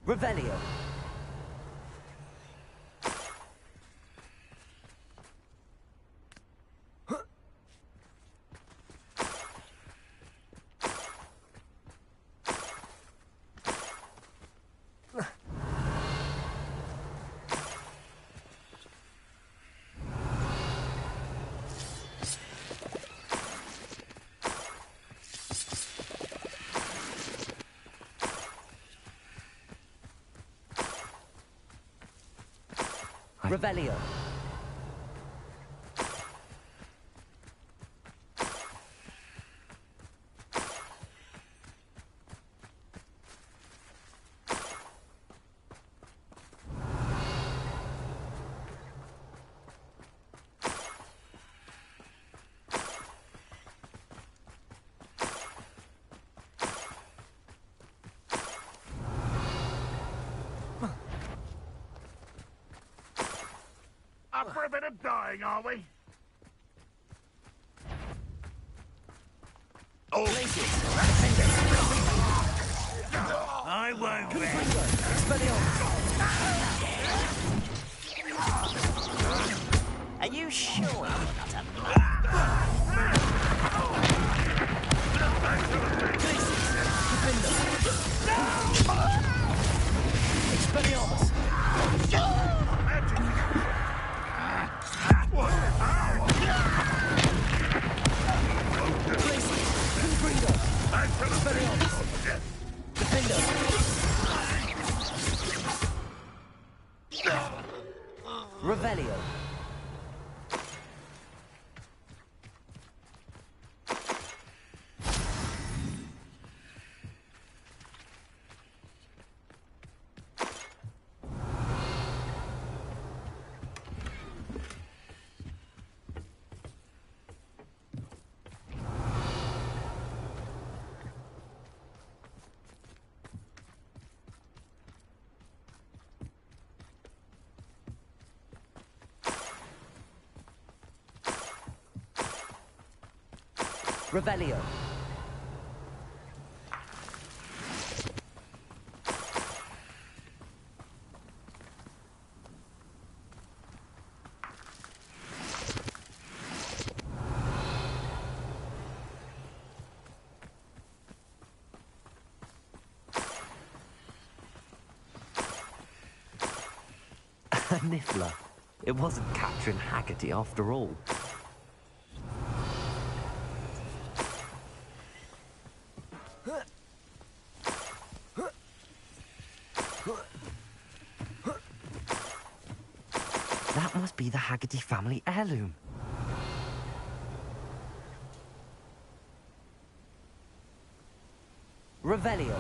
Revelio. Revelio. Up for a bit of dying, are we? Oh, I won't Are you sure you're not a Expelliarmus. Revelio. Revelio. A niffler. It wasn't Catherine Haggerty after all. That must be the Haggerty family heirloom. Revelio.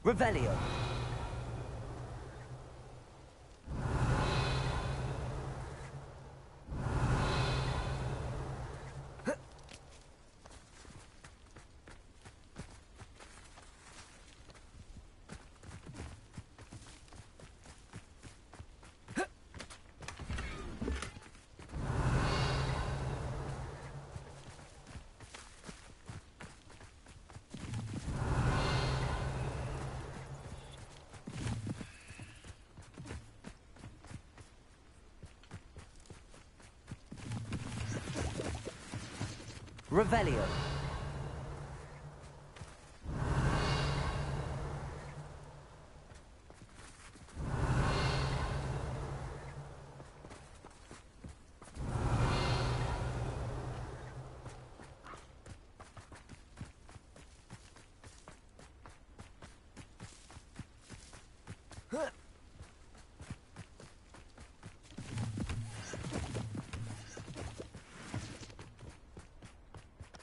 Revelio. Revelio.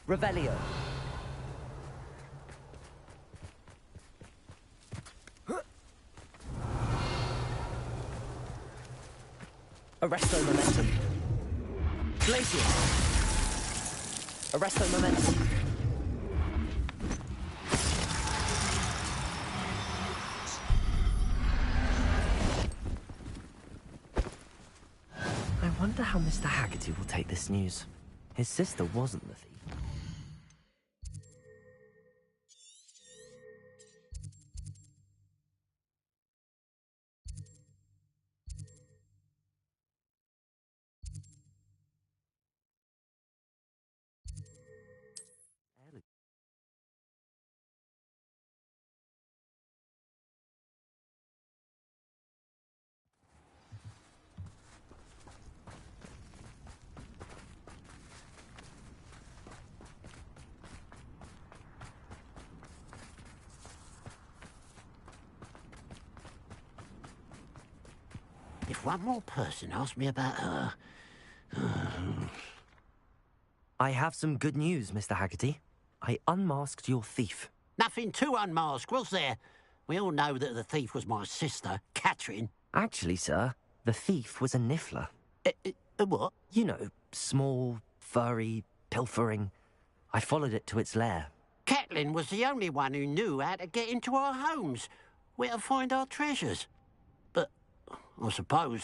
Revelio. Arresto momentum. Glacier. Arresto momentum. I wonder how Mr. Haggerty will take this news. His sister wasn't the thief. If one more person asks me about her... I have some good news, Mr. Haggerty. I unmasked your thief. Nothing to unmask, was there? We all know that the thief was my sister, Catherine. Actually, sir, the thief was a niffler. What? You know, small, furry, pilfering. I followed it to its lair. Catelyn was the only one who knew how to get into our homes, where to find our treasures. But I suppose,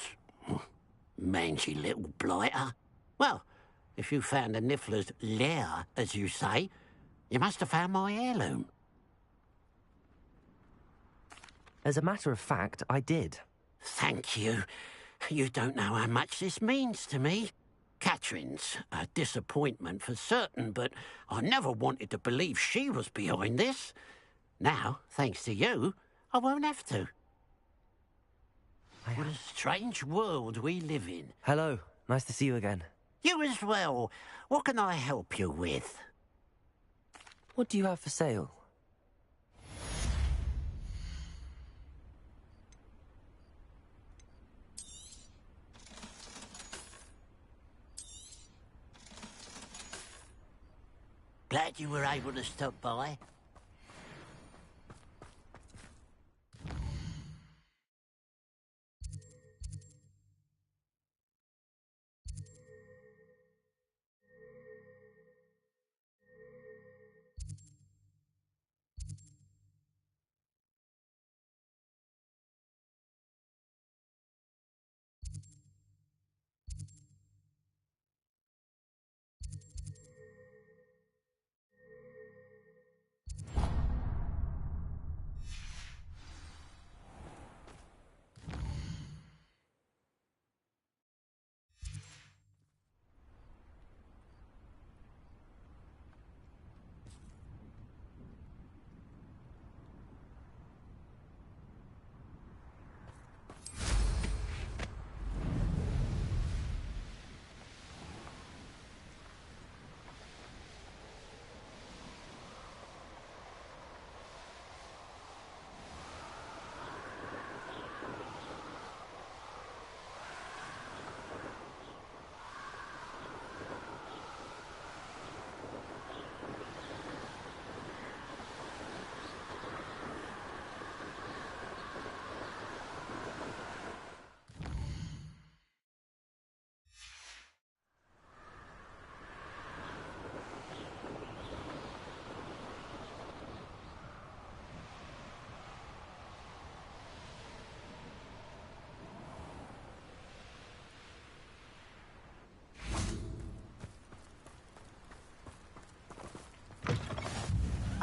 mangy little blighter. Well, if you found the niffler's lair, as you say, you must have found my heirloom. As a matter of fact, I did. Thank you. You don't know how much this means to me. Catherine's a disappointment for certain, but I never wanted to believe she was behind this. Now, thanks to you, I won't have to. What a strange world we live in. Hello. Nice to see you again. You as well. What can I help you with? What do you have for sale? Glad you were able to stop by.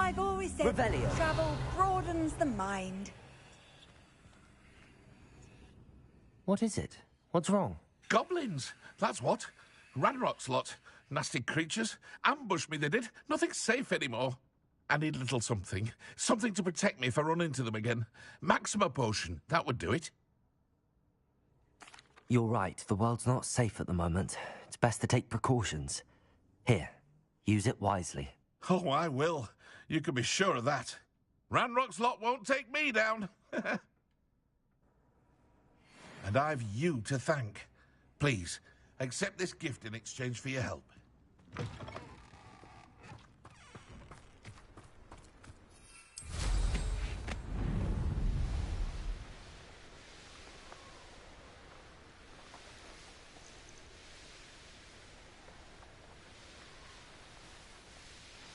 I've always said Revelio. travel broadens the mind. What is it? What's wrong? Goblins, that's what. Ranrock's lot. Nasty creatures. Ambushed me, they did. Nothing's safe anymore. I need a little something. Something to protect me if I run into them again. Maxima potion, that would do it. You're right, the world's not safe at the moment. It's best to take precautions. Here, use it wisely. Oh, I will. You can be sure of that. Ranrock's lot won't take me down. And I've you to thank. Please, accept this gift in exchange for your help.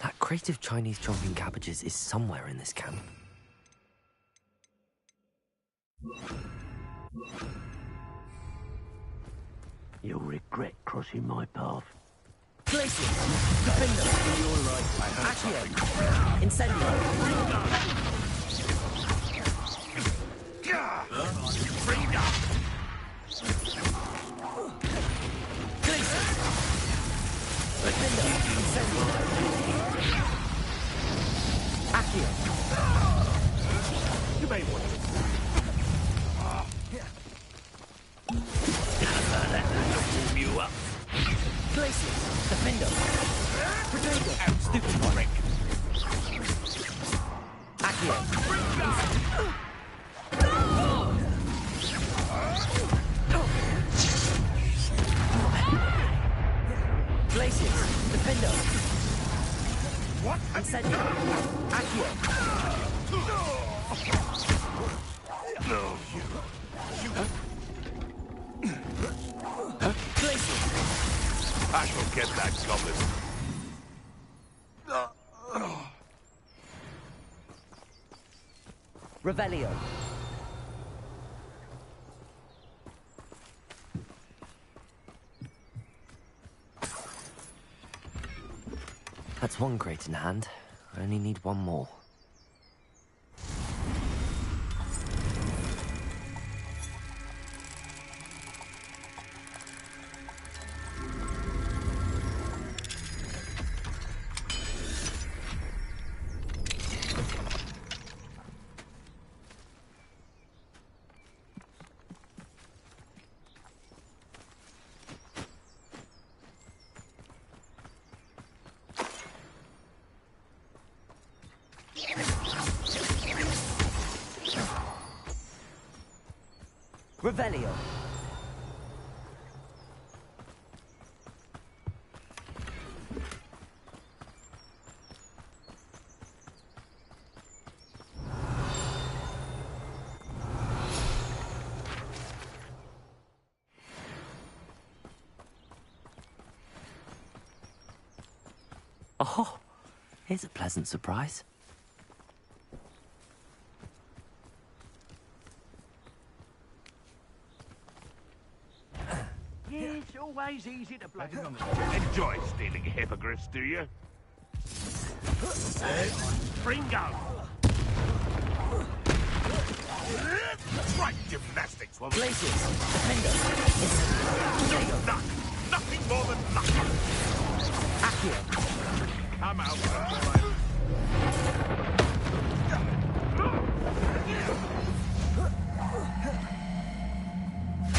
That crate of Chinese chomping cabbages is somewhere in this camp. You'll regret crossing my path. Glacier. Defender. You're right. I heard Accio. something. Incendio. Freedom! Glacier. Defender. Incendio. Accio. You may want to. Warm you up. Glacier. Defender. Potato. Stupid prick. Accio. Glacier. Defender. What? Incendio. Accio. No, you. Glacier. I shall get that goblin. Revelio. That's one crate in hand. I only need one more. Revelio. Oh, here's a pleasant surprise. It's always easy to blame. Enjoy stealing hippogriffs, do you? Fringo! Right gymnastics, woman. Glaciers. Defender. Luck. Nothing more than luck. Accio. Come out.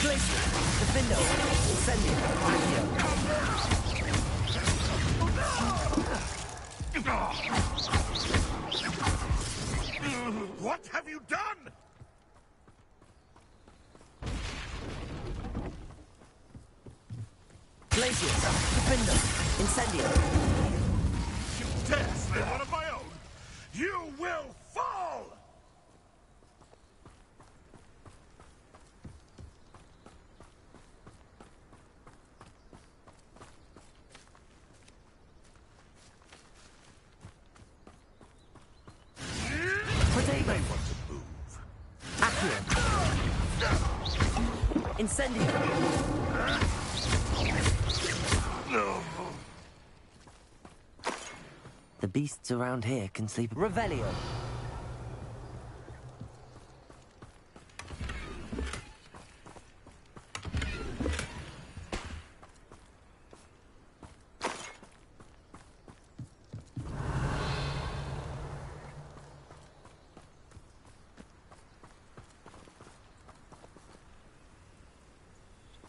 Glacier. Defender. Incendio. Accio. What have you done? Glaciers. Defender. Incendio. You dare slay one of my own? You will fall! Potato. They want to move. Accio. Incendio. No. The beasts around here can sleep. Revelio.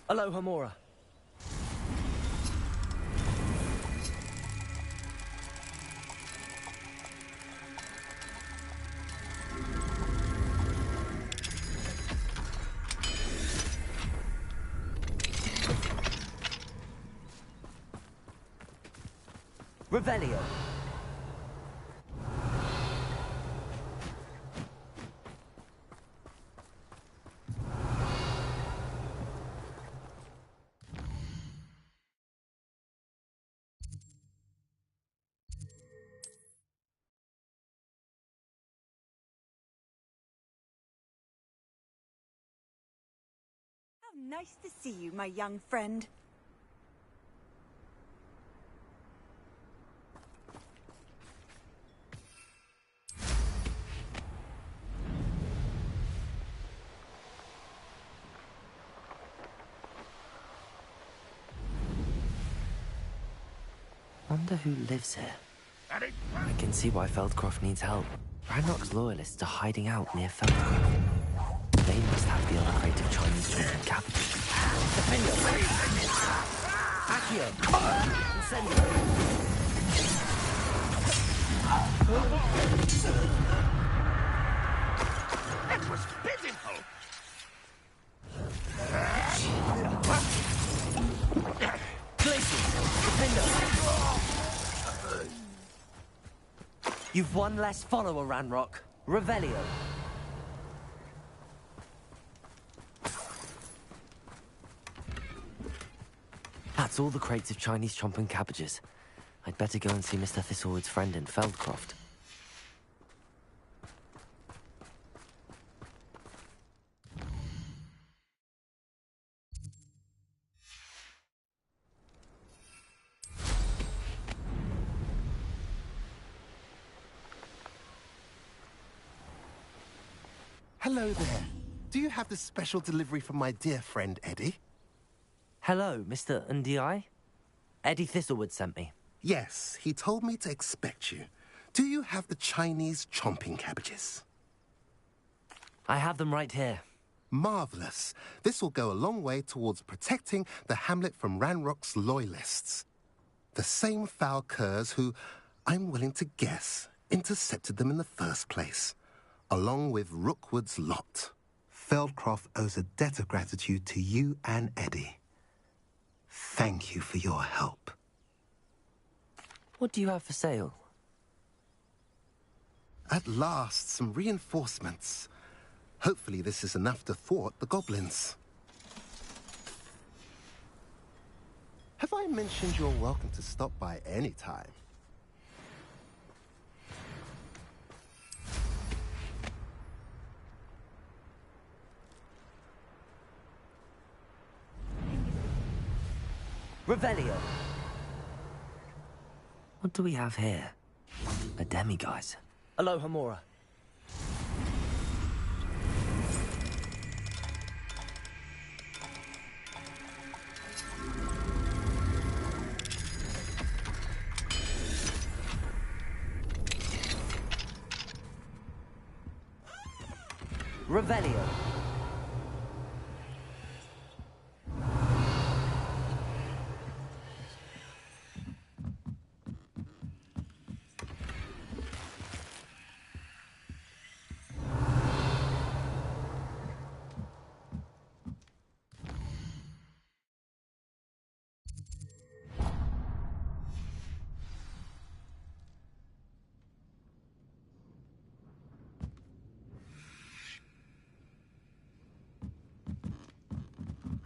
Aloha Mora. Revelio. How nice to see you, my young friend. Wonder who lives here. I can see why Feldcroft needs help. Ranrock's loyalists are hiding out near Feldcroft. They must have the other crate of Chinese chocolate cabbage. Accio. Incendio. That was pitiful! You've one less follower, Ranrock. Revelio. That's all the crates of Chinese chomping cabbages. I'd better go and see Mr. Thistlewood's friend in Feldcroft. Hello there. Do you have the special delivery from my dear friend Eddie? Hello, Mr. Ndi. Eddie Thistlewood sent me. Yes, he told me to expect you. Do you have the Chinese chomping cabbages? I have them right here. Marvellous. This will go a long way towards protecting the hamlet from Ranrock's loyalists. The same foul curs who, I'm willing to guess, intercepted them in the first place, along with Rookwood's lot. Feldcroft owes a debt of gratitude to you and Eddie. Thank you for your help. What do you have for sale? At last, some reinforcements. Hopefully this is enough to thwart the goblins. Have I mentioned you're welcome to stop by any time? Revelio. What do we have here? A demiguise. Aloha Mora. Revelio.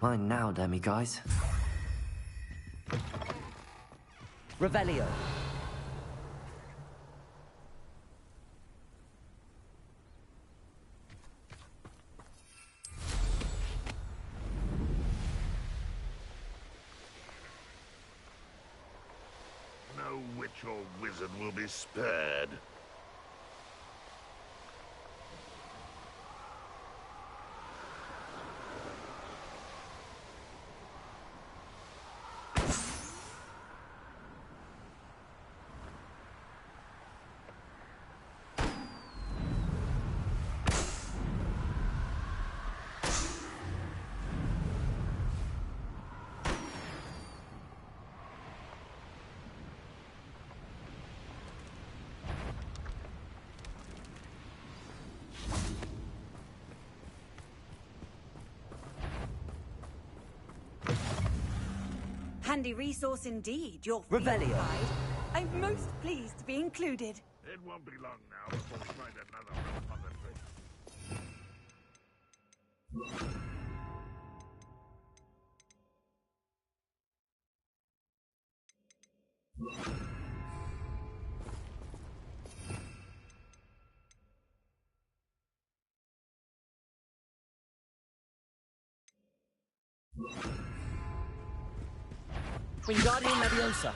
Mine now, demiguise. Revelio. No, No witch or wizard will be spared. Handy resource indeed, your Revelio. guide. I'm most pleased to be included. It won't be long now before we find another repository. Wingardium Leviosa.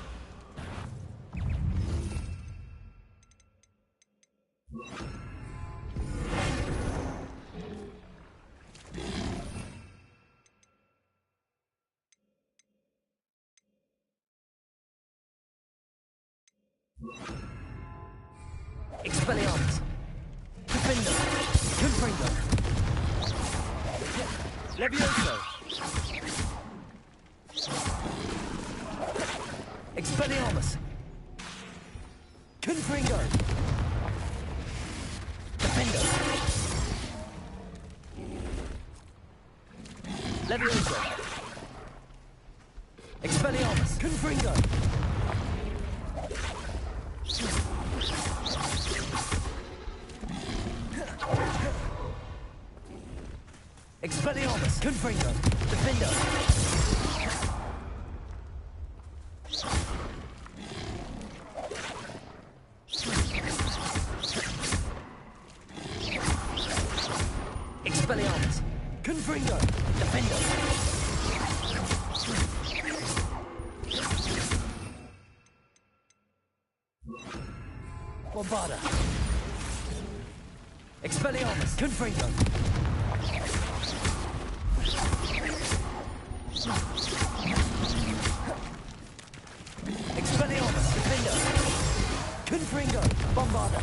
Expelliarmus. Defender. Confringo. Levioso. Expelliarmus. Confringo. Defender. Levioso. Expelliarmus. Confringo. Expelliarmus. Confringo. Defender. Expelliarmus. Confringo. Defender. Bombarda. Expelliarmus. Confringo. Expelliarmus. Defender. Confringo. Bombarda.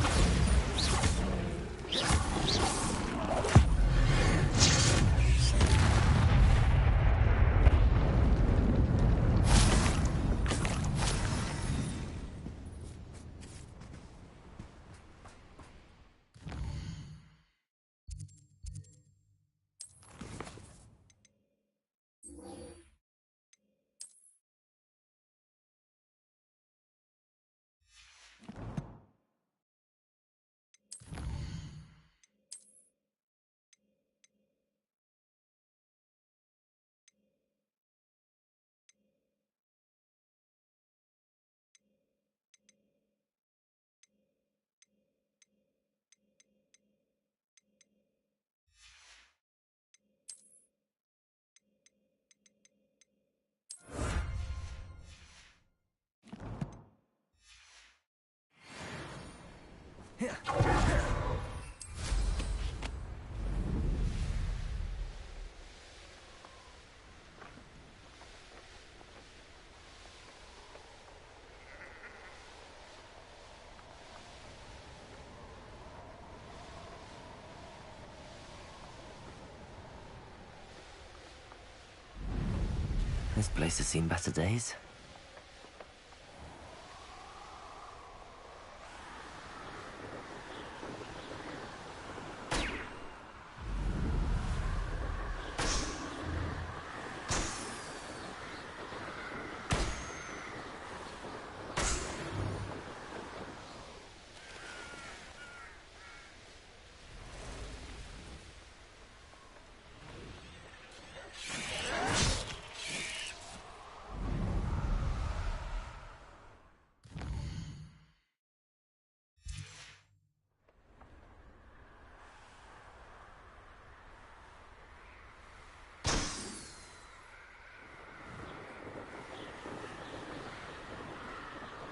This place has seen better days.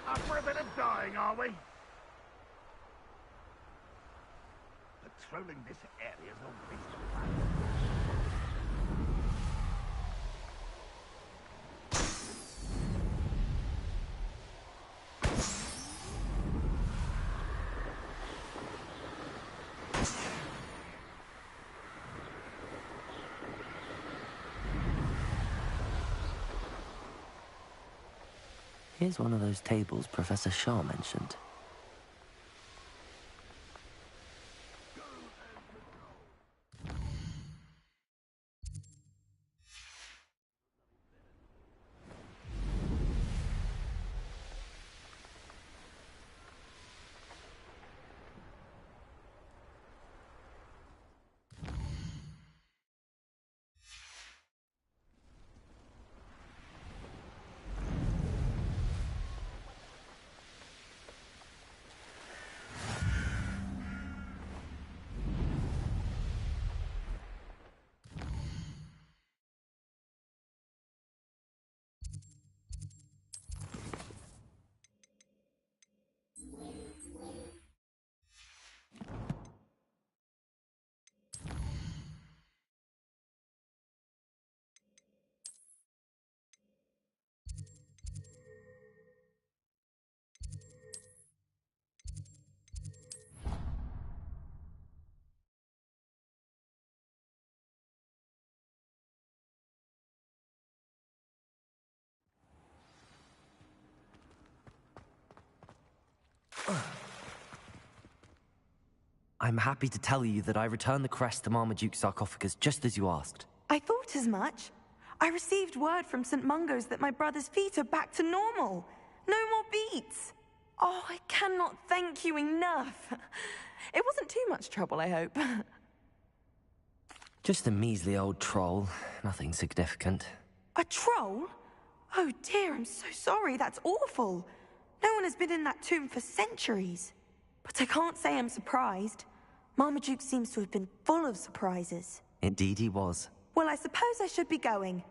Up for a bit of dying, are we? Patrolling this area's a waste of time. Here's one of those tables Professor Shaw mentioned. I'm happy to tell you that I returned the crest to Marmaduke's sarcophagus just as you asked. I thought as much. I received word from St. Mungo's that my brother's feet are back to normal. No more beats. Oh, I cannot thank you enough. It wasn't too much trouble, I hope. Just a measly old troll. Nothing significant. A troll? Oh dear, I'm so sorry. That's awful. No one has been in that tomb for centuries. But I can't say I'm surprised. Marmaduke seems to have been full of surprises. Indeed he was. Well, I suppose I should be going.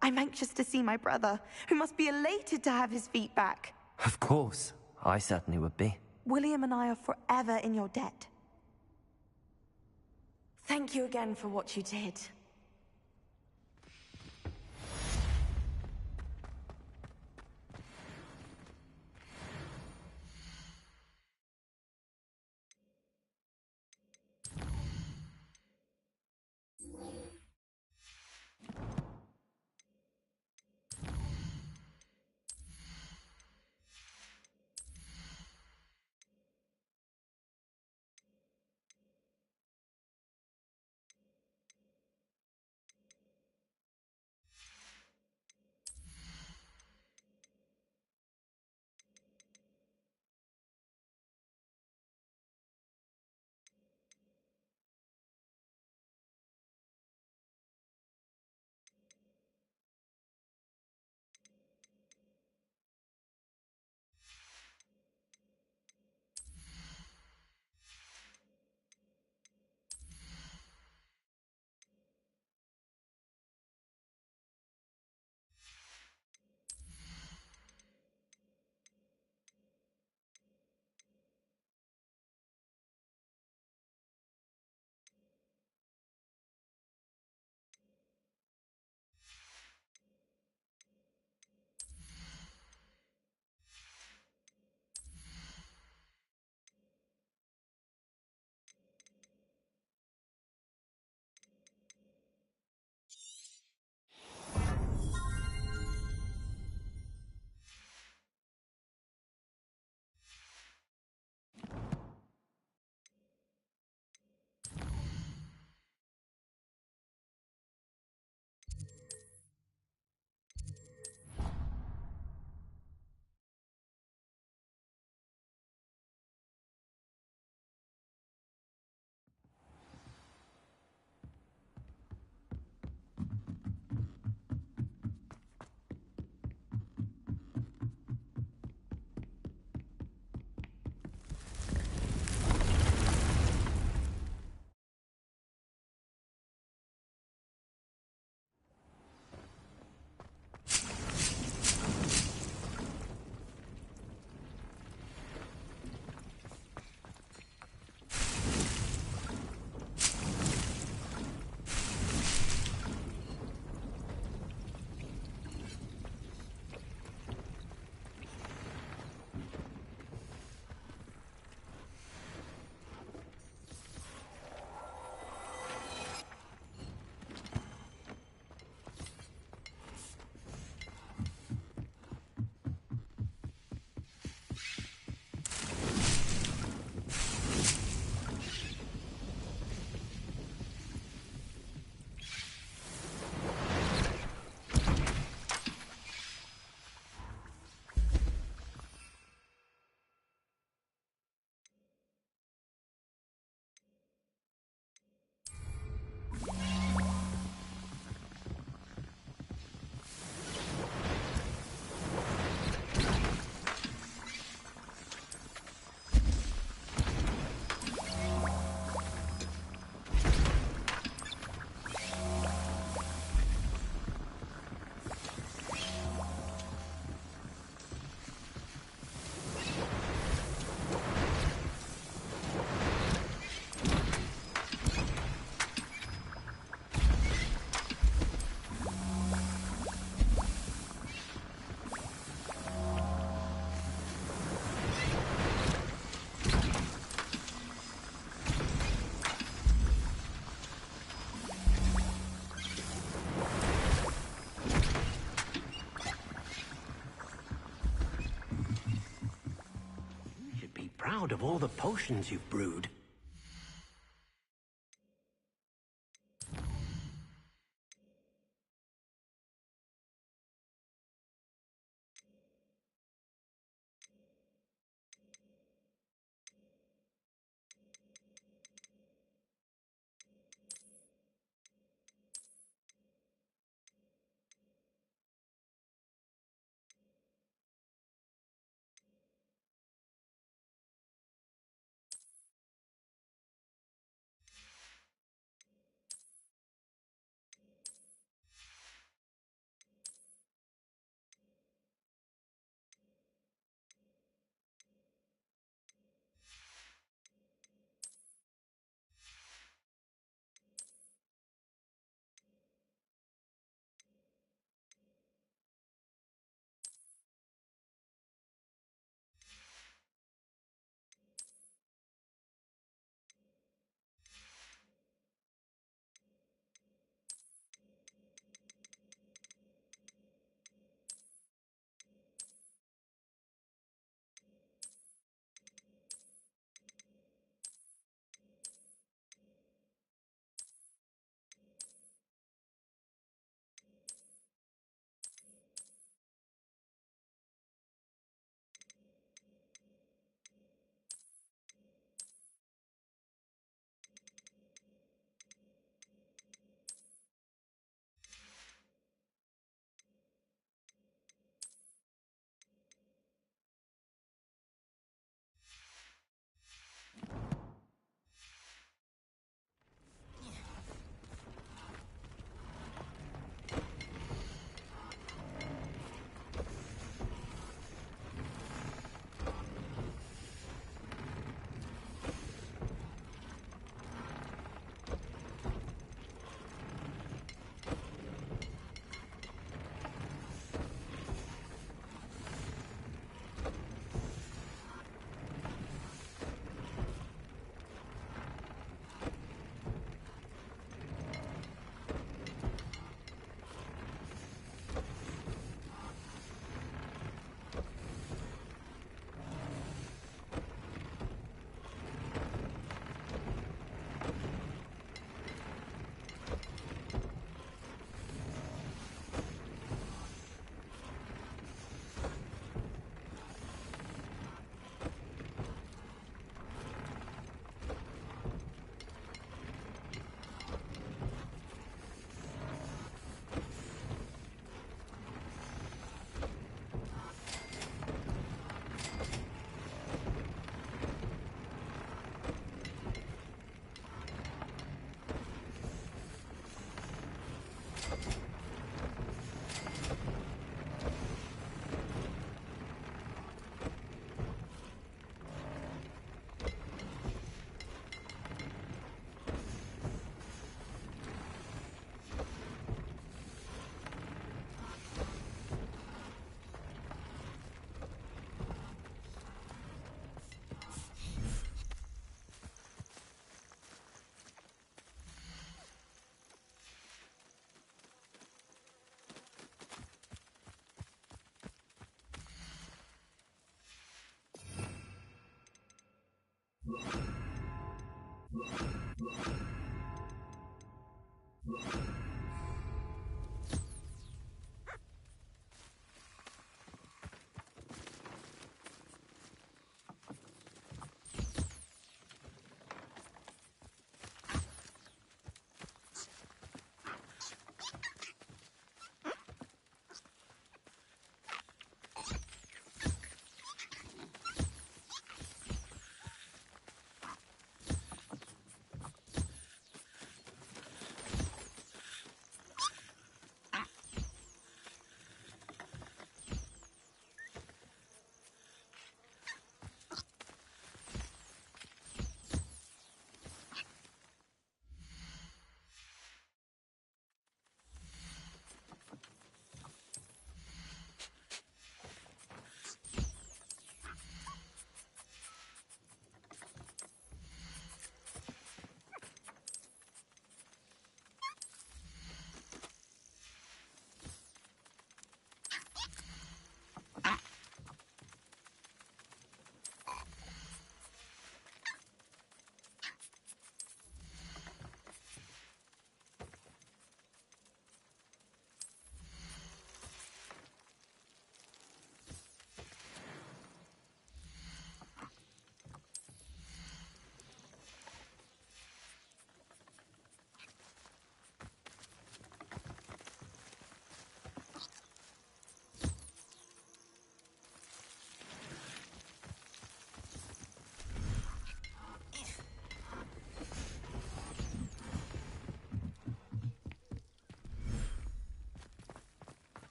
I'm anxious to see my brother, who must be elated to have his feet back. Of course. I certainly would be. William and I are forever in your debt. Thank you again for what you did. proud of all the potions you've brewed.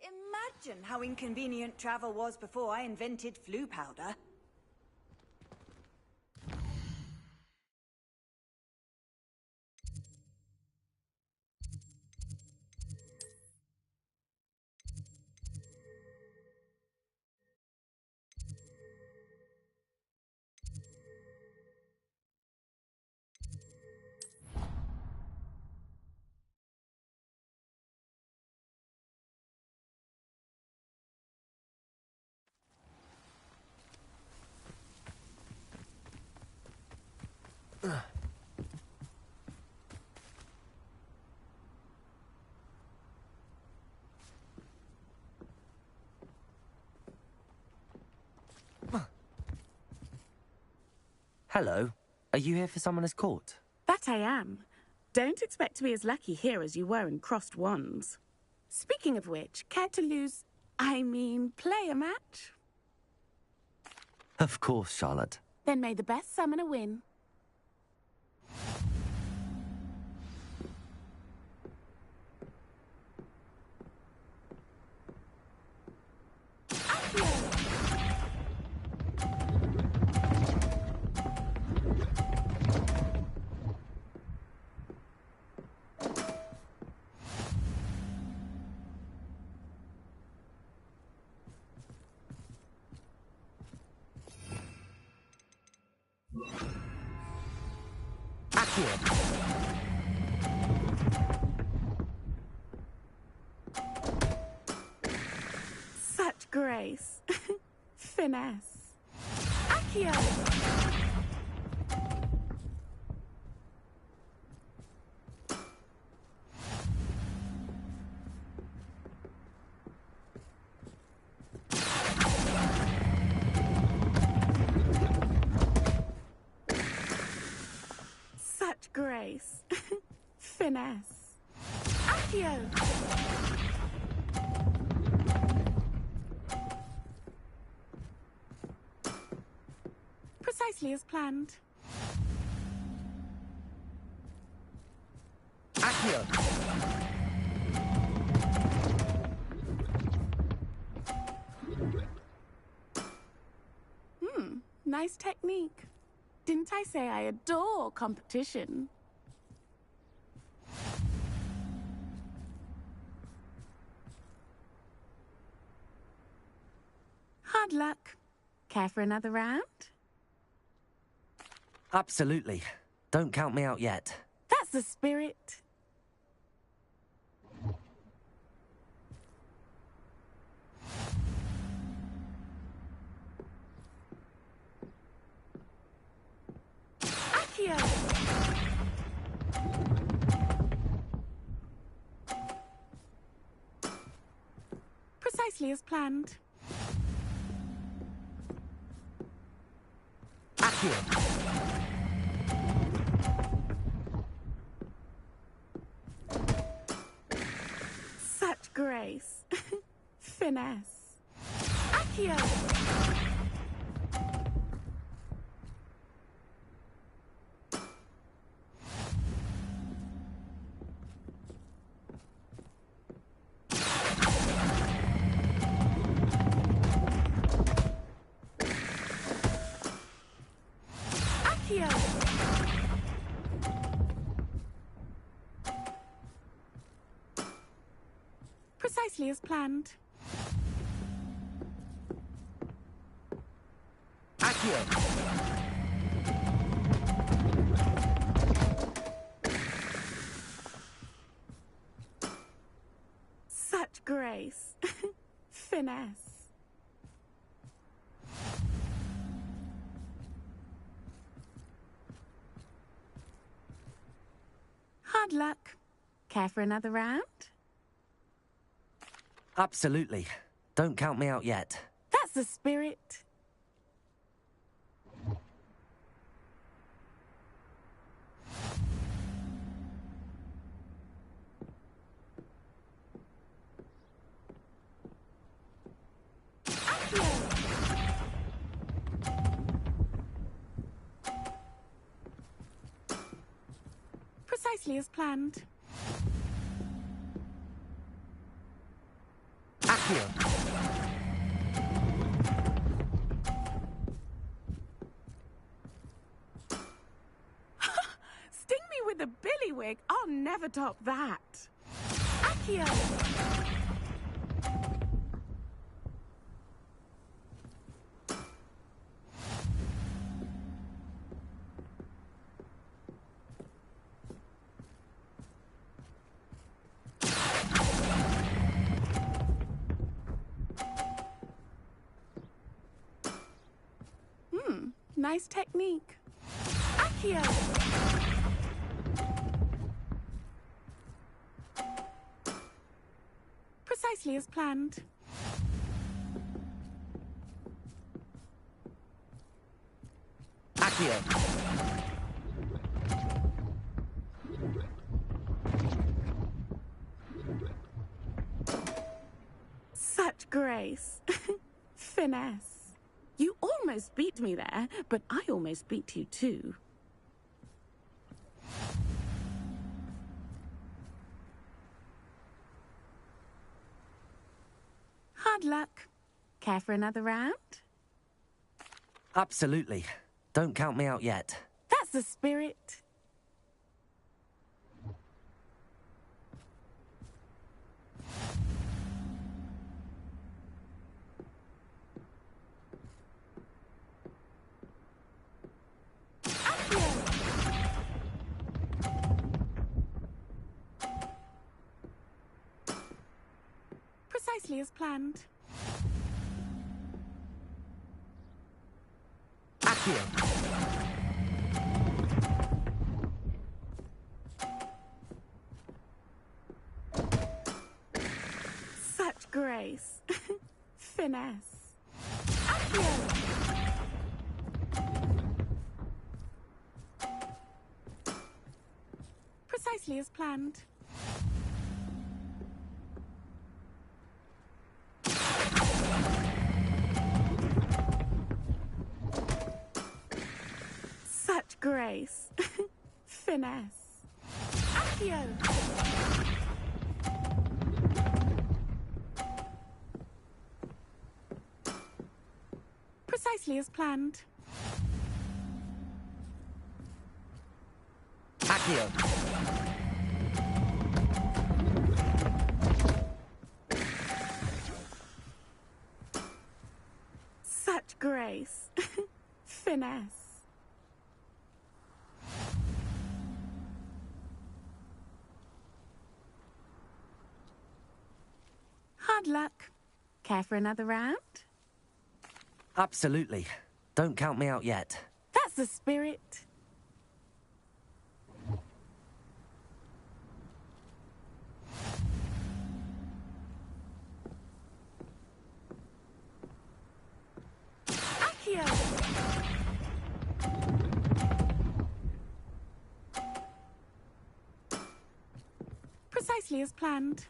imagine how inconvenient travel was before I invented flu powder. Hello. Are you here for Summoner's Court? That I am. Don't expect to be as lucky here as you were in Crossed Wands. Speaking of which, care to play a match? Of course, Charlotte. Then may the best summoner win. Such grace. Finesse. Accio! Such grace. Finesse. Accio! Precisely as planned. Accio! Nice technique. Didn't I say I adore competition? Hard luck. Care for another round? Absolutely. Don't count me out yet. That's the spirit. Accio! Precisely as planned. Accio! Such grace. Finesse. Accio! Precisely as planned. Accio! Such grace. Finesse. Hard luck. Care for another round? Absolutely. Don't count me out yet. That's the spirit. Precisely as planned. Accio. Sting me with a billywig. I'll never top that. Accio. Nice technique. Accio. Precisely as planned. Accio. Such grace. Finesse. You almost beat me there, but I almost beat you too. Hard luck. Care for another round? Absolutely. Don't count me out yet. That's the spirit. Precisely as planned. Accio. Such grace. Finesse. Accio. Precisely as planned. Such grace. Finesse. Accio. Precisely as planned. Accio. Such grace. Finesse. Hard luck. Care for another round? Absolutely. Don't count me out yet. That's the spirit. Accio. Precisely as planned.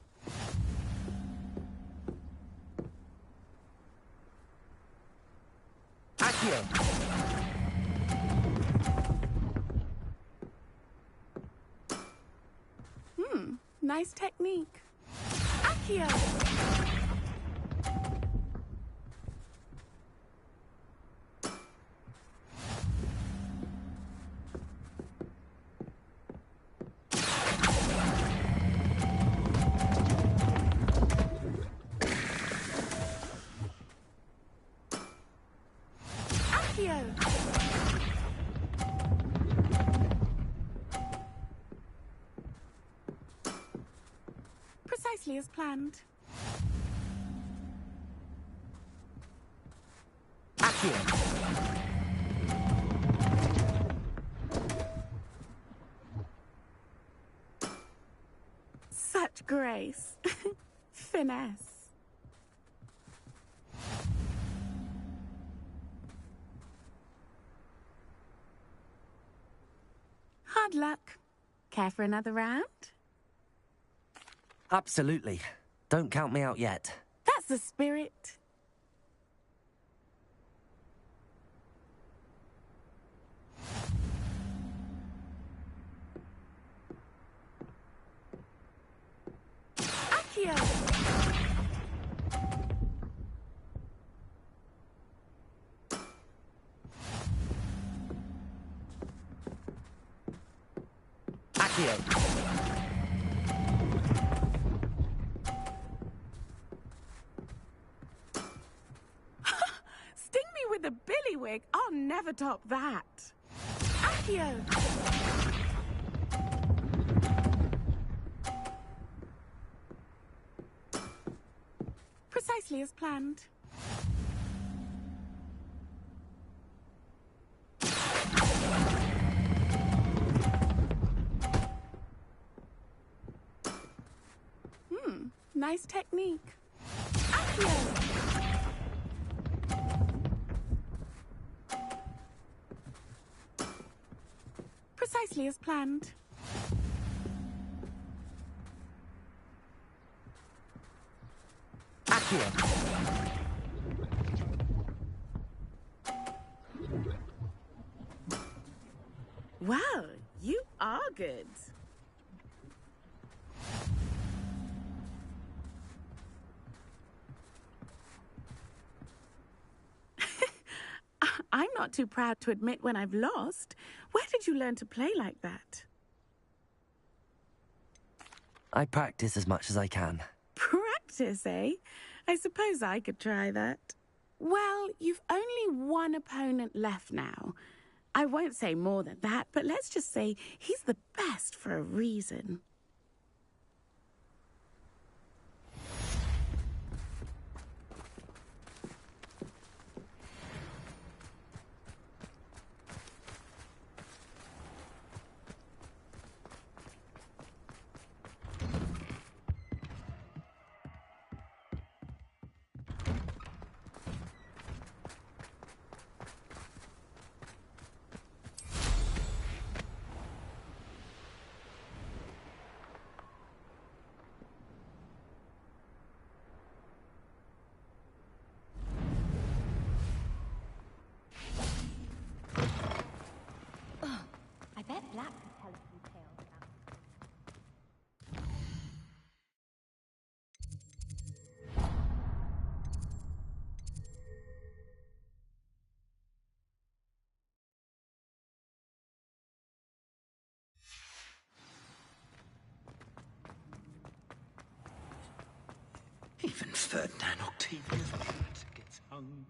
Accio. Nice technique. Accio. Precisely as planned. Accio. Such grace. Finesse. Hard luck. Care for another round? Absolutely. Don't count me out yet. That's the spirit. Accio. Accio. Sting me with a billywig? I'll never top that. Accio! Precisely as planned. Nice technique. Accio! Precisely as planned. Accio. Wow, you are good. I'm not too proud to admit when I've lost. Where did you learn to play like that? I practice as much as I can. Practice, eh? I suppose I could try that. Well, you've only one opponent left now. I won't say more than that, but let's just say he's the best for a reason. I bet Black could tell a few tales about Even Ferdinand Octavia's blood gets hung